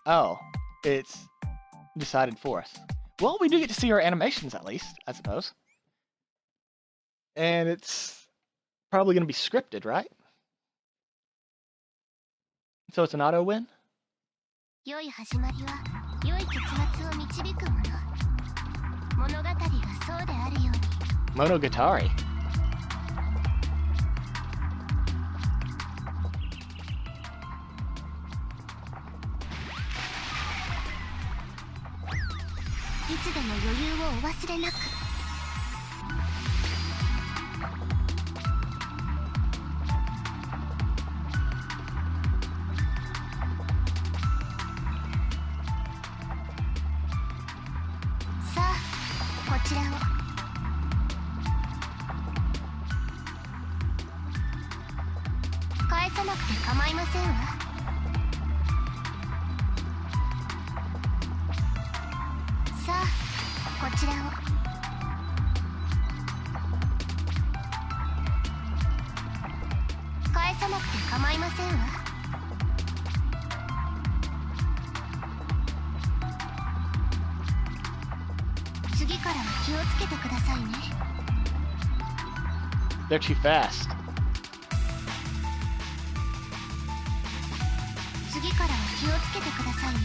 Oh, it's decided for us. Well, we do get to see our animations at least, I suppose. And it's probably going to be scripted, right? So it's an auto win? 良い始まりは良い結末を導くもの。物語がそうであるように。 Monogatari.いつでも余裕をお忘れなく。さあ、こちらを。返さなくて構いませんわ。さあ、こちらを。返さなくて構いませんわ。次からは気をつけてくださいね。They're too fast. 次からは気をつけてくださいね。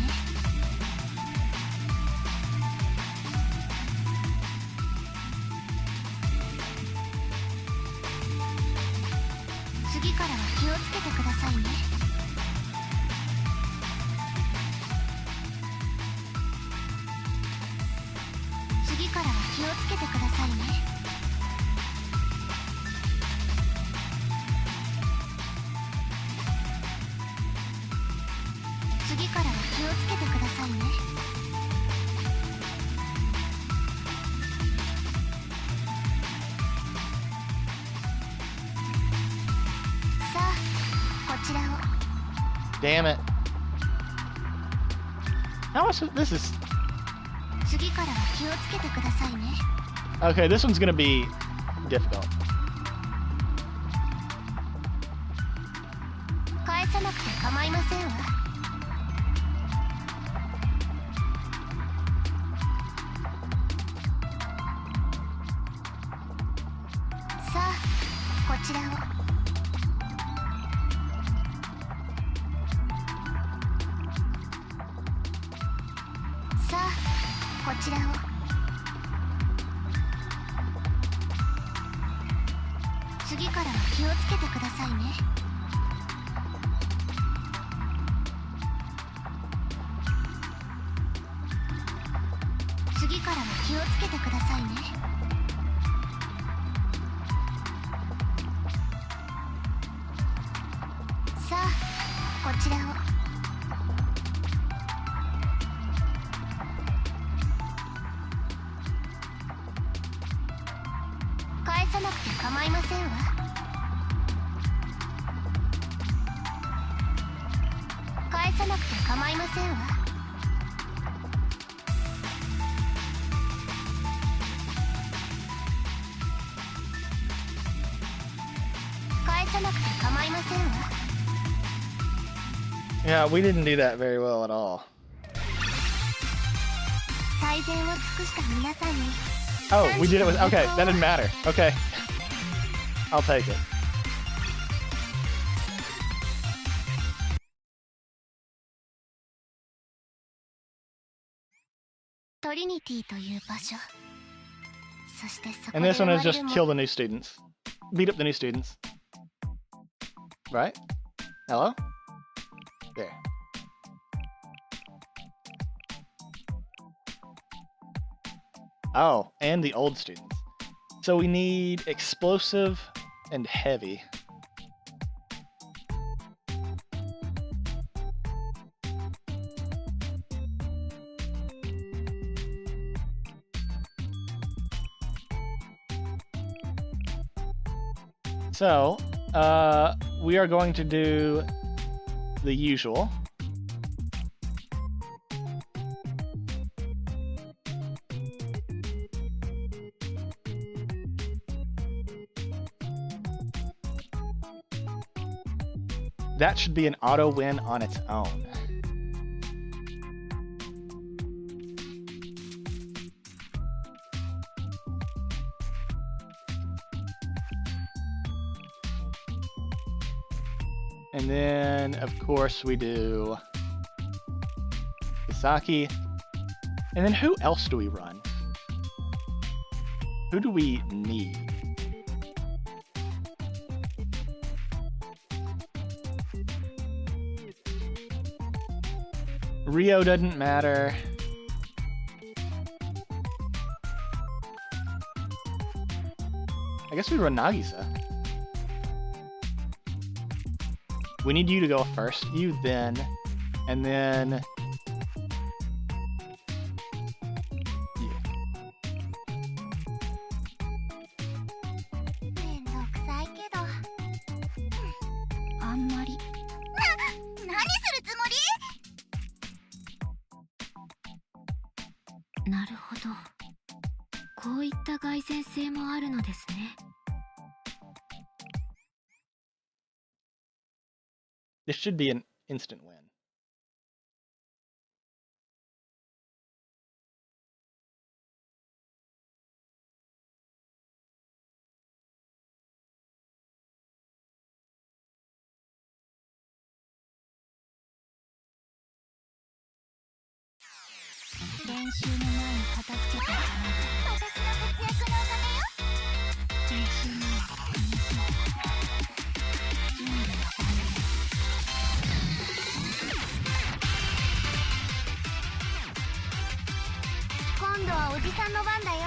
次からは気をつけてくださいね。からは気をつけてくださいね。次からは気をつけてくださいね。さあ、こちらを。Damn it. How much? This is 次からは気をつけてくださいね。 okay. This one's gonna be difficult. 返さなくて構いませんわ。さあ、こちらを。さあ、こちらを。次からは気をつけてくださいね。次からは気をつけてくださいね。さあ、こちらを。返さなくて構いませんわ。返さなくて構いませんわ。返さなくて構いませんわ。 Yeah, we didn't do that very well at all. 最善を尽くした皆さんに。 Oh, we did it with. Okay, that didn't matter. Okay, I'll take it. トリニティという場所。そしてそこ And で this 生 one ま is れ just るも kill the new students, beat up the new students. Right? Hello? There. Oh, and the old students. So we need explosive and heavy. So, we are going to do the usual. That should be an auto win on its own. And then, of course, we do Kisaki. And then who else do we run? Who do we need? Rio doesn't matter. I guess we run Nagisa. We need you to go first, you then, and then... you. めんどくさいけど、あんまり。何するつもり？なるほど。こういった蓋然性もあるのですね。This should be an instant win. はおじさんの番だよ。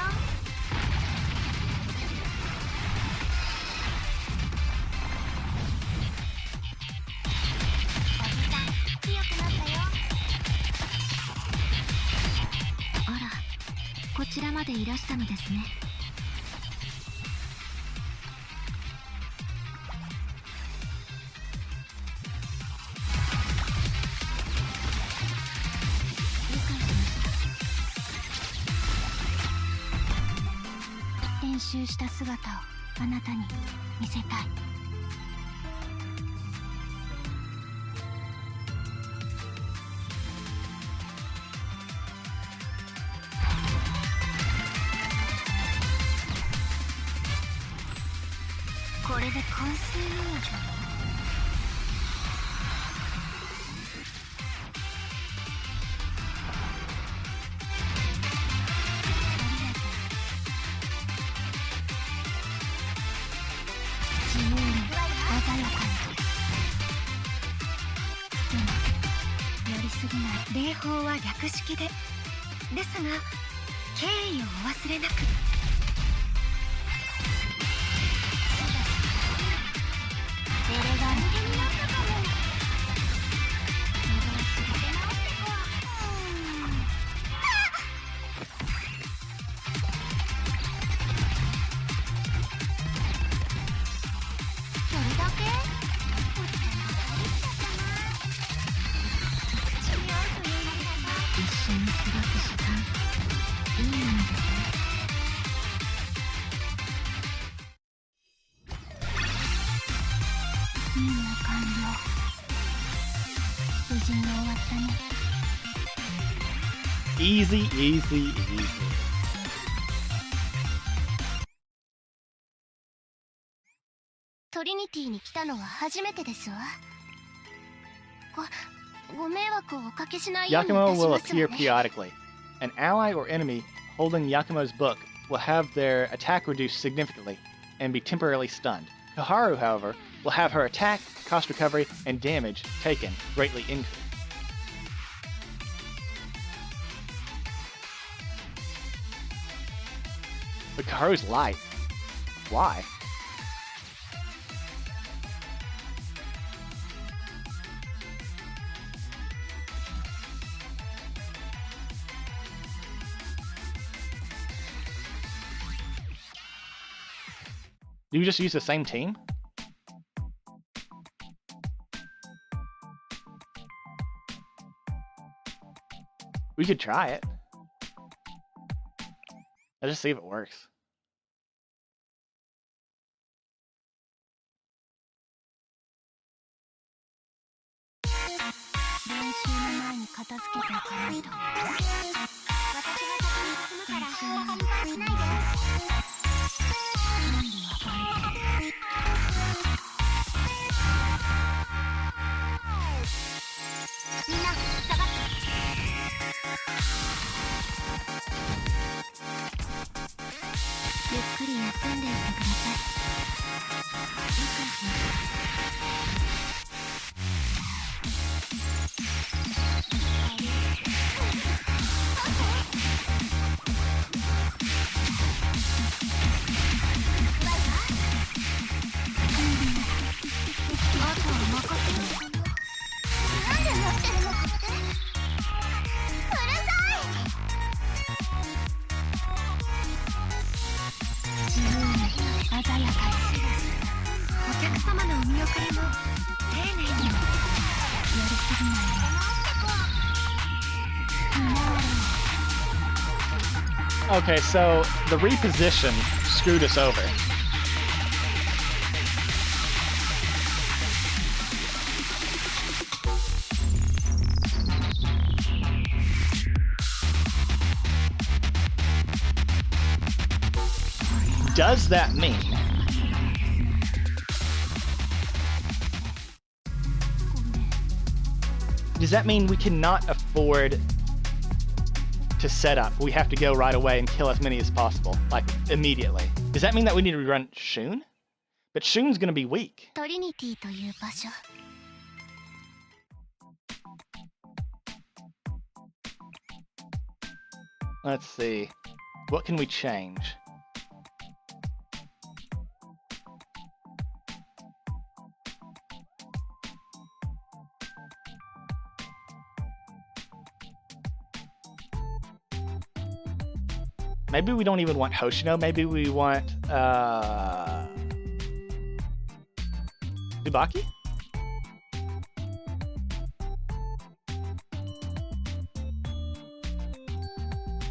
おじさん強くなったよ。あら、こちらまでいらしたのですね。練習した姿をあなたに見せたい。これで完成なのじゃ。自由に鮮やかに。でもやりすぎない。礼法は略式で、ですが敬意をお忘れなく。エレガントになったかも。出直してこう。それだけ？おじさんが大好きだったな。口に合うというのだな。一緒に過ごす時間、いいものですね。任務完了。無事に終わったね。Easy, easy, easy. トリニティに来たのは初めてですわ。ご迷惑をおかけしないようにいた Yakumo し will ますわ appear ね。 periodically. An ally or enemy holding Yakumo's book will have their attack reduced significantly and be temporarily stunned. Koharu, however, will have her attack, cost recovery, and damage taken greatly increased. But Koharu's light. Why? Do you just use the same team? We could try it. Let's just see if it works. Okay, so the reposition screwed us over. Does that mean we cannot afford to set up? We have to go right away and kill as many as possible, like immediately. Does that mean that we need to rerun Shun? But Shun's gonna be weak. トリニティという場所。Let's see. What can we change? Maybe we don't even want Hoshino. Maybe we want Tsubaki?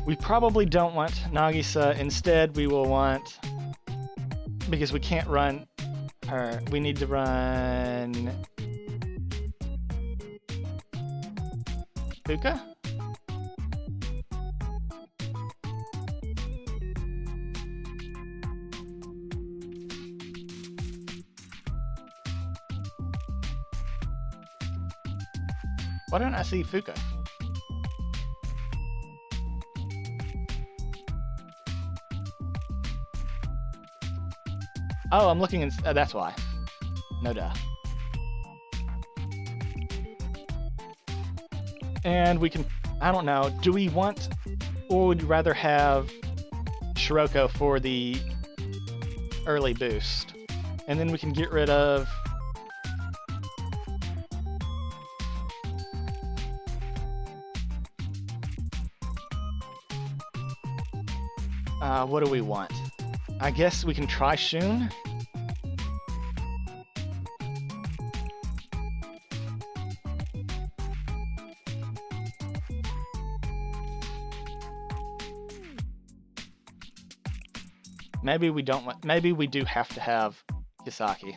We probably don't want Nagisa. Instead, we will want, because we can't run her, we need to run Fuka? Why don't I see Fuka? Oh, I'm looking in. That's why. No duh. And we can. I don't know. Do we want, or would you rather have Shiroko for the early boost, and then we can get rid of. What do we want? I guess we can try Shun. Maybe we don't want. Maybe we do have to have Kisaki.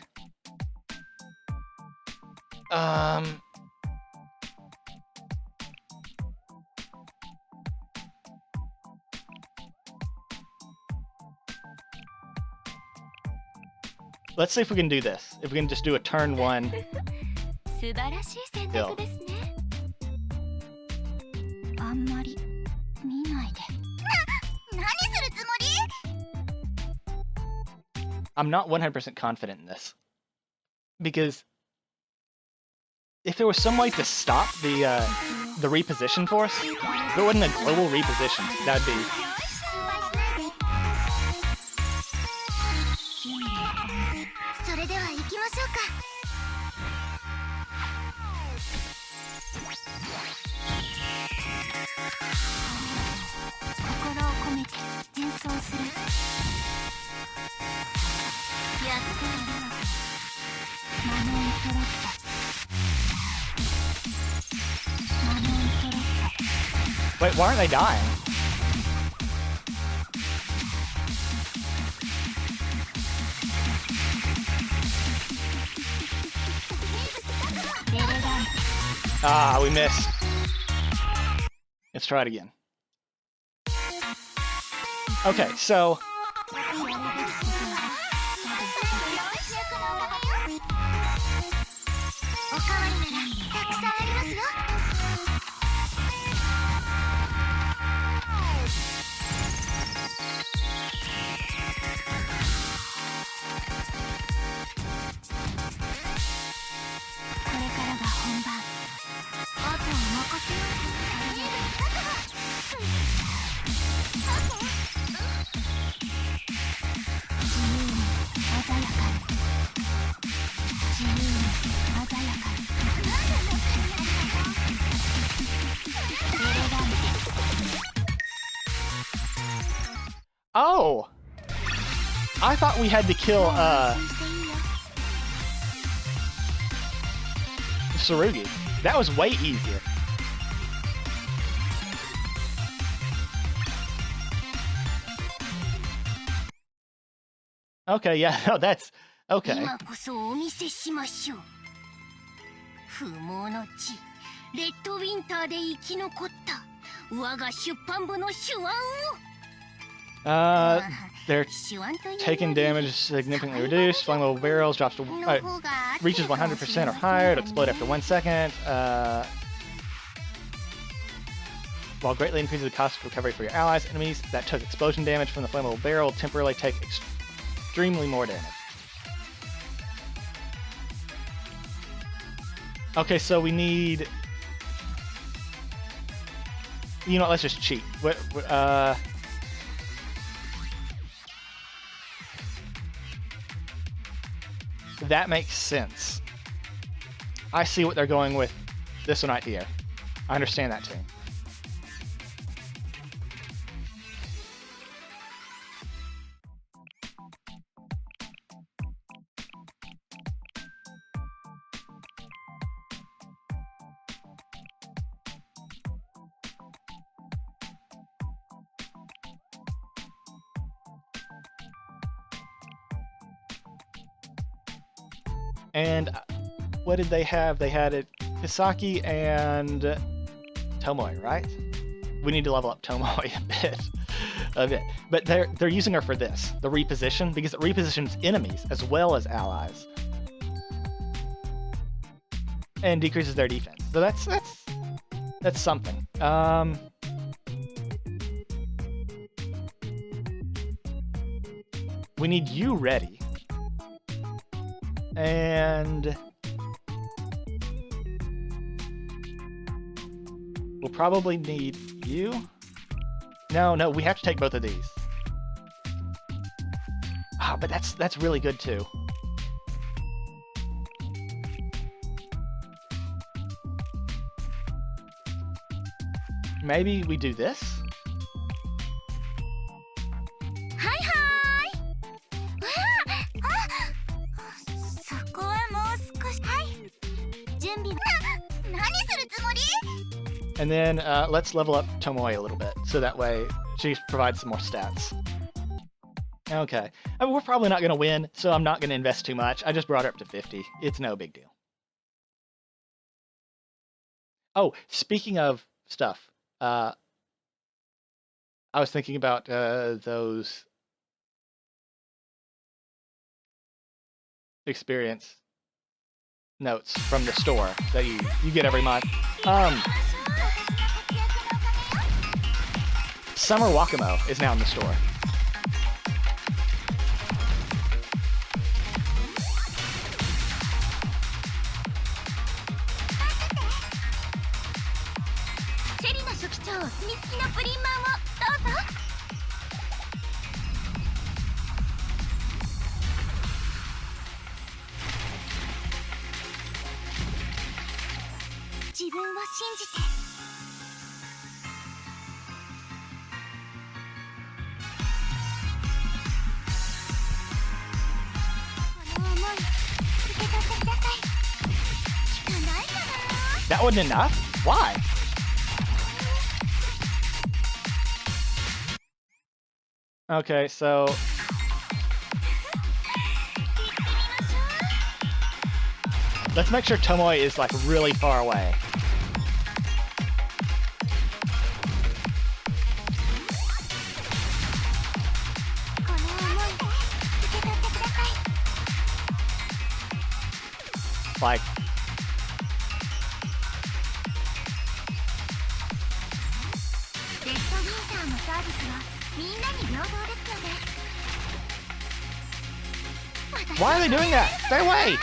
Let's see if we can do this. If we can just do a turn one. 素晴らしい選択ですね。あんまり見ないで。何するつもり？ I'm not 100% confident in this. Because if there was some way to stop the reposition for us, if it wasn't a global reposition, that'd be. それでは行きましょうか。心を込めて演奏する。やってみる。マノントロット。マノントロット。 Wait, why aren't they dying? Ah, we missed. Let's try it again. Okay, so... Oh! I thought we had to kill, Tsurugi. That was way easier. Okay, yeah, no, that's... Okay. 今こそお見せしましょう。不毛の地、レッドウィンターで生き残った我が出版部の手腕を。They're taking damage significantly reduced. Flammable barrels drops to reaches 100% or higher to explode after 1 second. While greatly increases the cost of recovery for your allies, enemies that took explosion damage from the flammable barrel temporarily take extremely more damage. Okay, so we need... You know what, let's just cheat. That makes sense. I see what they're going with this one right here. I understand that too. And what did they have? They had it Hisaki and Tomoe, right? We need to level up Tomoe a bit. But they're using her for this, the reposition, because it repositions enemies as well as allies. And decreases their defense. So that's something. We need you ready. And we'll probably need you. No, we have to take both of these. Ah, but that's really good too. Maybe we do this? And then let's level up Tomoe a little bit, so that way she provides some more stats. Okay. I mean, we're probably not going to win, so I'm not going to invest too much. I just brought her up to 50. It's no big deal. Oh, speaking of stuff, I was thinking about those experience notes from the store that you get every month. Summer Yakumo is now in the store. That wasn't enough? Why? Okay, so let's make sure Tomoe is like really far away. Like why are they doing that? Stay away!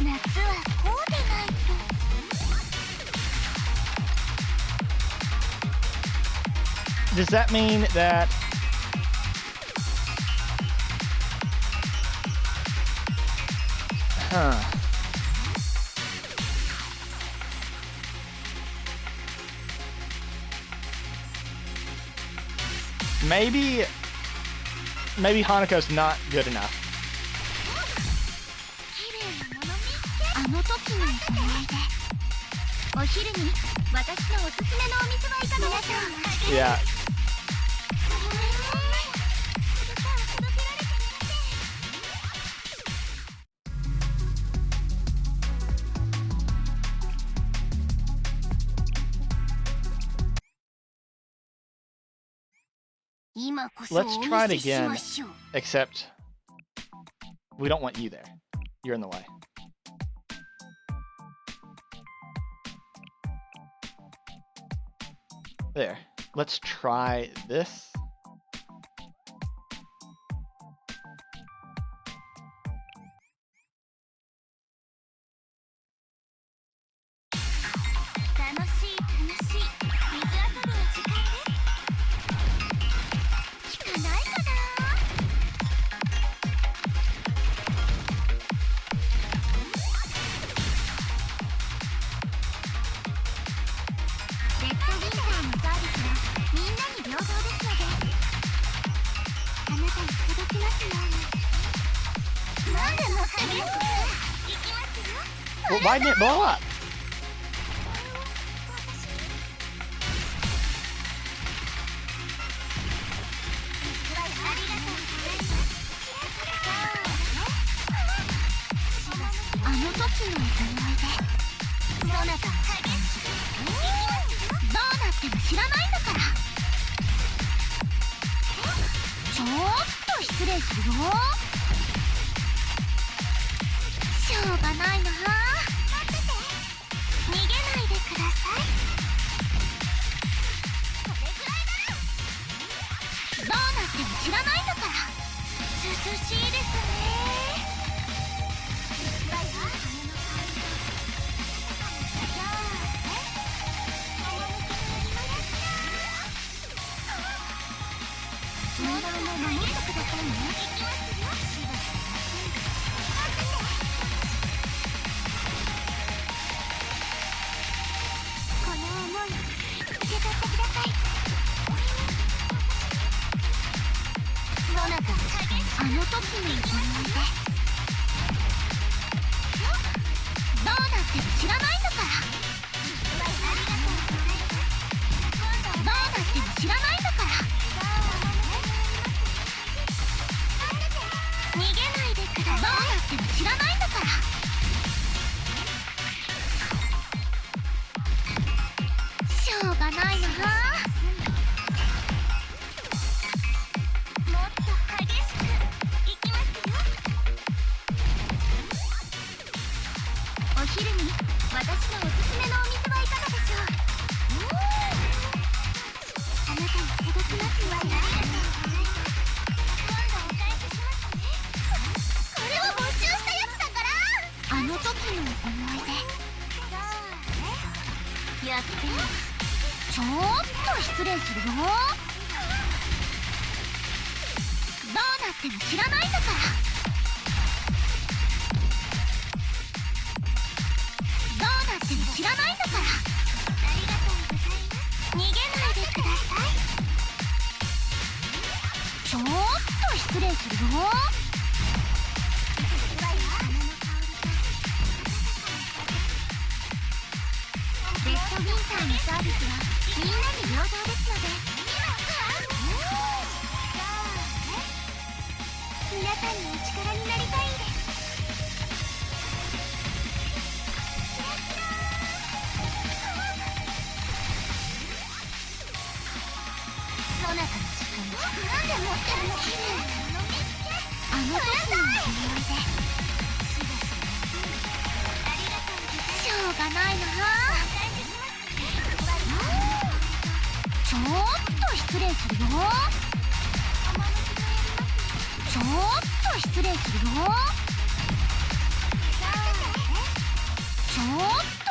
夏はこうでないと。 Does that mean that maybe Hanako's not good enough. あの時の思い出。お昼に私のおすすめのお店はいかがでしょう。 Yeah. Let's try it again, except we don't want you there. You're in the way. There. Let's try this. Well, why didn't it blow up?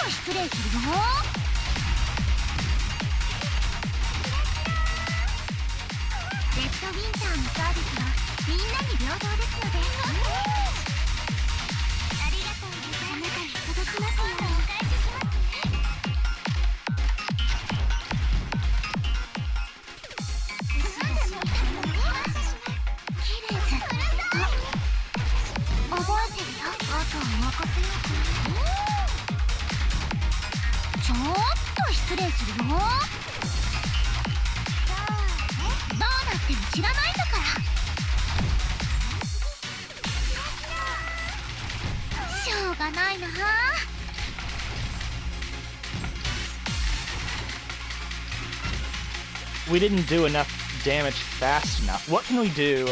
と失礼するよ。レッドウィンターのサービスはみんなに平等ですので。ありがとうございます。届きますよ。お返しします。きれいずっと覚えてるよ。あとは任せようか。ちょっと失礼するよ。どうなっても知らないんだから。しょうがないな。We didn't do enough damage fast enough. What can we do?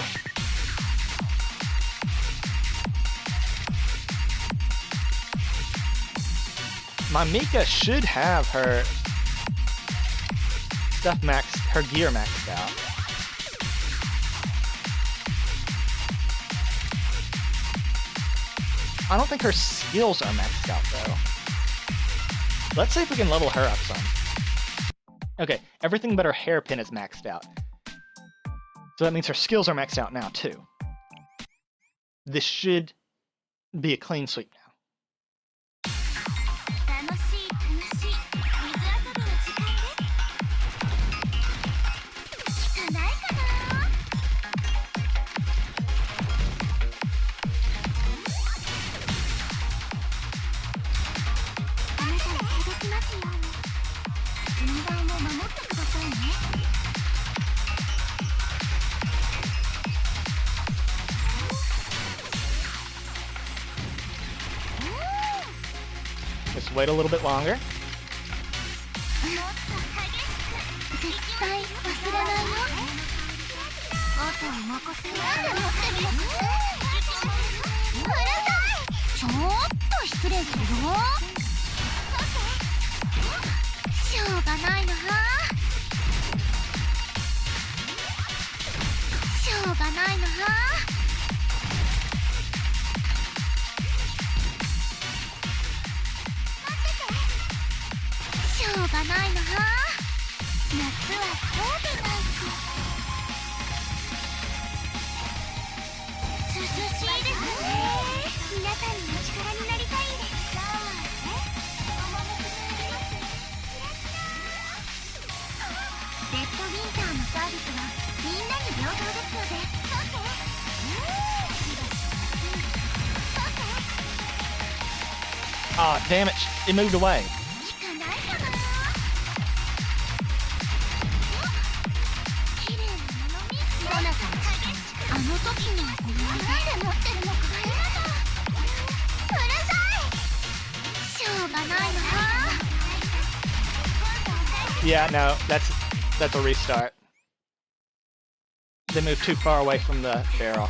My Mika should have her stuff maxed, her gear maxed out. I don't think her skills are maxed out though. Let's see if we can level her up some. Okay, everything but her hairpin is maxed out. So that means her skills are maxed out now too. This should be a clean sweep now. 楽しい楽しい水遊びの時間です。聞かないかな。あなたに届きますように。順番を守ってくださいね。Just wait a little bit longer. 絶対忘れないよ。あとは任せよう。うるさい。ちょっと失礼するよ。しょうがないな。しょうがないな。しょうがないな。夏はこうでないと。涼しいですね。皆さんにお力になりたいんです。レッドウィンターのサービスはみんなに平等ですので。Ah, damn it! It moved away. 聞かないかな。綺麗なものみ。そなたの時間、あの時の何で持ってるのか。うるさい。しょうがないな。Yeah, no, that's a restart. They moved too far away from the barrel.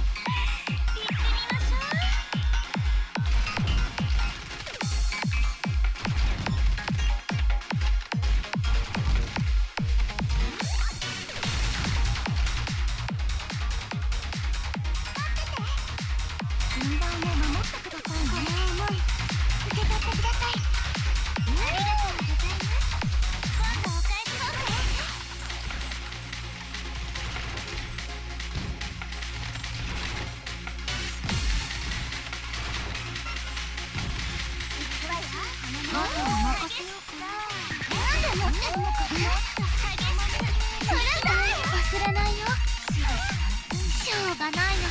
順番を守ってくださいね。この思い、受け取ってください。ありがとうございます。今度お返ししますね。あとは任せようか。なんで持ってるのか。うるさい。忘れないよ。しょうがないな。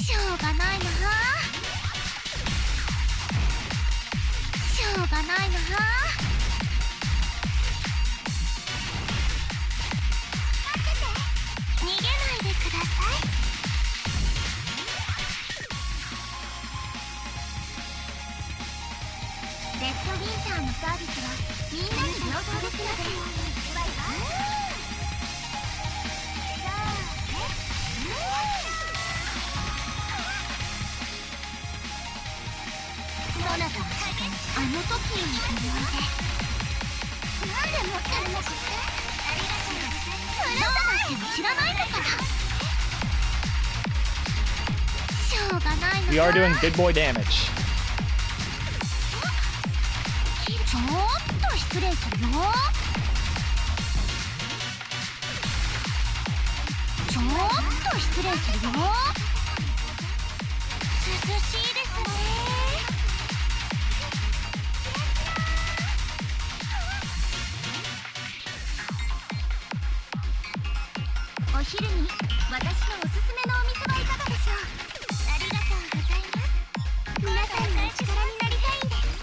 しょうがないな。しょうがないな。逃げないでください。レッドウィンターのサービスはみんなに平等ですので。そなたの時間、あの時に比べて。なんで持ってるのか。ありがとうございます。どうなっても知らないんだから。しょうがないな。We are doing good boy damage. ちょっと失礼するよ。ちょっと失礼するよ。涼しいですね。お昼に私のおすすめのお店はいかがでしょう。ありがとうございます。皆さんのお力になりたいんです。こ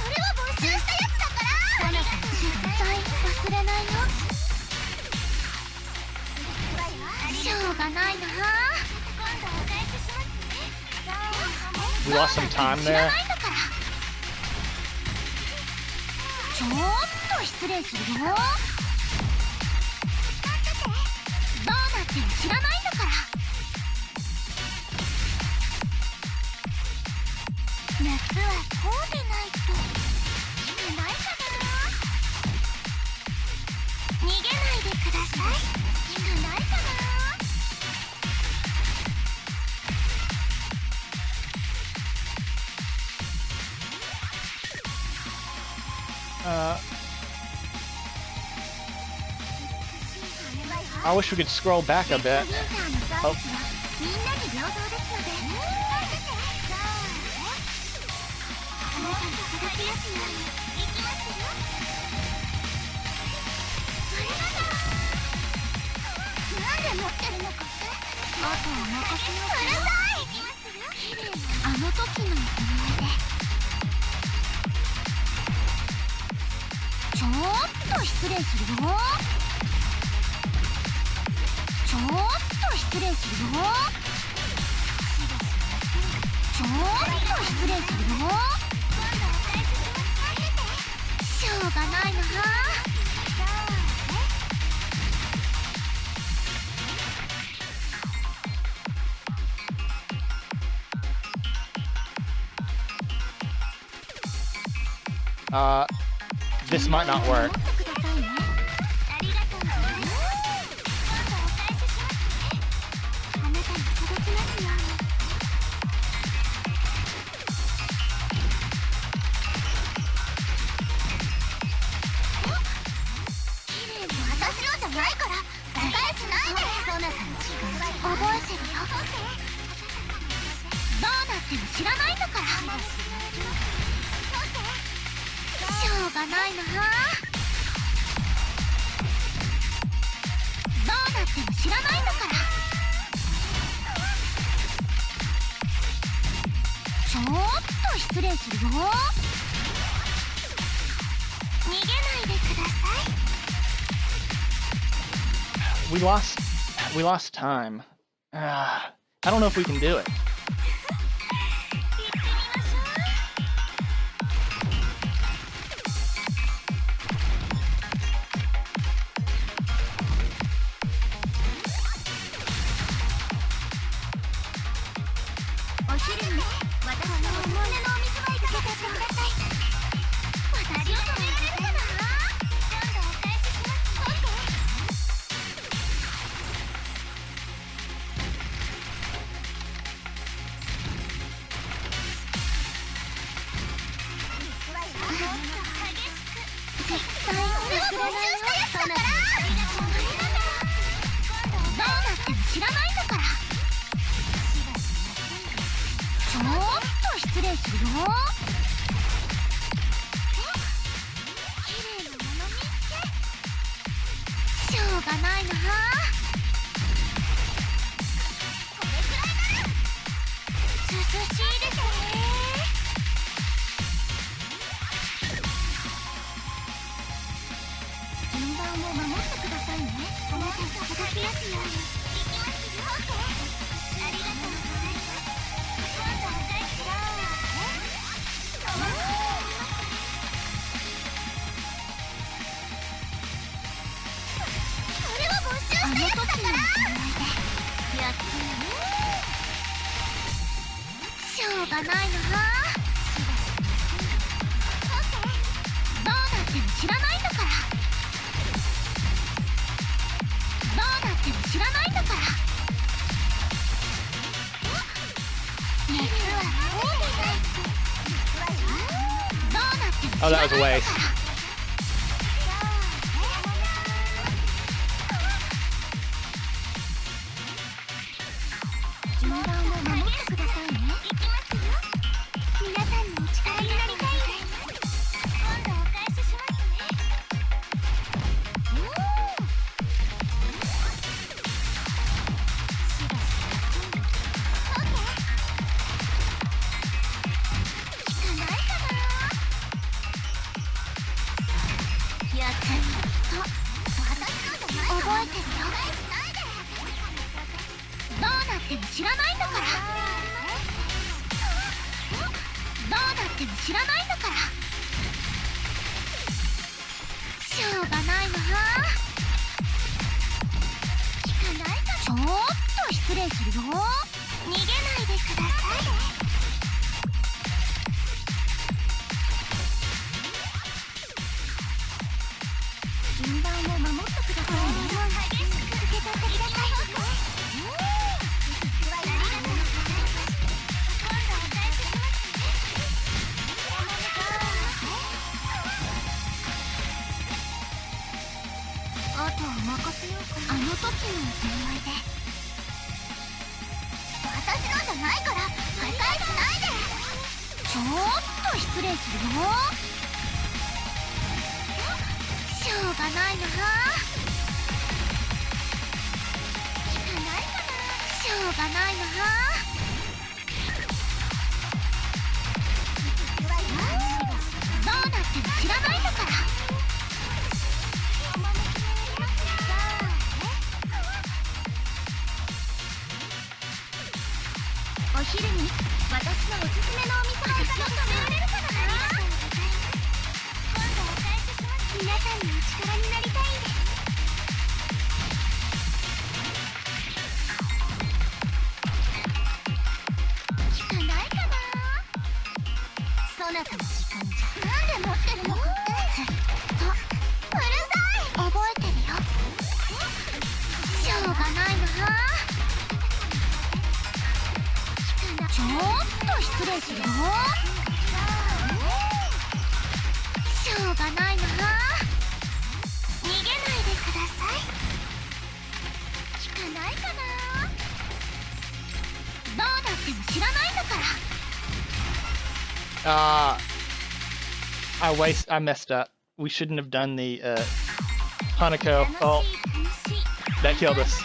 れは募集したやつだから。絶対忘れないよ。しょうがないな。 We lost some time 知ら there. ないんだから。ちょっと失礼するよ。どうなっても知らないんだから。夏はこうでないと意味ないかな。逃げないでください。意味ないかな。I wish we could scroll back a bit. Oh. みんなに平等ですので。あなたに届きやすいように行きますよ。なんで持ってるのかって。あとは任せようか。うるさい。あの時の思い出。ちょっと失礼するよ。ちょっと失礼するよ。ちょっと失礼するよ。しょうがないな。This might not work. 知らないんだから。しょうがないな。どうなっても知らないんだから。ちょっと失礼するよ。逃げないでください。 We lost time. I don't know if we can do it. Oh, that was a waste. 順番を守ってくださいね。いきますよ。皆さんのお力になりたいです。今度お返ししますね。しばしば。オッケー。聞かないかな。やつと私のじゃない。覚えてるよ。どうなっても知らないんだから。どうなっても知らないんだから。しょうがないな。聞かないか。ちょっと失礼するよ。逃げないでください。順番を守ってくださいね。激しく受け取ってください。あとは任せようかな。あの時の思い出。私のじゃないから破壊しないで。ちょっと失礼するよ。しょうがないな。聞かないかな。しょうがないな。どうなっても知らないんだから。お昼に私のおすすめのお店を食べられるかな。今度お返しします。皆さんのお力になりたいんです。聞かないかな。そなたの時間じゃ。なんで持ってるの。ずっとうるさい。覚えてるよ。しょうがないな。ちょっと失礼するよ。しょうがないな。逃げないでください。聞かないかな。どうなっても知らないんだから。I messed up. We shouldn't have done the Hanako. Oh, that killed us.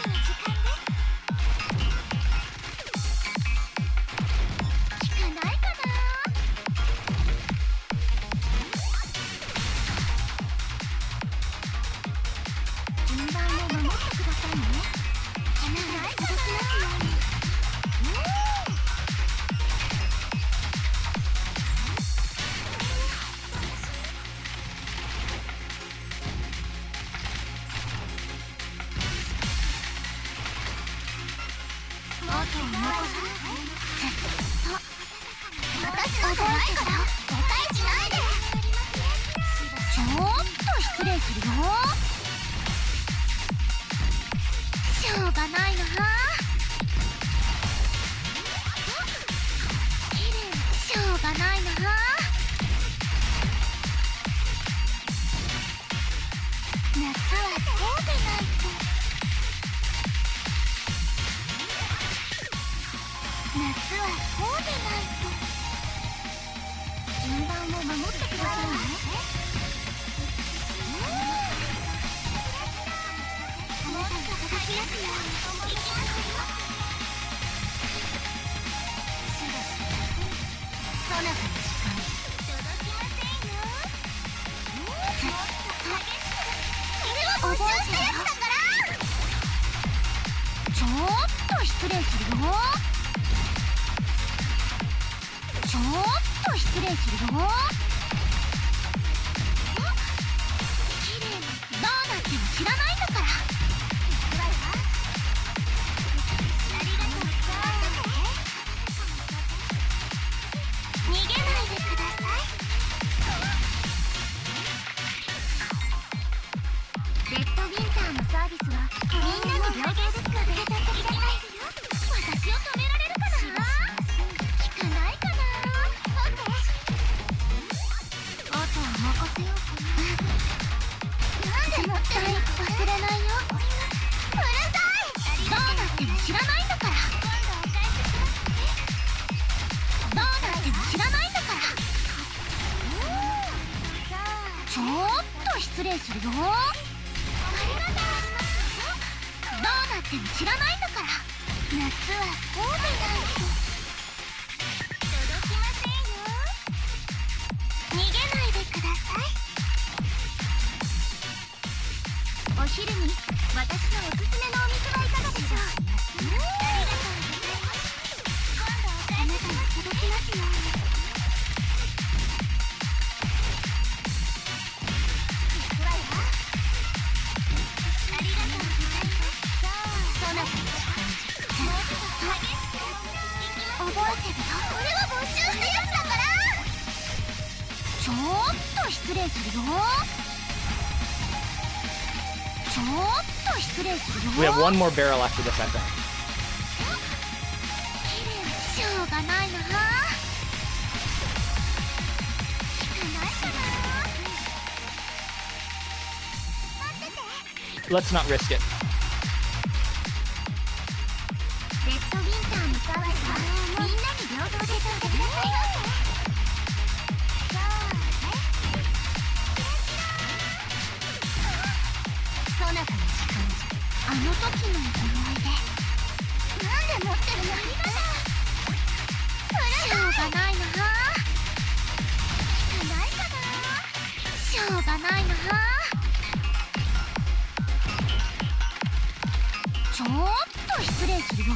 あとは絶対忘れないよ。うるさい。どうなっても知らないんだから。どうなっても知らないんだから。ちょっと失礼するよ。どうなっても知らないんだから。夏は神戸なんて届きませんよ。逃げないでください。お昼に私のおすすめのお店はいかがでしょう。ありがとうございます。今度お返しが届きますように。行くわよ。ありがとうございます。そなたの時間もうちょっと激しく覚えてるよ。これは募集したやつだから。ちょっと失礼するよ。ちょっと失礼するよ。 We have one more barrel after this, I think. しょうがないな。聞かないかな。待ってて。 Let's not risk it. レッドウィンターのサワイはみんなに平等で取ってください。そなたの時間あの時の思い出なんで持ってるの。ありがとう。しょうがないな。聞かないかな。しょうがないな。ちょっと失礼するよ。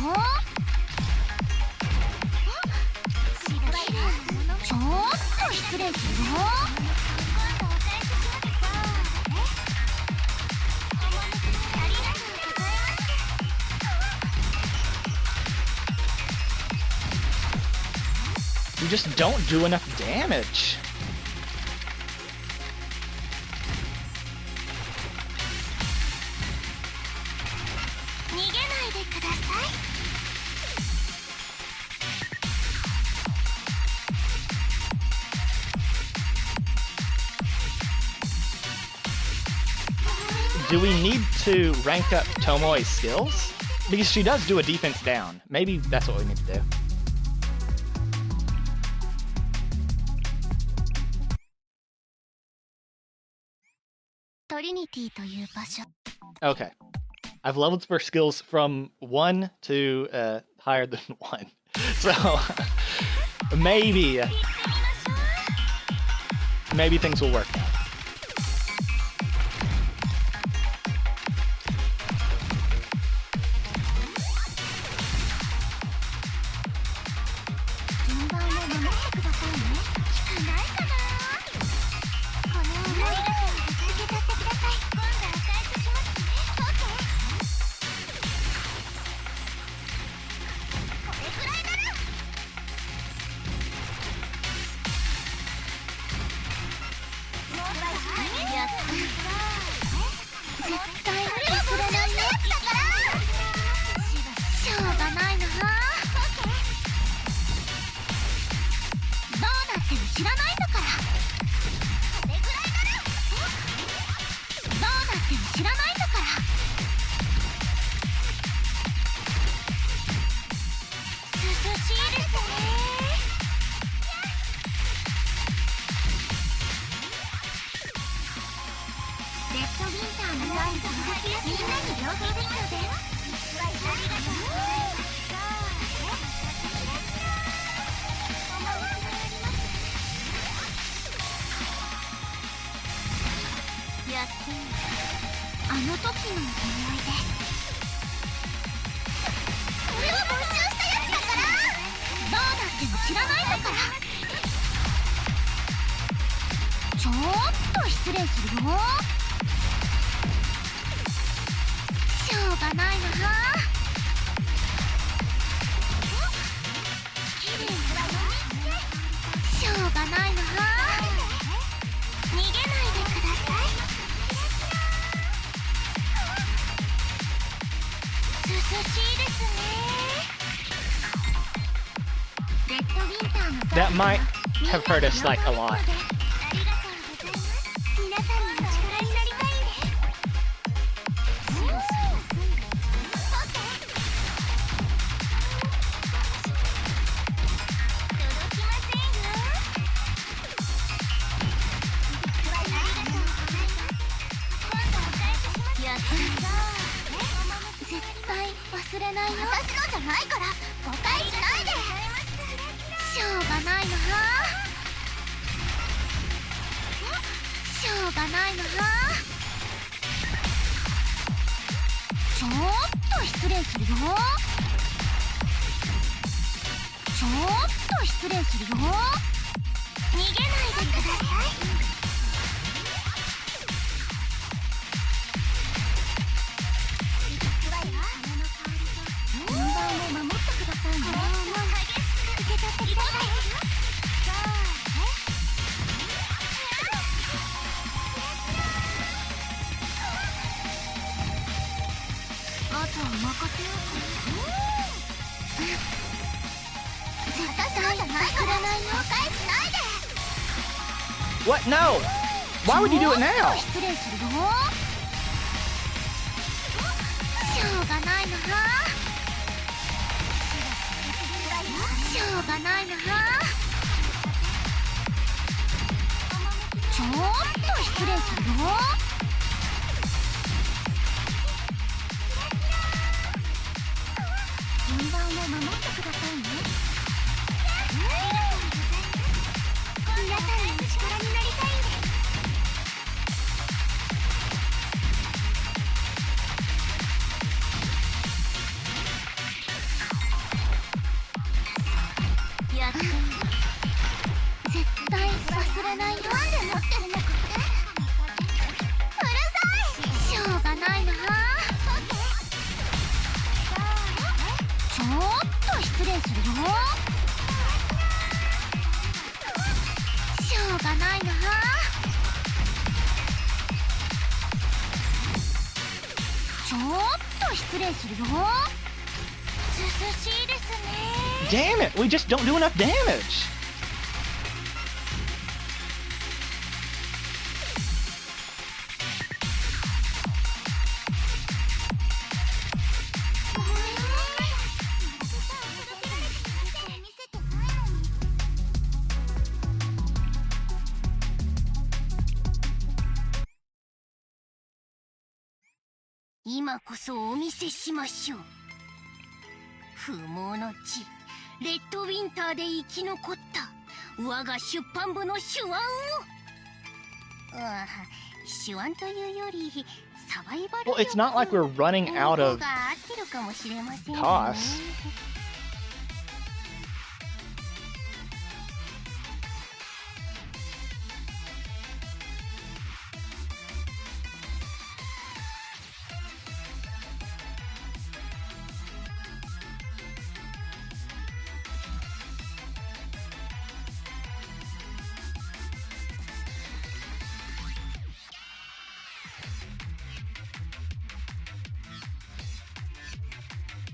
ちょっと失礼するよ。You just don't do enough damage. 逃げないでください。Do we need to rank up Tomoe's skills? Because she does do a defense down. Maybe that's what we need to do. Trinity という場所。 Okay. I've leveled her skills from 1 to higher than 1. So maybe things will work out. That might have hurt us like a lot. ないから誤解しないで。しょうがないな。しょうがないな。ちょっと失礼するよ。ちょっと失礼するよ。逃げないでください。順番を守ってくださいね。受け取ってください。あとは任せようか。絶対忘れないよ。誤解しないで。 What? No! Why would you do it now? 失礼するよ。しょうがないな。しょうがないな。ちょっと失礼するよ。順番を守ってくださいね。皆さんの力になりたいんです。やってみる。絶対忘れないよ。なんで持ってるのかって。うるさい。しょうがないな。ちょっと失礼するよ。しょうがないな。ちょっと失礼するよ。涼しいですね。Damn it! We just don't do enough damage! 今こそお見せしましょう。不毛の地レッドウィンターで生き残った我が出版部の手腕を。手腕というよりサバイバル。 Well, it's not like we're running out of が合ってるかもしれませんね。 costs.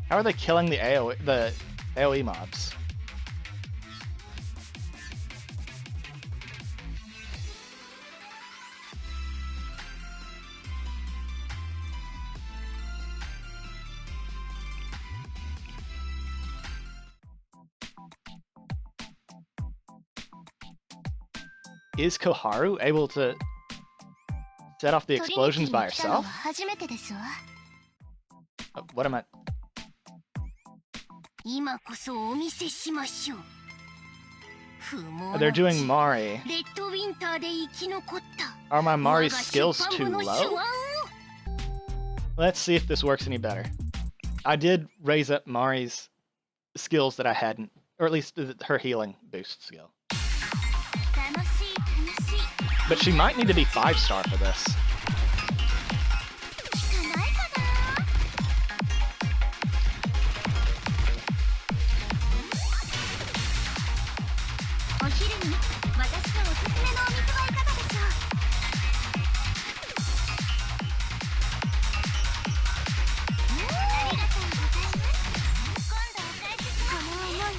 How are they killing the AoE mobs? Is Koharu able to set off the explosions by herself? 初めてですわ。 What am I? 今こそお見せしましょう。不毛の地 They're doing Mari. レッドウィンターで生き残った Are my 我 Mari's が skills 出 too 版部の手腕 low? を。 Let's see if this works any better. I did raise up Mari's skills that I hadn't, or at least her healing boost skill. 楽しい楽しい。 But she might need to be 5-star for this. 聞かないかな。お昼に私のおすすめのお水はいかがでしょう。ありがとうございます。今度お返しします。この思い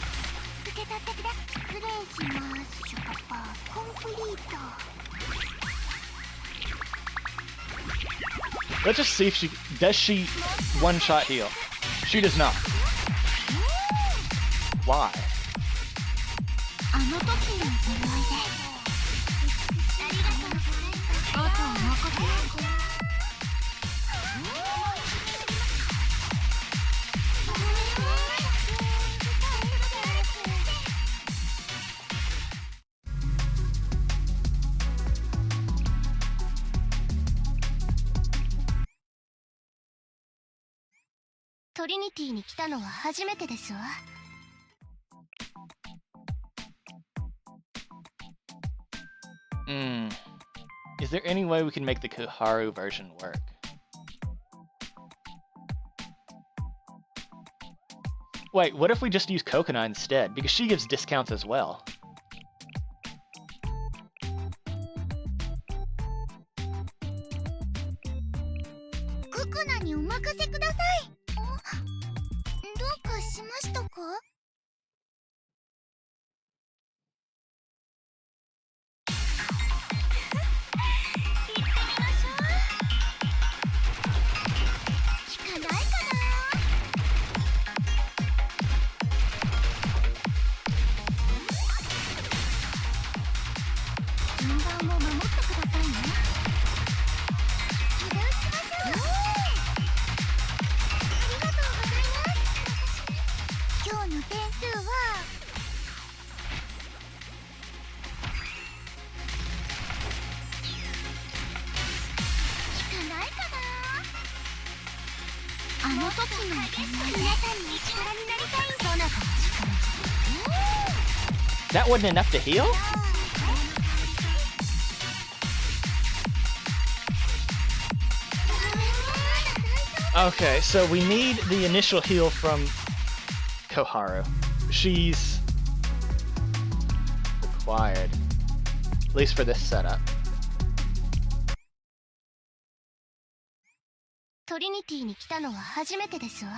受け取ってください。失礼します。シュパパコンプリート。 Let's just see if does she one-shot heal? She does not. Why? あの時の思い出。ありがとうございます。あとは任せようか。トリニティに来たのは初めてですわ。Is there any way we can make the Koharu version work? Wait, what if we just use Kokona instead? Because she gives discounts as well. ココナにお任せください。どうかしましたか？That wasn't enough to heal? Okay, so we need the initial heal from Koharu. She's required, at least for this setup. トリニティに来たのは初めてですわ。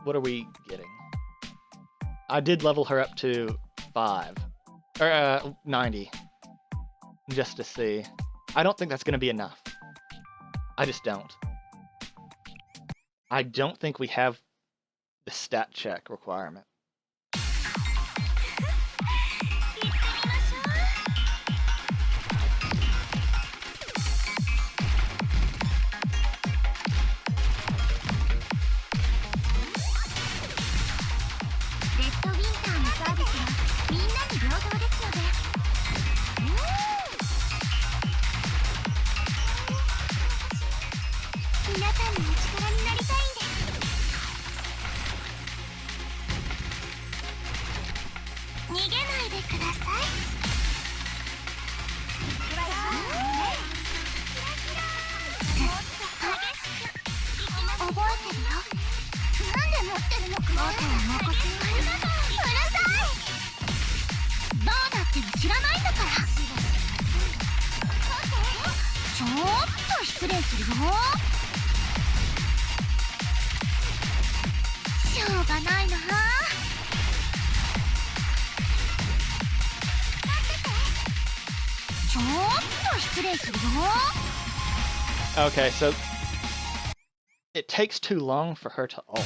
What are we getting? I did level her up to 5. Or, 90. Just to see. I don't think that's gonna be enough. I just don't. I don't think we have the stat check requirement. Okay, so it takes too long for her to ult.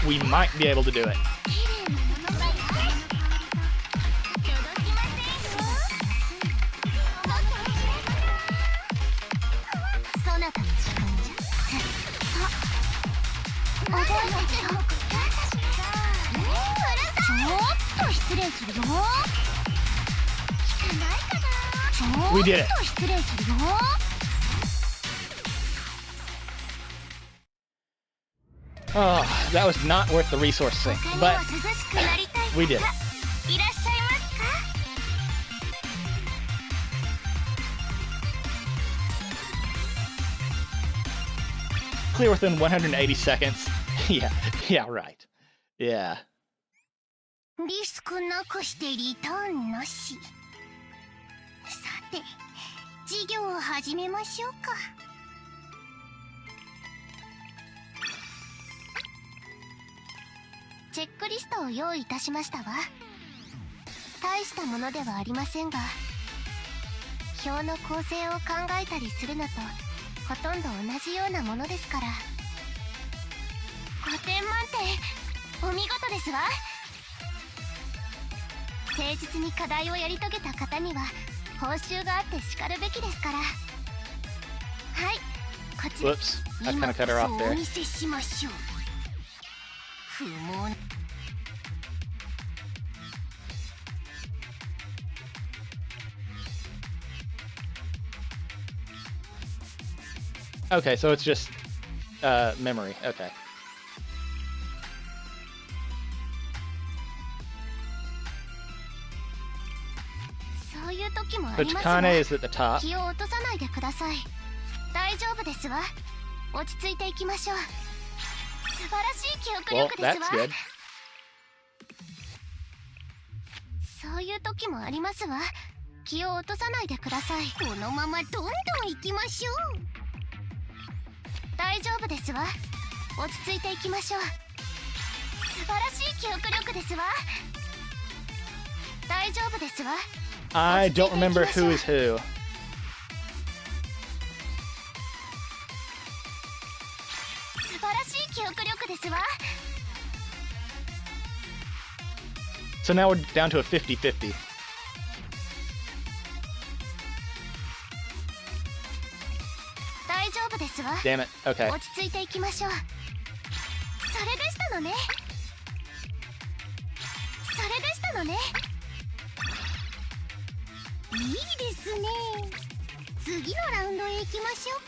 We might be able to do it. We did it. Oh, that was not worth the resource sink, but we did it. Clear within 180 seconds. Yeah, right. Yeah. リスクなくしてリターンなし。さて、授業を始めましょうか。チェックリストを用意いたしましたわ。大したものではありませんが、表の構成を考えたりするのとほとんど同じようなものですから。5点満点、お見事ですわ。誠実に課題をやり遂げた方には報酬があってしかるべきですから。はい、こちら Whoops, I kind of cut her off お there. 見せしましょう。不毛。 Okay, so it's just memory. Okay. So Takane is at the top. 気を落とさないでください。大丈夫ですわ。落ち着いていきましょう。素晴らしい記憶 Well, 力ですわ。 that's good. そういう時もありますわ。気を落とさないでください。このままどんどん行きましょう。大丈夫ですわ。落ち着いていきましょう。素晴らしい記憶力ですわ。大丈夫ですわ。 I don't remember who is who. 晴らしい記憶力ですわ。 So now we're down to a 50-50. 大丈夫ですわ。 Damn it. Okay. 落ち着いていきましょう。それでしたのね。それでしたのね。いいですね。次のラウンドへ行きましょう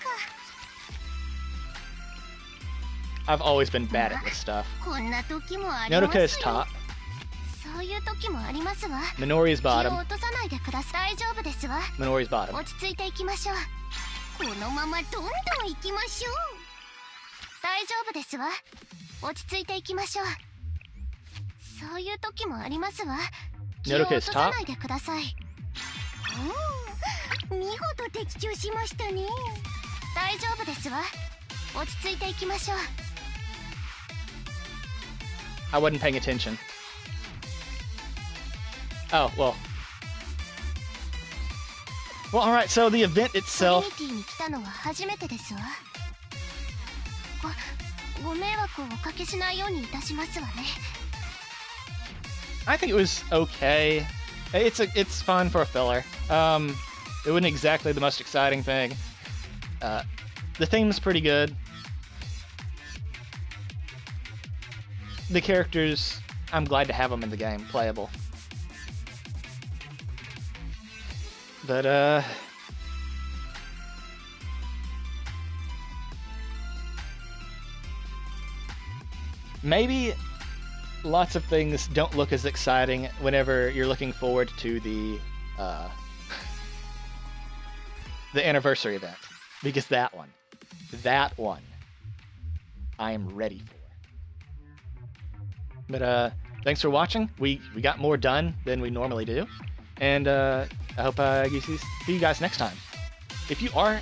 か。 I've always been bad at this stuff. こんな時もあります Nodoka is よ。 top. そういう時もありますわ。 Minori is 気を bottom. 落とさないでください。大丈夫ですわ。 Minori's bottom. 落ち着いていきましょう。このままどんどん行きましょう。大丈夫ですわ。落ち着いていきましょう。そういう時もありますわ。気を落とさないでください。見事的中しましたね。大丈夫ですわ。落ち着いていきましょう。 I wasn't paying attention. Oh, well. Well, alright, so the event itself... トリニティに来たのは初めてですわ。ご迷惑をおかけしないようにいたしますわね。 I think it was okay. It's fun for a filler. It wasn't exactly the most exciting thing. The theme's pretty good. The characters, I'm glad to have them in the game, playable. But maybe lots of things don't look as exciting whenever you're looking forward to the anniversary event, because that one I am ready for. But thanks for watching. We got more done than we normally do, and I hope I see you guys next time. If you are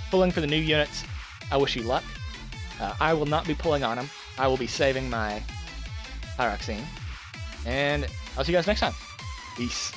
pulling for the new units, I wish you luck. I will not be pulling on them. I will be saving my Pyroxene. And I'll see you guys next time. Peace.